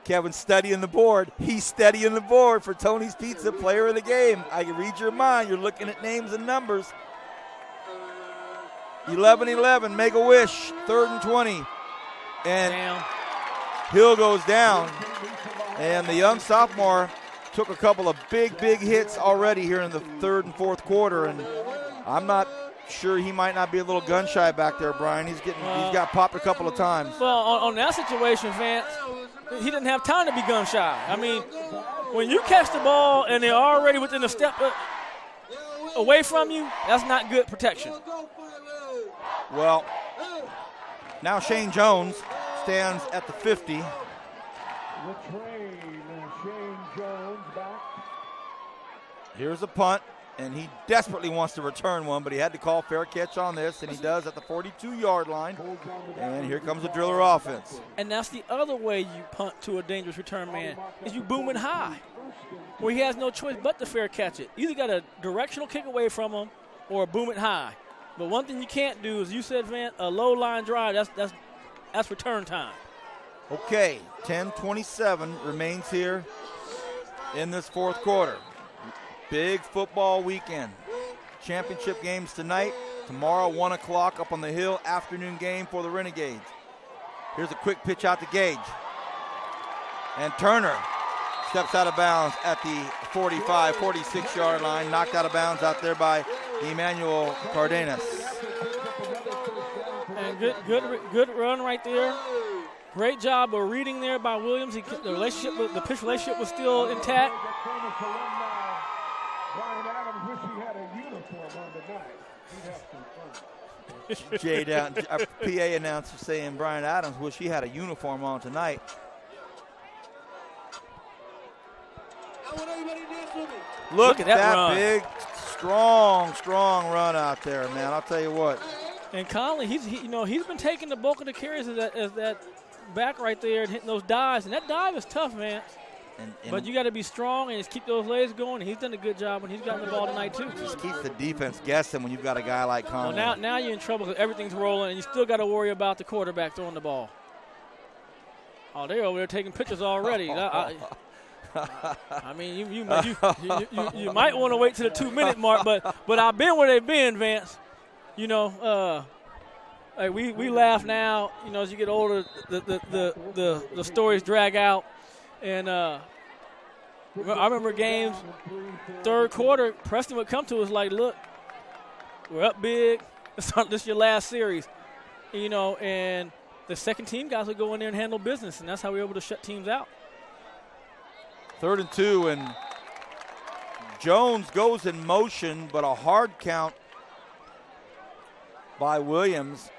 Kevin's studying the board. He's studying the board for Tony's Pizza Player of the Game. I can read your mind. You're looking at names and numbers. 11-11, make a wish. 3rd and 20. And down. Hill goes down. And the young sophomore took a couple of big hits already here in the third and fourth quarter. And I'm not sure, he might not be a little gun shy back there, Brian. He's got popped a couple of times. Well, on that situation, Vance, he didn't have time to be gun shy. I mean, when you catch the ball and they're already within a step away from you, that's not good protection. Well, now Shane Jones stands at the 50. The train, Shane Jones back. Here's a punt, and he desperately wants to return one, but he had to call fair catch on this, and he does at the 42-yard line. And here comes the Driller offense. And that's the other way you punt to a dangerous return man, is you boom it high, where he has no choice but to fair catch it. You either got a directional kick away from him or boom it high. But one thing you can't do is, you said, Van, a low line drive, that's return time. Okay, 10:27 remains here in this fourth quarter. Big football weekend. Championship games tonight. Tomorrow, 1 o'clock up on the hill. Afternoon game for the Renegades. Here's a quick pitch out to Gage. And Turner steps out of bounds at the 45, 46-yard line. Knocked out of bounds out there by Emmanuel Cardenas. Good run right there. Great job of reading there by Williams. The pitch relationship was still intact. Brian Adams wish he had a uniform on tonight. He'd have some fun. Jay down, our PA announcer saying Brian Adams wish he had a uniform on tonight. Look at that run. Big, strong run out there, man. I'll tell you what. And Conley, he's been taking the bulk of the carries as that back right there and hitting those dives. And that dive is tough, man. But you got to be strong and just keep those legs going. And he's done a good job when he's gotten the ball tonight too. Just keeps the defense guessing when you've got a guy like Conley. Well, now you're in trouble because everything's rolling, and you still got to worry about the quarterback throwing the ball. Oh, they're over there taking pictures already. I mean, you might want to wait to the 2-minute mark, but I've been where they've been, Vance. Like we laugh now. As you get older, the stories drag out, and I remember games, third quarter, Preston would come to us like, "Look, we're up big. This is your last series," and the second team guys would go in there and handle business, and that's how we were able to shut teams out. 3rd and 2, and Jones goes in motion, but a hard count by Williams,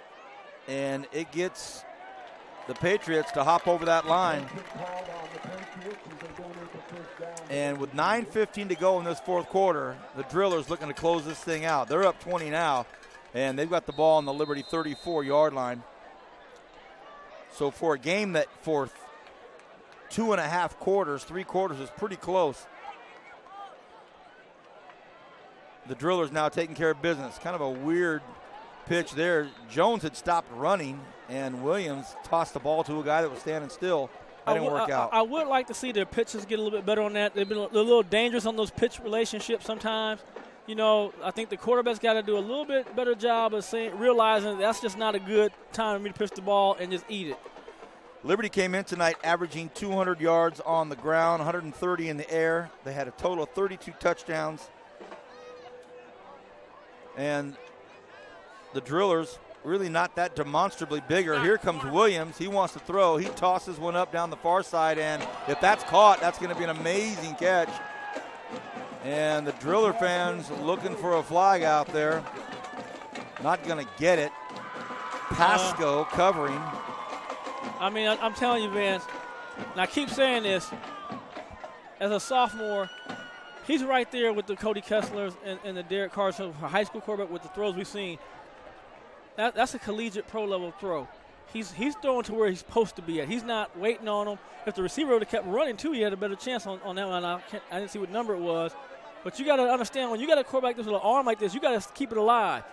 and it gets the Patriots to hop over that line. And with 9:15 to go in this fourth quarter, the Drillers looking to close this thing out. They're up 20 now, and they've got the ball on the Liberty 34-yard line. So for a game that for 2.5 quarters, 3 quarters is pretty close, the Drillers now taking care of business. Kind of a weird pitch there. Jones had stopped running, and Williams tossed the ball to a guy that was standing still. That didn't work out. I would like to see their pitches get a little bit better on that. They've been a little dangerous on those pitch relationships sometimes. I think the quarterback's got to do a little bit better job of realizing that's just not a good time for me to pitch the ball and just eat it. Liberty came in tonight averaging 200 yards on the ground, 130 in the air. They had a total of 32 touchdowns. And the Drillers really not that demonstrably bigger. Here comes Williams. He wants to throw. He tosses one up down the far side, and if that's caught, that's going to be an amazing catch. And the Driller fans looking for a flag out there. Not going to get it. Pasco covering. I mean, I'm telling you, Vance, and I keep saying this, as a sophomore, he's right there with the Cody Kesslers and the Derek Carrs, high school quarterback, with the throws we've seen. That's a collegiate pro-level throw. He's throwing to where he's supposed to be at. He's not waiting on him. If the receiver would have kept running, too, he had a better chance on that one. I didn't see what number it was. But you got to understand, when you got a quarterback with an arm like this, you got to keep it alive.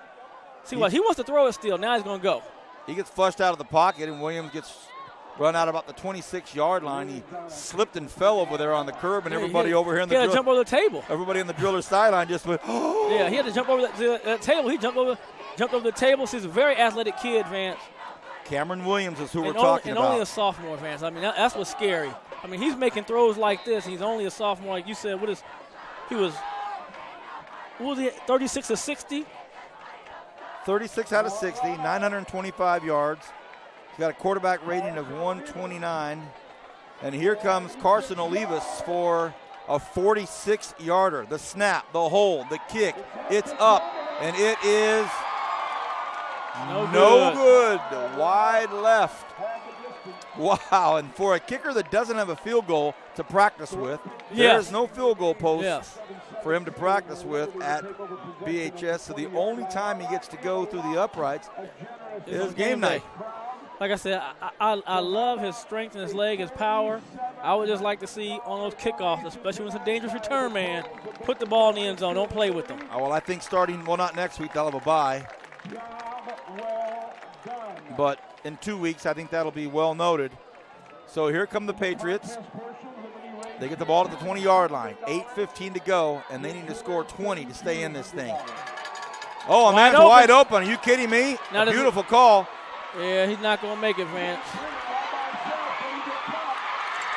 See what? He wants to throw it still. Now he's going to go. He gets flushed out of the pocket, and Williams gets run out about the 26-yard line. He slipped and fell over there on the curb, and everybody over here in the he had to jump over the table. Everybody in the Driller sideline just went, oh. Yeah, he had to jump over that table. He jumped over the table. So he's a very athletic kid, Vance. Cameron Williams is who we're talking about. And only a sophomore, Vance. I mean, that's what's scary. I mean, he's making throws like this. He's only a sophomore, like you said. What was he, 36 of 60? 36 out of 60, 925 yards. He's got a quarterback rating of 129. And here comes Carson Olivas for a 46-yarder. The snap, the hold, the kick. It's up, and it is no good. Wide left. Wow, and for a kicker that doesn't have a field goal to practice with, there is no field goal post for him to practice with at BHS. So the only time he gets to go through the uprights is game night. Like I said, I love his strength in his leg, his power. I would just like to see on those kickoffs, especially when it's a dangerous return, man, put the ball in the end zone. Don't play with them. Well, I think starting, not next week, they'll have a bye. But in 2 weeks, I think that'll be well noted. So here come the Patriots. They get the ball to the 20-yard line. 8:15 to go, and they need to score 20 to stay in this thing. Oh, a man's wide open. Are you kidding me? A beautiful call. Yeah, he's not going to make it, Vance.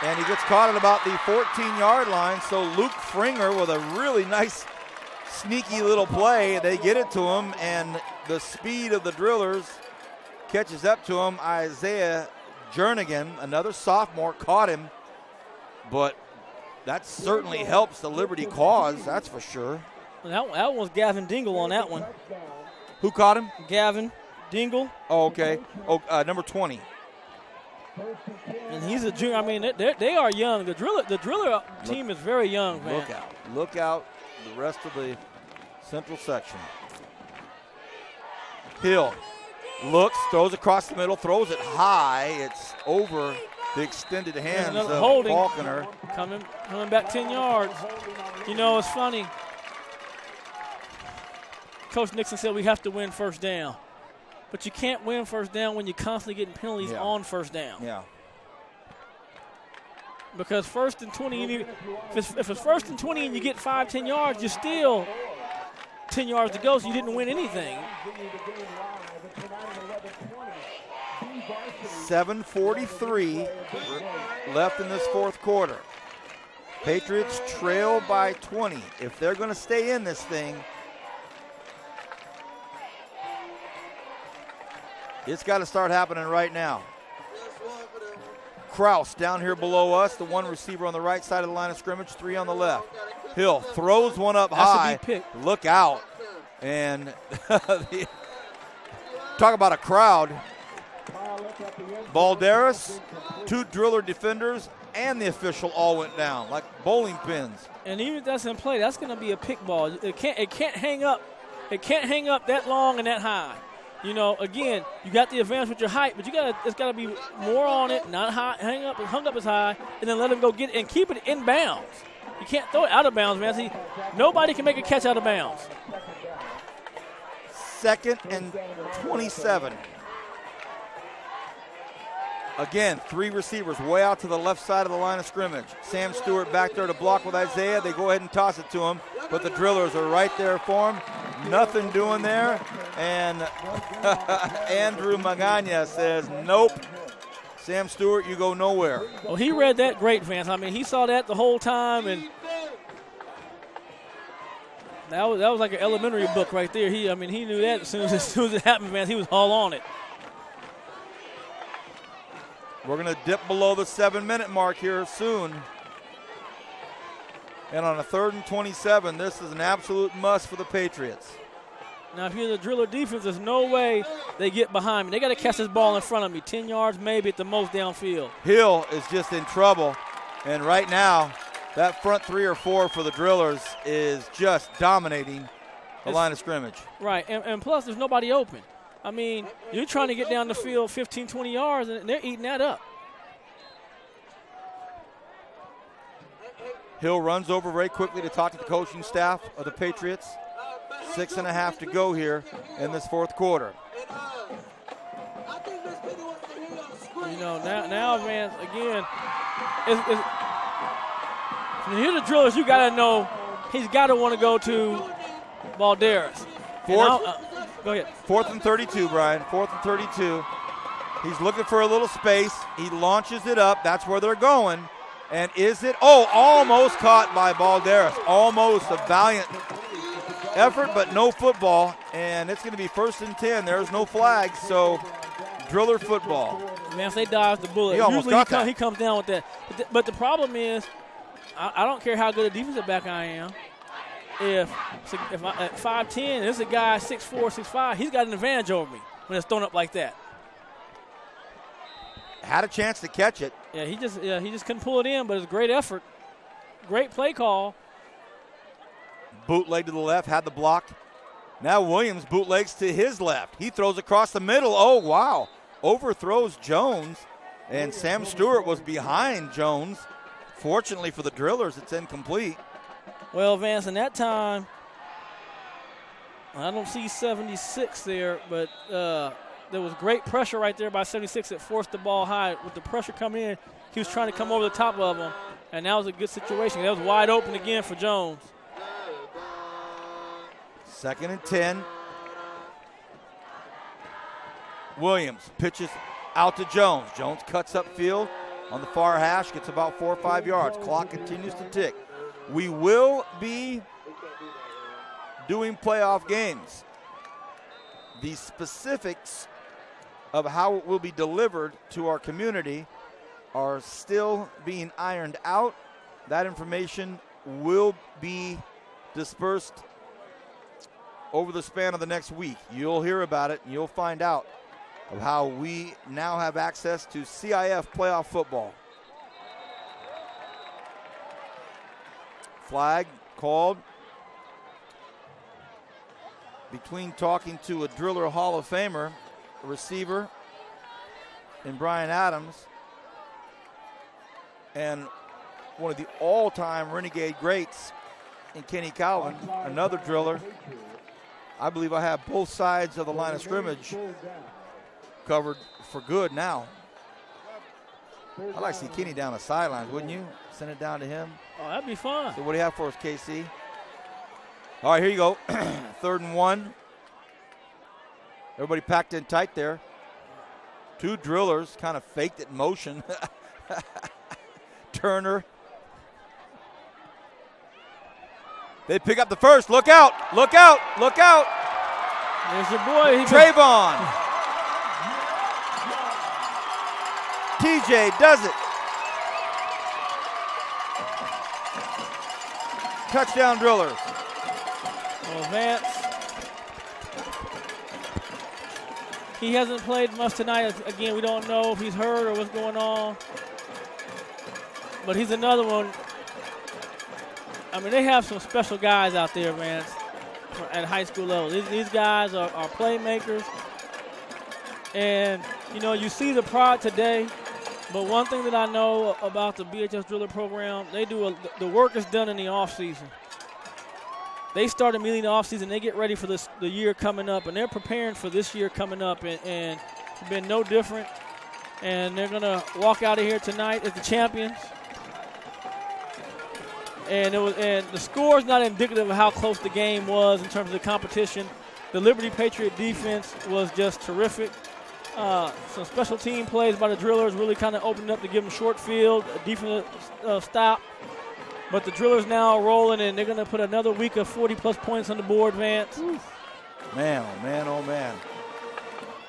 And he gets caught at about the 14-yard line. So Luke Fringer with a really nice, sneaky little play. They get it to him, and the speed of the Drillers catches up to him. Isaiah Jernigan, another sophomore, caught him. But that certainly helps the Liberty cause, that's for sure. That one was Gavin Dingle on that one. Who caught him? Gavin Dingle. Oh, okay. Number 20. And he's a junior. I mean, they are young. The driller team is very young, man. Look out the rest of the central section. Hill looks, throws across the middle, throws it high. It's over the extended hands of Faulkner. Coming back 10 yards. You know, it's funny. Coach Nixon said we have to win first down. But you can't win first down when you're constantly getting penalties on first down. Yeah. Because first and 20, if it's first and 20 and you get 5-10 yards, you're still 10 yards to go, so you didn't win anything. 7:43 left in this fourth quarter. Patriots trail by 20. If they're going to stay in this thing, it's got to start happening right now. Kraus down here below us, the one receiver on the right side of the line of scrimmage, 3 on the left. Hill throws one up high. Look out. And talk about a crowd. Balderas, 2 driller defenders, and the official all went down like bowling pins. And even if that's in play, that's going to be a pick ball. It can't hang up. It can't hang up that long and that high. You know, again, you got the advantage with your height, but it's got to be more on it, not high, hung up as high, and then let him go get it and keep it in bounds. You can't throw it out of bounds, man. See, nobody can make a catch out of bounds. 2nd and 27. Again, 3 receivers way out to the left side of the line of scrimmage. Sam Stewart back there to block with Isaiah. They go ahead and toss it to him, but the drillers are right there for him. Nothing doing there. And Andrew Magana says, nope. Sam Stewart, you go nowhere. Well, he read that great, Vance. I mean, he saw that the whole time, and that was like an elementary book right there. He knew that as soon as it happened, Vance. He was all on it. We're going to dip below the 7-minute mark here soon. And on a 3rd and 27, this is an absolute must for the Patriots. Now, if you're the driller defense, there's no way they get behind me. They got to catch this ball in front of me, 10 yards maybe at the most downfield. Hill is just in trouble. And right now, that front 3 or 4 for the drillers is just dominating the line of scrimmage. Right, and plus there's nobody open. I mean, you're trying to get down the field 15, 20 yards, and they're eating that up. Hill runs over very quickly to talk to the coaching staff of the Patriots. 6.5 to go here in this fourth quarter. You know, now, man, again, when you hear the drillers, you got to know he's got to want to go to Balderas. Go ahead. 4th and 32, Brian. 4th and 32. He's looking for a little space. He launches it up. That's where they're going. And is it? Oh, almost caught by Balderas. Almost a valiant effort, but no football. And it's going to be 1st and 10. There's no flags, so driller football. Man, if they dodge the bullet, he comes down with that. But the problem is, I don't care how good a defensive back I am. If at 5'10", there's a guy 6'4", 6'5", he's got an advantage over me when it's thrown up like that. Had a chance to catch it. Yeah, he just couldn't pull it in, but it's a great effort. Great play call. Bootleg to the left, had the block. Now Williams bootlegs to his left. He throws across the middle. Oh, wow. Overthrows Jones, and Sam Stewart was behind Jones. Fortunately for the drillers, it's incomplete. Well, Vance, in that time, I don't see 76 there, but there was great pressure right there by 76 that forced the ball high. With the pressure coming in, he was trying to come over the top of him, and that was a good situation. That was wide open again for Jones. 2nd and 10. Williams pitches out to Jones. Jones cuts upfield on the far hash, gets about 4 or 5 yards. Clock continues to tick. We will be doing playoff games. The specifics of how it will be delivered to our community are still being ironed out. That information will be dispersed over the span of the next week. You'll hear about it, and you'll find out of how we now have access to CIF playoff football. Flag called between talking to a Driller Hall of Famer, a receiver in Brian Adams, and one of the all-time Renegade greats in Kenny Calvin, another Driller. I believe I have both sides of the line of scrimmage covered for good now. I'd like to see Kenny down the sidelines, wouldn't you? Send it down to him. Oh, that'd be fun. So what do you have for us, KC? All right, here you go. 3rd and 1. Everybody packed in tight there. 2 Drillers kind of faked it in motion. Turner. They pick up the first. Look out. Look out. Look out. There's your boy. Trayvon. TJ does it. Touchdown Drillers. Well, Vance, he hasn't played much tonight. Again, we don't know if he's hurt or what's going on. But he's another one. I mean, they have some special guys out there, Vance, at high school level. These guys are playmakers. And, you know, you see the pride today. But one thing that I know about the BHS Driller program, the work is done in the offseason. They start immediately in the offseason. They get ready for the year coming up, and they're preparing for this year coming up, and it's been no different. And they're going to walk out of here tonight as the champions. And the score is not indicative of how close the game was in terms of the competition. The Liberty Patriot defense was just terrific. Some special team plays by the Drillers really kind of opened up to give them short field, a defensive stop. But the Drillers now are rolling, and they're going to put another week of 40-plus points on the board, Vance. Man, oh, man, oh, man.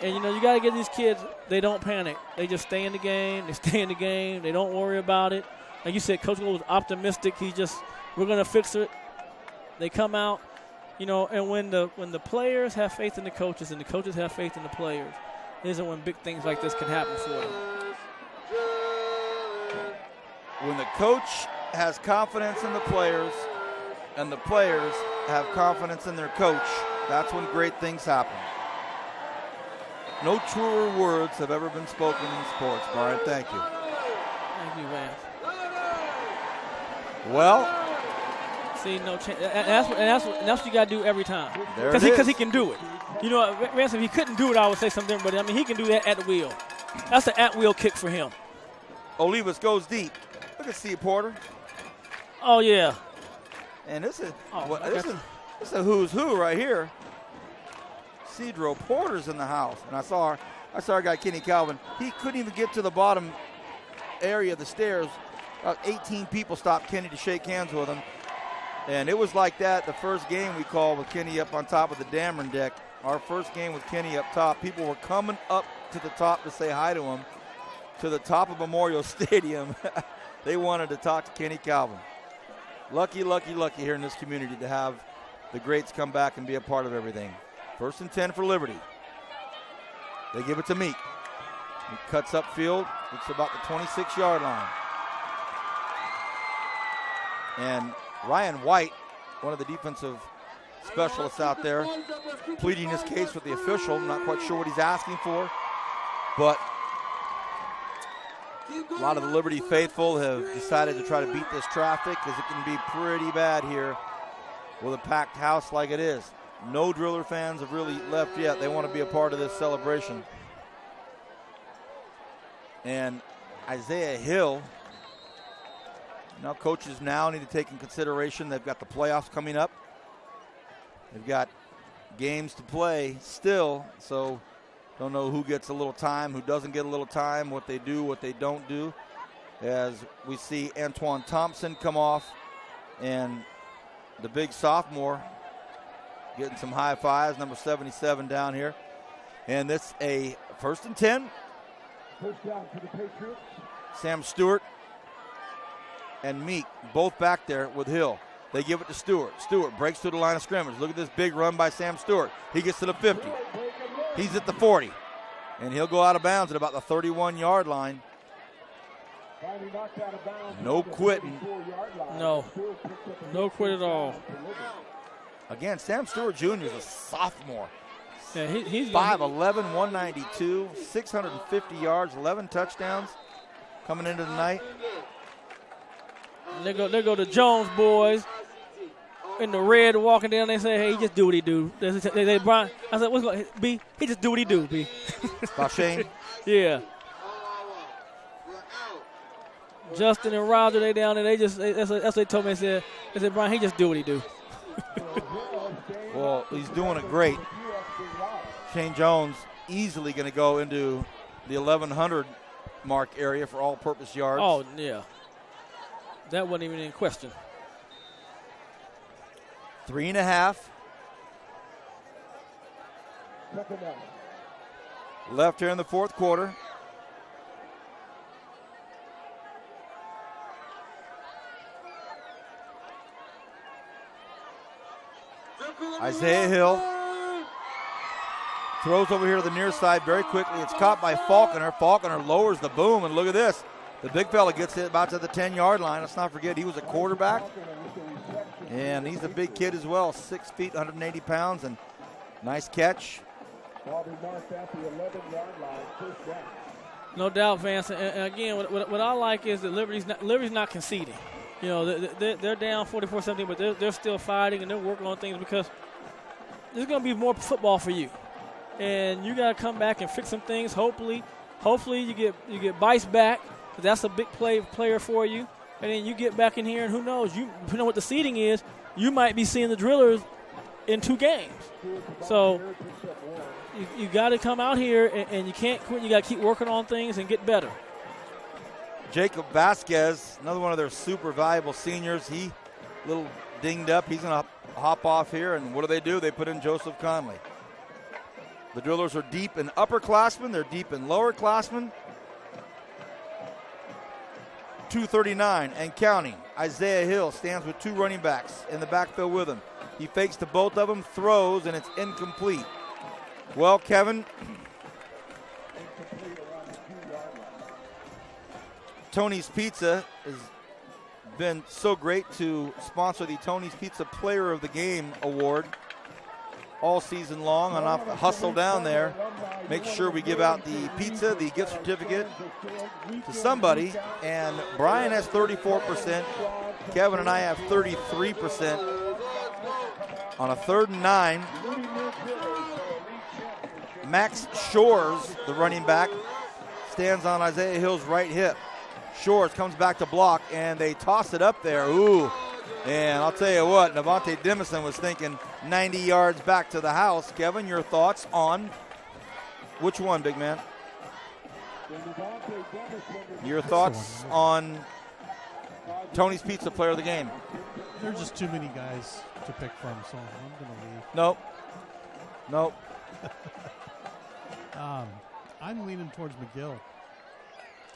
And, you know, you got to get these kids, they don't panic. They just stay in the game. They stay in the game. They don't worry about it. Like you said, Coach Gold was optimistic. We're going to fix it. They come out, you know, and when the players have faith in the coaches and the coaches have faith in the players, is when big things like this can happen for them. When the coach has confidence in the players and the players have confidence in their coach, that's when great things happen. No truer words have ever been spoken in sports, Brian. Thank you. Thank you, Vance. Well, see, no chance. And that's what you got to do every time. Because he can do it. You know, Vance, if he couldn't do it, I would say something different. But, I mean, he can do that at the wheel. That's an at-wheel kick for him. Olivas goes deep. Look at Steve Porter. Oh, yeah. And this is a who's who right here. Cedro Porter's in the house. And I saw our guy, Kenny Calvin. He couldn't even get to the bottom area of the stairs. About 18 people stopped Kenny to shake hands with him. And it was like that the first game we called with Kenny up on top of the Dameron deck. Our first game with Kenny up top. People were coming up to the top to say hi to him, to the top of Memorial Stadium. They wanted to talk to Kenny Calvin. Lucky here in this community to have the greats come back and be a part of everything. 1st and 10 for Liberty. They give it to Meek. He cuts upfield. It's about the 26-yard line. And Ryan White, one of the defensive specialists out there, pleading his case with the official. I'm not quite sure what he's asking for, but a lot of the Liberty faithful have decided to try to beat this traffic because it can be pretty bad here with a packed house like it is. No Driller fans have really left yet. They want to be a part of this celebration. And Isaiah Hill, now coaches now need to take in consideration they've got the playoffs coming up. They've got games to play still, so don't know who gets a little time, who doesn't get a little time, what they do, what they don't do. As we see Antoine Thompson come off and the big sophomore getting some high fives, number 77 down here. And this a First and 10. First down to the Patriots. Sam Stewart and Meek both back there with Hill. They give it to Stewart. Stewart breaks through the line of scrimmage. Look at this big run by Sam Stewart. He gets to the 50. He's at the 40. And he'll go out of bounds at about the 31-yard line. No quitting. No quit at all. Again, Sam Stewart Jr. is a sophomore. Yeah, he's 5'11", 192, 650 yards, 11 touchdowns coming into the night. They go the Jones boys in the red walking down. They say, hey, he just do what he do. They say, Brian, I said, what's going on? B, he just do what he do, B. About Shane? Yeah. Justin and Roger, they down there. That's what they told me. They said, Brian, he just do what he do. Well, he's doing it great. Shane Jones easily going to go into the 1,100 mark area for all-purpose yards. Oh, yeah. That wasn't even in question. 3.5. Left here in the fourth quarter. Isaiah Hill throws over here to the near side very quickly. It's caught by Faulconer. Faulconer lowers the boom, and look at this. The big fella gets it about to the 10-yard line. Let's not forget he was a quarterback. And he's a big kid as well, 6 feet, 180 pounds, and nice catch. No doubt, Vance. And again, what I like is that Liberty's not conceding. You know, they're down 44-17, but they're still fighting and they're working on things because there's going to be more football for you. And you got to come back and fix some things. Hopefully you get Bice back. That's a big player for you. And then you get back in here, and who knows? You know what the seeding is. You might be seeing the Drillers in 2 games. So you got to come out here, and you can't quit. You got to keep working on things and get better. Jacob Vasquez, another one of their super valuable seniors. He a little dinged up. He's going to hop off here, and what do? They put in Joseph Conley. The Drillers are deep in upperclassmen. They're deep in lowerclassmen. 239 and counting. Isaiah Hill stands with 2 running backs in the backfield with him. He fakes to both of them, throws, and it's incomplete. Well, Kevin, Tony's Pizza has been so great to sponsor the Tony's Pizza Player of the Game Award all season long. On off the hustle down there, make sure we give out the pizza, the gift certificate to somebody. And Brian has 34%. Kevin and I have 33%. On a 3rd and 9, Max Shores, the running back, stands on Isaiah Hill's right hip. Shores comes back to block, and they toss it up there. Ooh. And I'll tell you what, Navante Dimison was thinking 90 yards back to the house. Kevin, your thoughts on which one, big man? Your thoughts on Tony's Pizza Player of the Game? There's just too many guys to pick from, so I'm going to leave. Nope. I'm leaning towards McGill.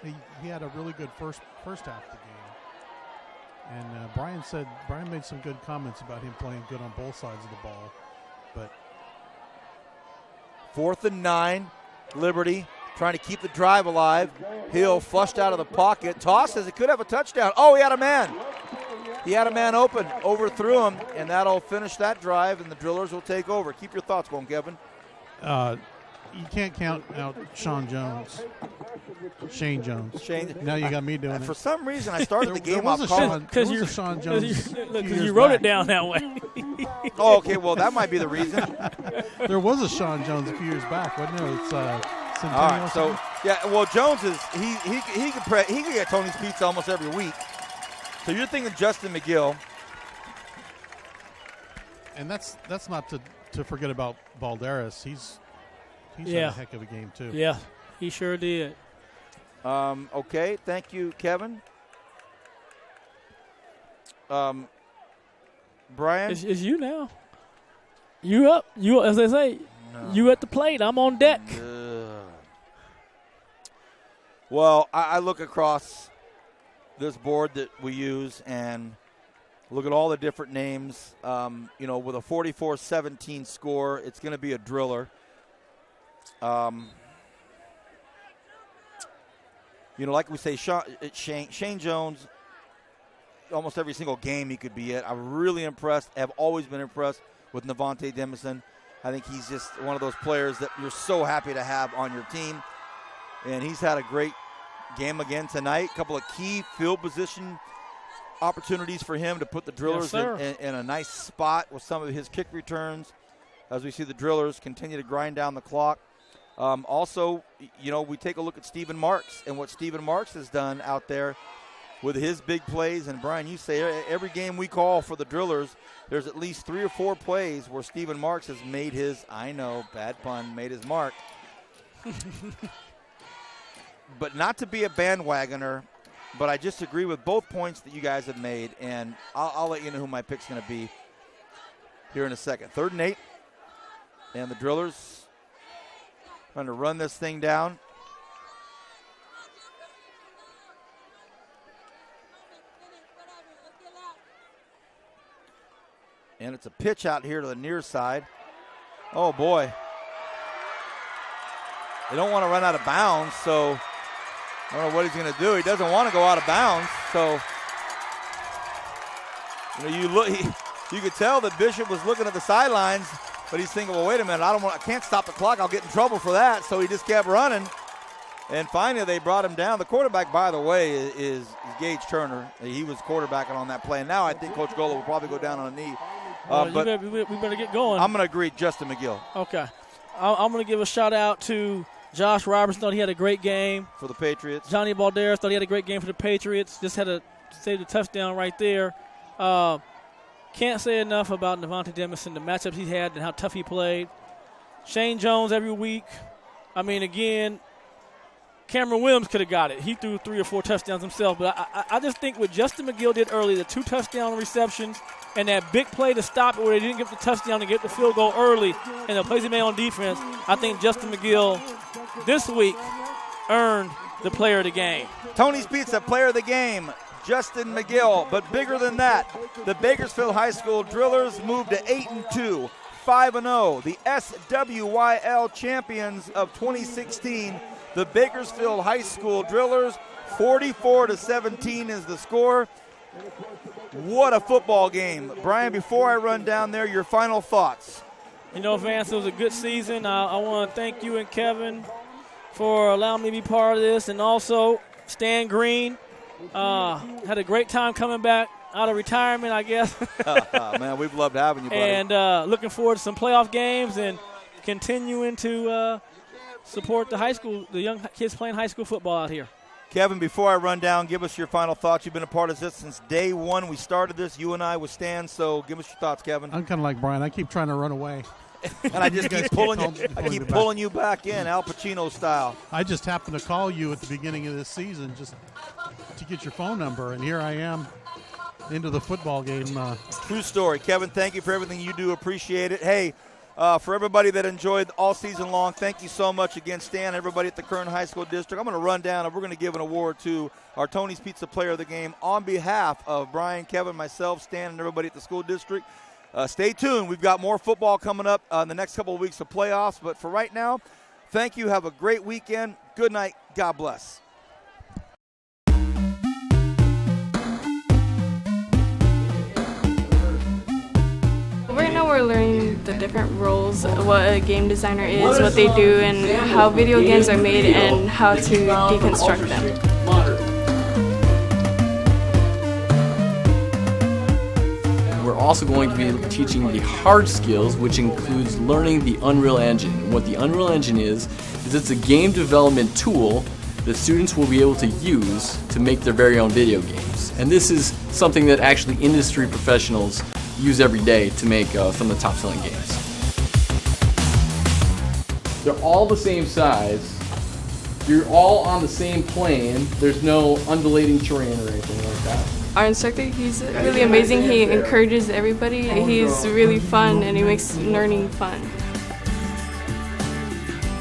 He had a really good first half of the game. And Brian made some good comments about him playing good on both sides of the ball. But 4th and 9, Liberty trying to keep the drive alive. Hill flushed out of the pocket, tosses. It could have a touchdown. Oh, he had a man. He had a man open, overthrew him, and that'll finish that drive, and the Drillers will take over. Keep your thoughts going, Kevin. You can't count out Shane Jones. Now you got me doing it. For some reason, I started the game off calling. Because you're Sean Jones. Because you wrote it down that way. Oh, okay. Well, that might be the reason. There was a Sean Jones a few years back, wasn't there? It's all right. So yeah. Well, Jones is he could get Tony's Pizza almost every week. So you're thinking Justin McGill. And that's not to forget about Balderas. He's had a heck of a game too. Yeah, he sure did. Okay, thank you, Kevin. Brian? It's you now. You up. You, as they say, you at the plate. I'm on deck. Well, I look across this board that we use and look at all the different names. With a 44-17 score, it's going to be a driller. Like we say, Shane Jones, almost every single game he could be at. I'm really impressed, have always been impressed with Navante Demison. I think he's just one of those players that you're so happy to have on your team. And he's had a great game again tonight. A couple of key field position opportunities for him to put the Drillers in a nice spot with some of his kick returns as we see the Drillers continue to grind down the clock. Also, we take a look at Stephen Marks and what Stephen Marks has done out there with his big plays. And, Brian, you say every game we call for the Drillers, there's at least 3 or 4 plays where Stephen Marks has made his, I know, bad pun, made his mark. But not to be a bandwagoner, but I just agree with both points that you guys have made, and I'll let you know who my pick's going to be here in a second. 3rd and 8, and the Drillers trying to run this thing down. And it's a pitch out here to the near side. Oh, boy. They don't want to run out of bounds, so I don't know what he's going to do. He doesn't want to go out of bounds, so you could tell that Bishop was looking at the sidelines, but he's thinking, well, wait a minute, I can't stop the clock. I'll get in trouble for that. So he just kept running, and finally they brought him down. The quarterback, by the way, is Gage Turner. He was quarterbacking on that play, and now I think Coach Gola will probably go down on a knee. But we better get going. I'm going to agree, Justin McGill. Okay. I'm going to give a shout-out to Josh Robertson. Thought he had a great game. For the Patriots. Johnny Balderas thought he had a great game for the Patriots. Just had to save the touchdown right there. Can't say enough about Navante Demison, the matchups he had and how tough he played. Shane Jones every week. I mean, again, Cameron Williams could have got it. He threw 3 or 4 touchdowns himself. But I just think what Justin McGill did early, the 2 touchdown receptions, and that big play to stop it where they didn't get the touchdown to get the field goal early, and the plays he made on defense, I think Justin McGill this week earned the player of the game. Tony's Pizza, player of the game, Justin McGill. But bigger than that, the Bakersfield High School Drillers moved to 8-2, 5-0. The SWYL champions of 2016, the Bakersfield High School Drillers, 44-17 is the score. What a football game. Brian, before I run down there, your final thoughts. Vance, it was a good season. I want to thank you and Kevin for allowing me to be part of this, and also Stan Green. Had a great time coming back out of retirement, I guess. Man, we've loved having you, buddy. And looking forward to some playoff games and continuing to support the young kids playing high school football out here. Kevin, before I run down, give us your final thoughts. You've been a part of this since day one. We started this, you and I, with Stan, so give us your thoughts, Kevin. I'm kind of like Brian. I keep trying to run away. And I just keep pulling you back in, Al Pacino style. I just happened to call you at the beginning of this season just to get your phone number, and here I am into the football game. True story. Kevin, thank you for everything you do. Appreciate it. Hey, for everybody that enjoyed all season long, thank you so much again, Stan, everybody at the Kern High School District. I'm going to run down, and we're going to give an award to our Tony's Pizza Player of the Game on behalf of Brian, Kevin, myself, Stan, and everybody at the school district. Stay tuned. We've got more football coming up in the next couple of weeks of playoffs. But for right now, thank you. Have a great weekend. Good night. God bless. Right now we're learning the different roles, what a game designer is, what they do, and how video games are made and how to deconstruct them. We're also going to be teaching the hard skills, which includes learning the Unreal Engine. And what the Unreal Engine is it's a game development tool that students will be able to use to make their very own video games. And this is something that actually industry professionals use every day to make some of the top-selling games. They're all the same size. You're all on the same plane. There's no undulating terrain or anything like that. Our instructor, he's really amazing. He encourages everybody. He's really fun and he makes learning fun.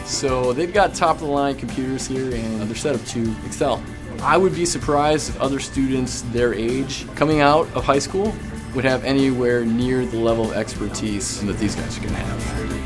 So they've got top-of-the-line computers here, and they're set up to excel. I would be surprised if other students their age coming out of high school would have anywhere near the level of expertise that these guys are going to have.